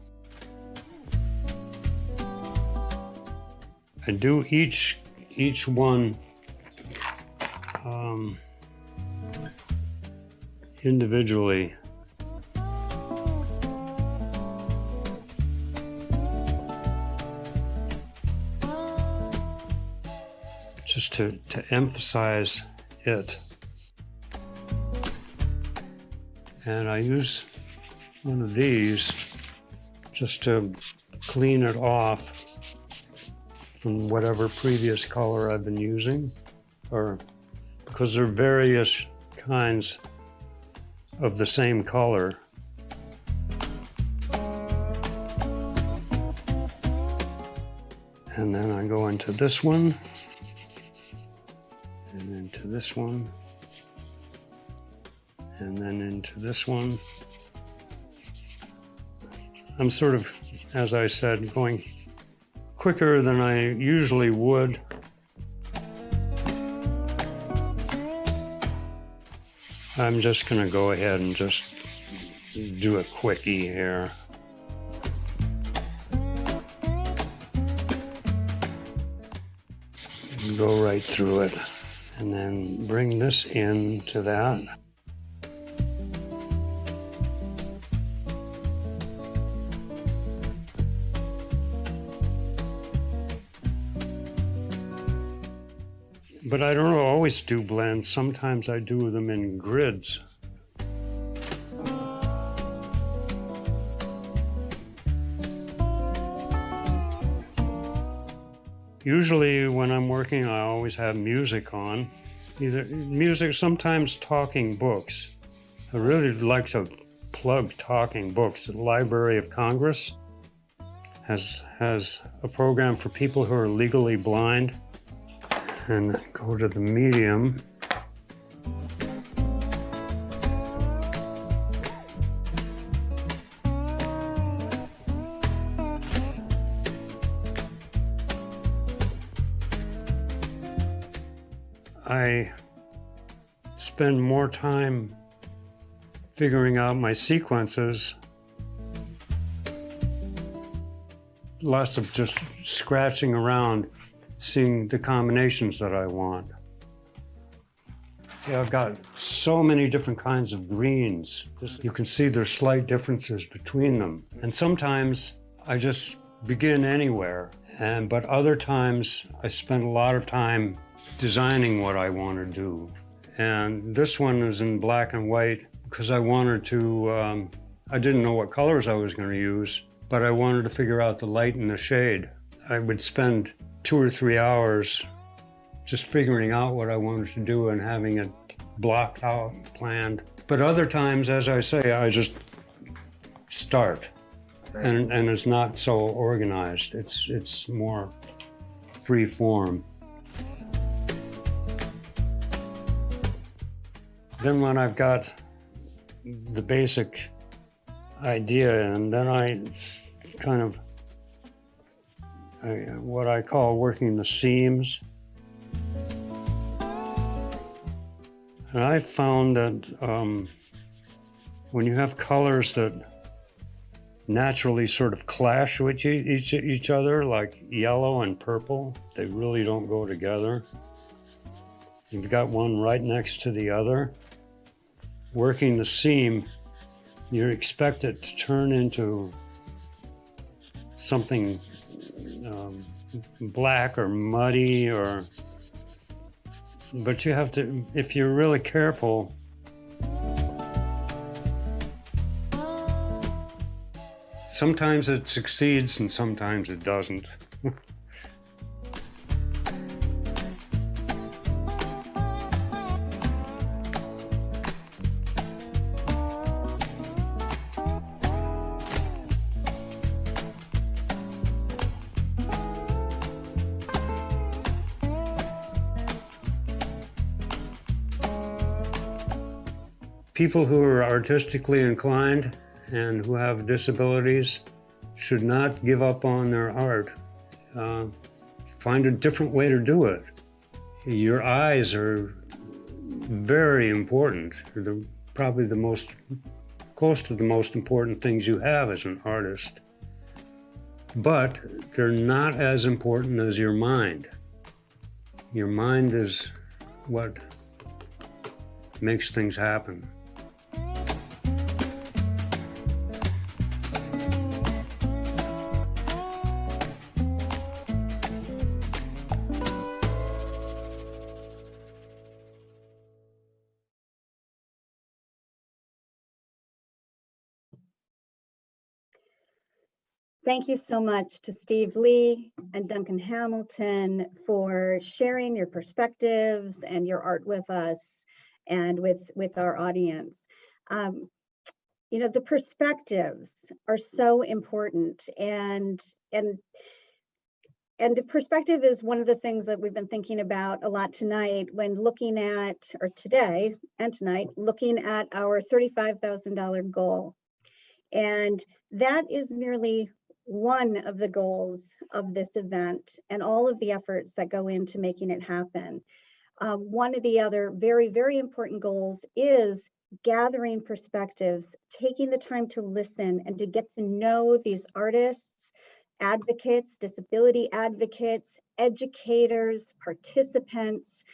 I do each one individually. Just to emphasize it. And I use one of these just to clean it off from whatever previous color I've been using, or because there are various kinds of the same color. And then I go into this one, and into this one, and then into this one. I'm sort of, as I said, going quicker than I usually would. I'm just going to go ahead and just do a quickie here. And go right through it, and then bring this into that. But I don't always do blends. Sometimes I do them in grids. Usually when I'm working, I always have music on. Either music, sometimes talking books. I really like to plug talking books. The Library of Congress has a program for people who are legally blind. And go to the medium. I spend more time figuring out my sequences. Lots of just scratching around, seeing the combinations that I want. Yeah, I've got so many different kinds of greens. You can see there's slight differences between them. And sometimes I just begin anywhere. But other times I spend a lot of time designing what I want to do. And this one is in black and white because I wanted to, I didn't know what colors I was going to use, but I wanted to figure out the light and the shade. I would spend 2 or 3 hours just figuring out what I wanted to do and having it blocked out, planned. But other times, as I say, I just start. And it's not so organized. It's more free form. Then when I've got the basic idea, and then I kind of what I call working the seams. And I found that when you have colors that naturally sort of clash with each other, like yellow and purple, they really don't go together. You've got one right next to the other. Working the seam, you expect it to turn into something black or muddy, but you have to, if you're really careful, sometimes it succeeds and sometimes it doesn't. People who are artistically inclined and who have disabilities should not give up on their art. Find a different way to do it. Your eyes are very important. They're probably close to the most important things you have as an artist. But they're not as important as your mind. Your mind is what makes things happen. Thank you so much to Steve Lee and Duncan Hamilton for sharing your perspectives and your art with us and with our audience. You know, the perspectives are so important, and the perspective is one of the things that we've been thinking about a lot tonight when looking at, or today and tonight, looking at our $35,000 goal. And that is merely one of the goals of this event and all of the efforts that go into making it happen. One of the other very, very important goals is gathering perspectives, taking the time to listen and to get to know these artists, advocates, disability advocates, educators, participants,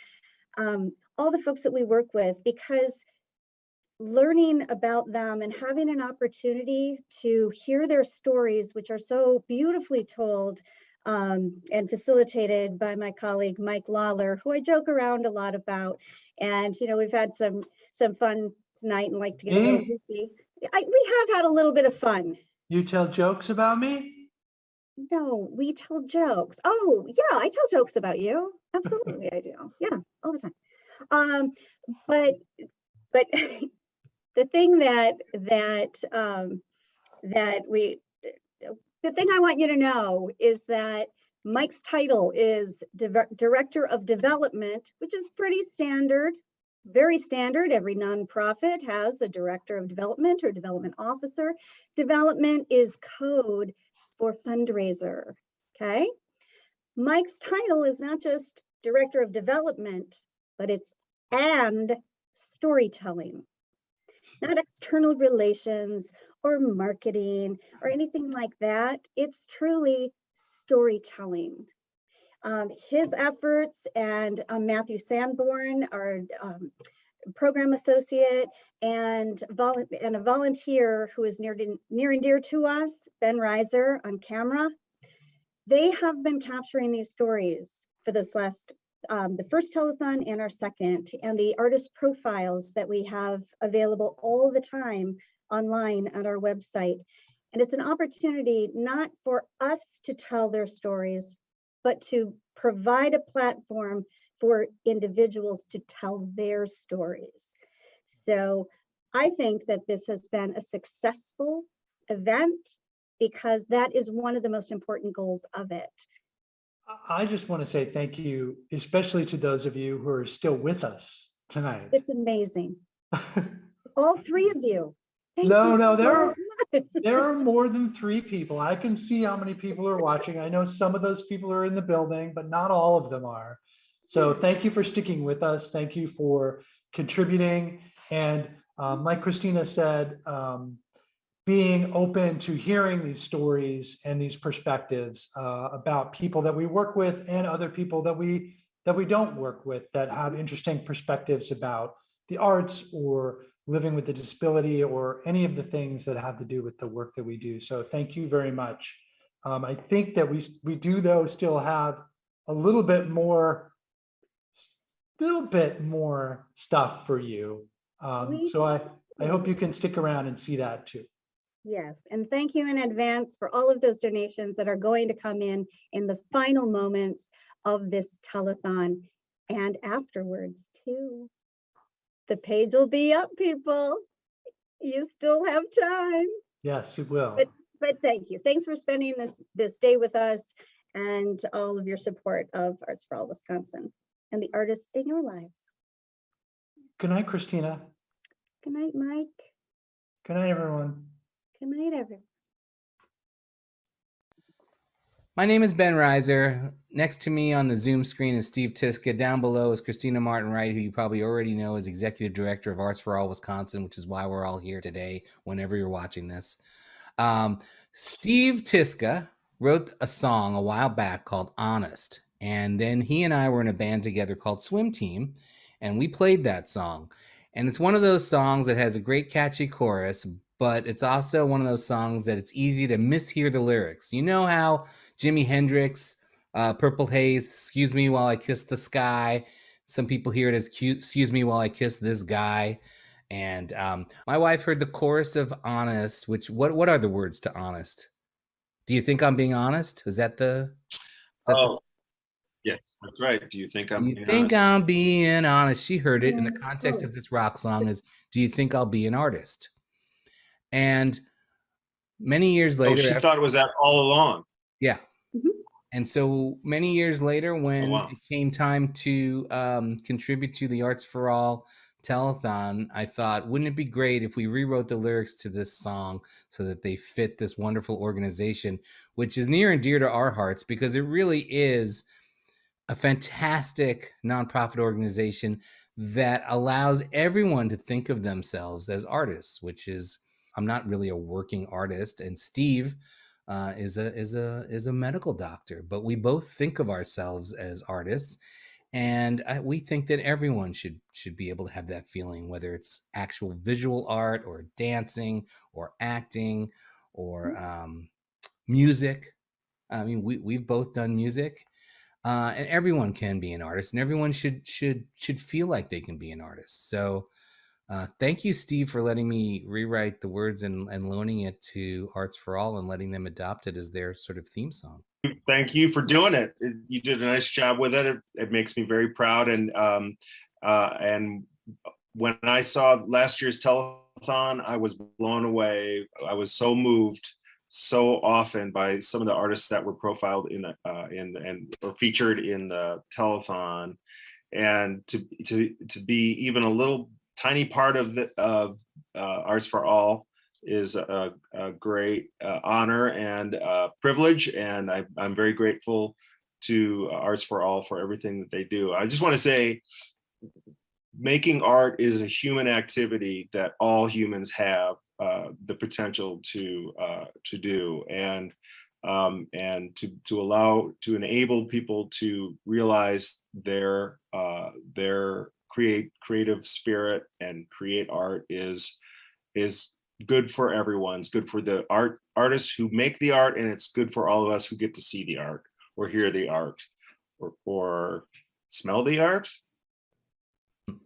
all the folks that we work with, because learning about them and having an opportunity to hear their stories, which are so beautifully told and facilitated by my colleague, Mike Lawler, who I joke around a lot about. And, you know, we've had some fun tonight and like to get a little goofy. We have had a little bit of fun. You tell jokes about me? No, we tell jokes. Oh, yeah, I tell jokes about you. Absolutely, I do. Yeah, all the time. But the thing that we the thing I want you to know is that Mike's title is Director of Development, which is pretty standard, very standard. Every nonprofit has a Director of Development or Development Officer. Development is code for fundraiser, okay? Mike's title is not just Director of Development, but it's and storytelling, not external relations or marketing or anything like that. It's truly storytelling. His efforts and Matthew Sanborn, our program associate, and a volunteer who is near and dear to us, Ben Reiser on camera, they have been capturing these stories for this last the first telethon and our second, and the artist profiles that we have available all the time online at our website. And it's an opportunity not for us to tell their stories, but to provide a platform for individuals to tell their stories. So I think that this has been a successful event because that is one of the most important goals of it. I just want to say thank you, especially to those of you who are still with us tonight. It's amazing. All three of you. Thank you No, so there are more than 3 people. I can see how many people are watching. I know some of those people are in the building, but not all of them are. So thank you for sticking with us. Thank you for contributing. And like Christina said, being open to hearing these stories and these perspectives about people that we work with and other people that we don't work with that have interesting perspectives about the arts or living with a disability or any of the things that have to do with the work that we do. So thank you very much. I think that we do though still have a little bit more stuff for you. So I hope you can stick around and see that too. Yes, and thank you in advance for all of those donations that are going to come in the final moments of this telethon and afterwards too. The page will be up, people. You still have time. Yes, it will. But thank you. Thanks for spending this day with us and all of your support of Arts for All Wisconsin and the artists in your lives. Good night, Christina. Good night, Mike. Good night, everyone. Good night, everyone. My name is Ben Reiser. Next to me on the Zoom screen is Steve Tiska. Down below is Christina Martin-Wright, who you probably already know is Executive Director of Arts for All Wisconsin, which is why we're all here today, whenever you're watching this. Steve Tiska wrote a song a while back called Honest. And then he and I were in a band together called Swim Team, and we played that song. And it's one of those songs that has a great catchy chorus, but it's also one of those songs that it's easy to mishear the lyrics. You know how Jimi Hendrix, Purple Haze, Excuse Me While I Kiss the Sky. Some people hear it as Excuse Me While I Kiss This Guy. And my wife heard the chorus of Honest, which, what are the words to Honest? Do you think I'm being honest? Is that the... Yes, that's right. Do you think I'm being honest? think I'm being honest? She heard it in the context of this rock song is, do you think I'll be an artist? And many years later... Oh, she thought it was that all along. Yeah. And so many years later, when it came time to contribute to the Arts for All telethon, I thought, wouldn't it be great if we rewrote the lyrics to this song so that they fit this wonderful organization, which is near and dear to our hearts because it really is a fantastic nonprofit organization that allows everyone to think of themselves as artists, which is, I'm not really a working artist, and Steve is a medical doctor, but we both think of ourselves as artists, and we think that everyone should be able to have that feeling, whether it's actual visual art or dancing or acting or music. I mean, we've both done music, and everyone can be an artist, and everyone should feel like they can be an artist. So Thank you, Steve, for letting me rewrite the words and loaning it to Arts for All and letting them adopt it as their sort of theme song. Thank you for doing it. You did a nice job with it. It makes me very proud. And when I saw last year's telethon, I was blown away. I was so moved so often by some of the artists that were profiled in or featured in the telethon, and to be even a little tiny part of Arts for All is a great honor and privilege, and I'm very grateful to Arts for All for everything that they do. I just want to say, making art is a human activity that all humans have the potential to do, and to enable people to realize their creative spirit and create art is good for everyone. It's good for the artists who make the art, and it's good for all of us who get to see the art or hear the art or smell the art.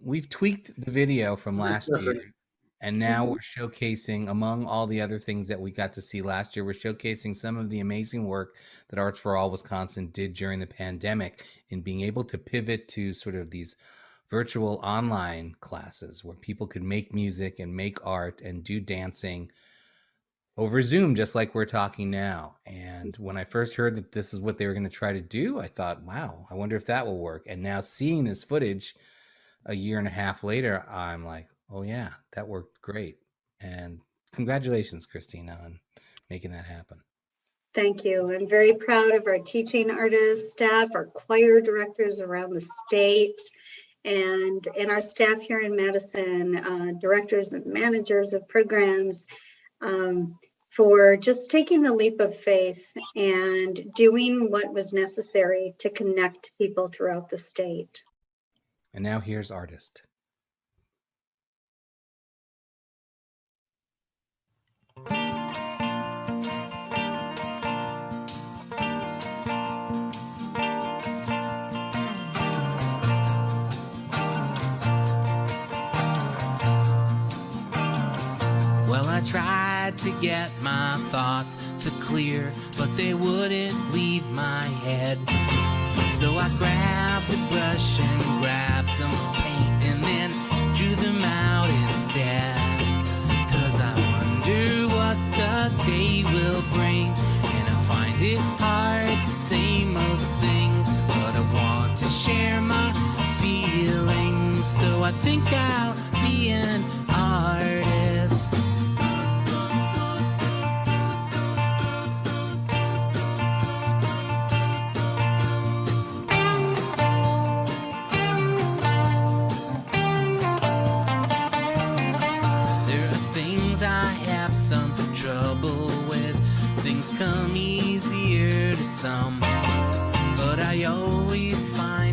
We've tweaked the video from last year, and now we're showcasing, among all the other things that we got to see last year, we're showcasing some of the amazing work that Arts for All Wisconsin did during the pandemic in being able to pivot to sort of these virtual online classes where people could make music and make art and do dancing over Zoom, just like we're talking now. And when I first heard that this is what they were going to try to do, I thought, wow, I wonder if that will work. And now seeing this footage a year and a half later, I'm like, oh yeah, that worked great. And congratulations, Christina, on making that happen. Thank you. I'm very proud of our teaching artists, staff, our choir directors around the state, and our staff here in Madison, directors and managers of programs, for just taking the leap of faith and doing what was necessary to connect people throughout the state. And now here's Artist. Well, I tried to get my thoughts to clear, but they wouldn't leave my head. So I grabbed a brush and grabbed some paint and then drew them out instead. 'Cause I wonder what the day will bring, and I find it hard to say most things, but I want to share my feelings. So I think I'll be an artist. Trouble with things come easier to some, but I always find